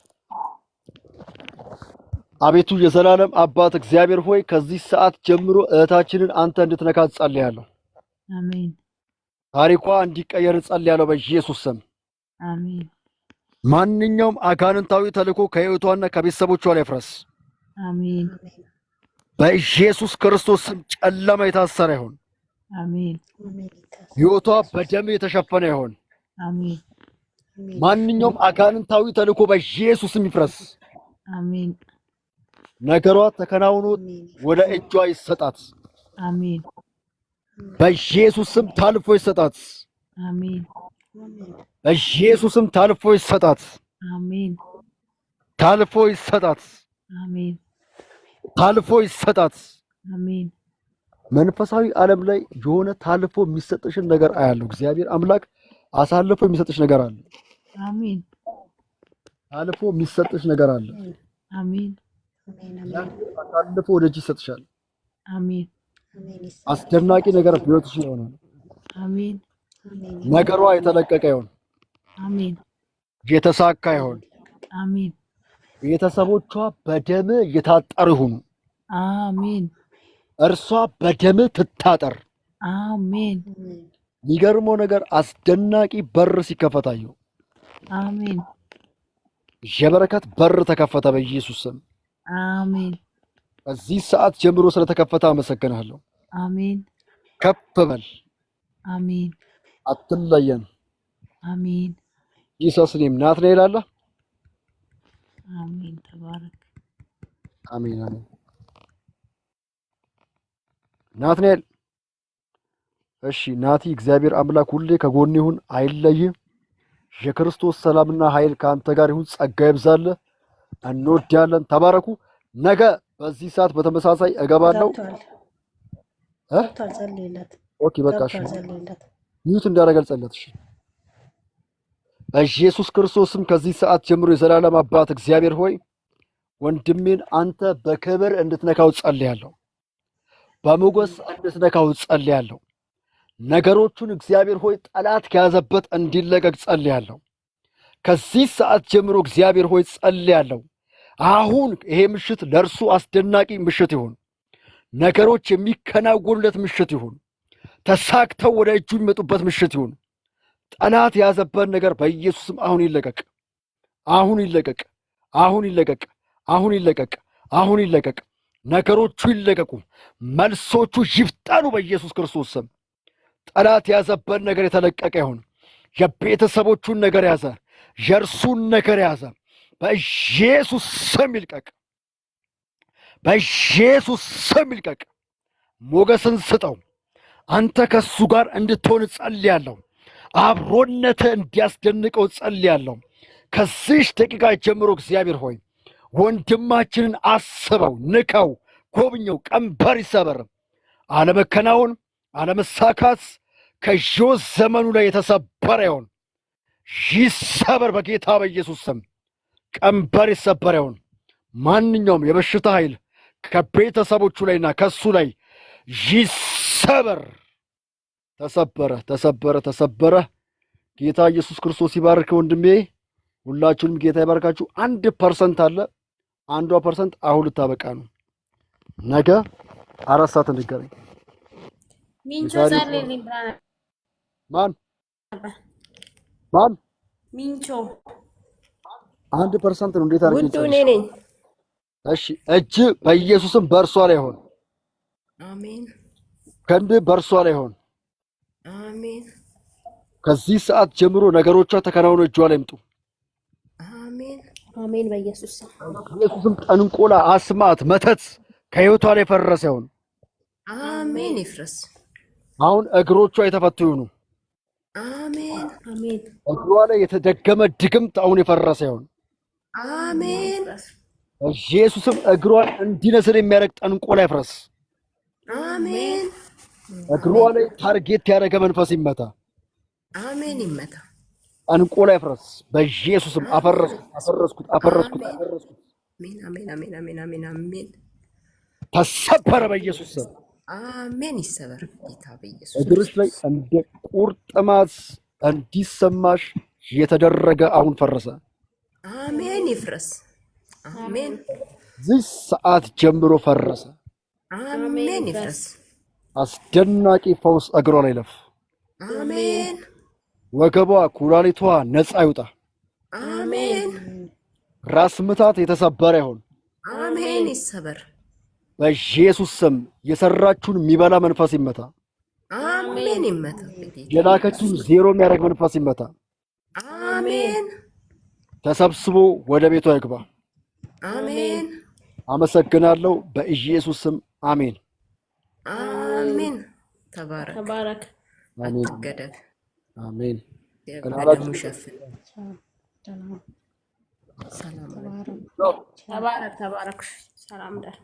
አቤቱ የዘላለም አባት እግዚአብሔር ሆይ ከዚህ ሰዓት ጀምሮ እህታችንን አንተ እንድትነካት ጸልያለሁ። አሜን ታሪኳ እንዲቀየር ጸልያለሁ በኢየሱስ ስም። አሜን ማንኛውም አጋንንታዊ ተልእኮ ከሕይወቷና ከቤተሰቦቿ ላይ ፍረስ። አሜን በኢየሱስ ክርስቶስ ስም ጨለማ የታሰረ ይሁን። አሜን ሕይወቷ በደም የተሸፈነ ይሁን። አሜን ማንኛውም አጋንንታዊ ተልእኮ በኢየሱስ ስም ይፍረስ። አሜን ነገሯ ተከናውኖ ወደ እጇ ይሰጣት። አሜን በኢየሱስ ስም ታልፎ ይሰጣት። አሜን በኢየሱስ ስም ታልፎ ይሰጣት። አሜን ታልፎ ይሰጣት። አሜን ታልፎ ይሰጣት። አሜን መንፈሳዊ ዓለም ላይ የሆነ ታልፎ የሚሰጥሽን ነገር አያለሁ። እግዚአብሔር አምላክ አሳልፎ የሚሰጥሽ ነገር አለ። አሜን ታልፎ የሚሰጥሽ ነገር አለ። አሜን አሳልፎ ወደ እጅ ይሰጥሻል። አሜን አስደናቂ ነገር በሕይወትሽ ይሆናል። አሜን ነገሯ የተለቀቀ ይሆን። አሜን የተሳካ ይሆን። አሜን ቤተሰቦቿ በደም የታጠሩ ይሁኑ። አሜን እርሷ በደም ትታጠር። አሜን የሚገርመው ነገር አስደናቂ በር ሲከፈታየው። አሜን የበረከት በር ተከፈተ በኢየሱስ ስም። አሜን በዚህ ሰዓት ጀምሮ ስለተከፈተ አመሰግናለሁ። አሜን ከፍ በል። አሜን አትለየን። አሜን ኢየሱስ ኔም ናትናኤል አለ። አሜን ተባረክ። አሜን አሜን። ናትናኤል እሺ ናቲ፣ እግዚአብሔር አምላክ ሁሌ ከጎን ይሁን፣ አይለይ። የክርስቶስ ሰላምና ኃይል ከአንተ ጋር ይሁን። ጸጋ ይብዛልህ። እንወዳለን። ተባረኩ። ነገ በዚህ ሰዓት በተመሳሳይ እገባለሁ። ገብቷል። ጸልይለት። ኦኬ በቃ እሺ። ገብቷል። ጸልይለት። ሚዩት እንዳደረገ ጸልይለት። እሺ በኢየሱስ ክርስቶስም ከዚህ ሰዓት ጀምሮ የዘላለም አባት እግዚአብሔር ሆይ ወንድሜን አንተ በክብር እንድትነካው ጸልያለሁ። በሞገስ እንድትነካው ጸልያለሁ። ነገሮቹን እግዚአብሔር ሆይ ጠላት ከያዘበት እንዲለቀቅ ጸልያለሁ። ከዚህ ሰዓት ጀምሮ እግዚአብሔር ሆይ ጸልያለሁ። አሁን ይሄ ምሽት ለእርሱ አስደናቂ ምሽት ይሁን። ነገሮች የሚከናወኑለት ምሽት ይሁን። ተሳክተው ወደ እጁ የሚመጡበት ምሽት ይሁን። ጠላት የያዘበት ነገር በኢየሱስም አሁን ይለቀቅ። አሁን ይለቀቅ። አሁን ይለቀቅ። አሁን ይለቀቅ። አሁን ይለቀቅ። ነገሮቹ ይለቀቁ። መልሶቹ ይፍጠኑ በኢየሱስ ክርስቶስ ስም። ጠላት የያዘበት ነገር የተለቀቀ ይሁን። የቤተሰቦቹን ነገር ያዘ፣ የእርሱን ነገር ያዘ። በኢየሱስ ስም ይልቀቅ። በኢየሱስ ስም ይልቀቅ። ሞገስን ስጠው። አንተ ከሱ ጋር እንድትሆን ጸልያለሁ። አብሮነትህ እንዲያስደንቀው ጸልያለሁ። ከዚህ ደቂቃ ጀምሮ እግዚአብሔር ሆይ ወንድማችንን አስበው፣ ንካው፣ ጎብኘው። ቀንበር ይሰበር። አለመከናወን፣ አለመሳካት ከሕይወት ዘመኑ ላይ የተሰበረ ይሆን፣ ይሰበር በጌታ በኢየሱስ ስም። ቀንበር ይሰበር ይሆን። ማንኛውም የበሽታ ኃይል ከቤተሰቦቹ ላይና ከሱ ላይ ይሰበር። ተሰበረ፣ ተሰበረ፣ ተሰበረ። ጌታ ኢየሱስ ክርስቶስ ይባርክ ወንድሜ። ሁላችሁንም ጌታ ይባርካችሁ። 1% አለ። 1% አሁን ልታበቃ ነው። ነገ 4 ሰዓት እንገናኝ። ሚንቾ ጸልይልኝ ብላ ማን ማን? ሚንቾ 1% ነው። እንዴት አድርጌ ውዱ እኔ ነኝ። እሺ፣ እጅ በኢየሱስም በእርሷ ላይ ሆን። አሜን። ክንድ በእርሷ ላይ ሆን። አሜን። ከዚህ ሰዓት ጀምሮ ነገሮቿ ተከናውነው እጇ ላይ ይምጡ። አሜን። አሜን። በኢየሱስ ስም ኢየሱስም ጠንቆላ፣ አስማት፣ መተት ከሕይወቷ ላይ ፈረሰ ይሁን። አሜን። ይፍረስ። አሁን እግሮቿ የተፈቱ ይሁኑ። አሜን። አሜን። እግሯ ላይ የተደገመ ድግምት አሁን የፈረሰ ይሁን። አሜን። ኢየሱስም እግሯን እንዲነስር የሚያደርግ ጠንቆላ ይፍረስ። አሜን። እግሯ ላይ ታርጌት ያደረገ መንፈስ ይመታ። አሜን። ይመታ። ጠንቆላ ይፍረስ በኢየሱስም። አፈረስኩት። አሜን። አሜን። አሜን። አሜን። አሜን። አሜን። ተሰበረ በኢየሱስ ስም። አሜን። ይሰበር ጌታ በኢየሱስ። እግርሽ ላይ እንደ ቁርጥማት እንዲሰማሽ የተደረገ አሁን ፈረሰ። አሜን። ይፍረስ። አሜን። እዚህ ሰዓት ጀምሮ ፈረሰ። አሜን። ይፍረስ። አስደናቂ ፈውስ እግሯ ላይ ለፍ። አሜን። ወገቧ፣ ኩላሊቷ ነፃ ይውጣ። አሜን። ራስ ምታት የተሰበረ ይሁን። አሜን። ይሰበር በኢየሱስ ስም። የሰራችውን የሚበላ መንፈስ ይመታ። አሜን። ይመታ። የላከችውን ዜሮ የሚያደርግ መንፈስ ይመታ። አሜን። ተሰብስቦ ወደ ቤቷ ይግባ። አሜን። አመሰግናለሁ። በኢየሱስ ስም አሜን። አሜን። ተባረክ። ተባረክ። አሜን። አትገደብ። አሜን። በደሙ ሸፍን። ሰላም። ተባረክ። ተባረክ። ሰላም ደር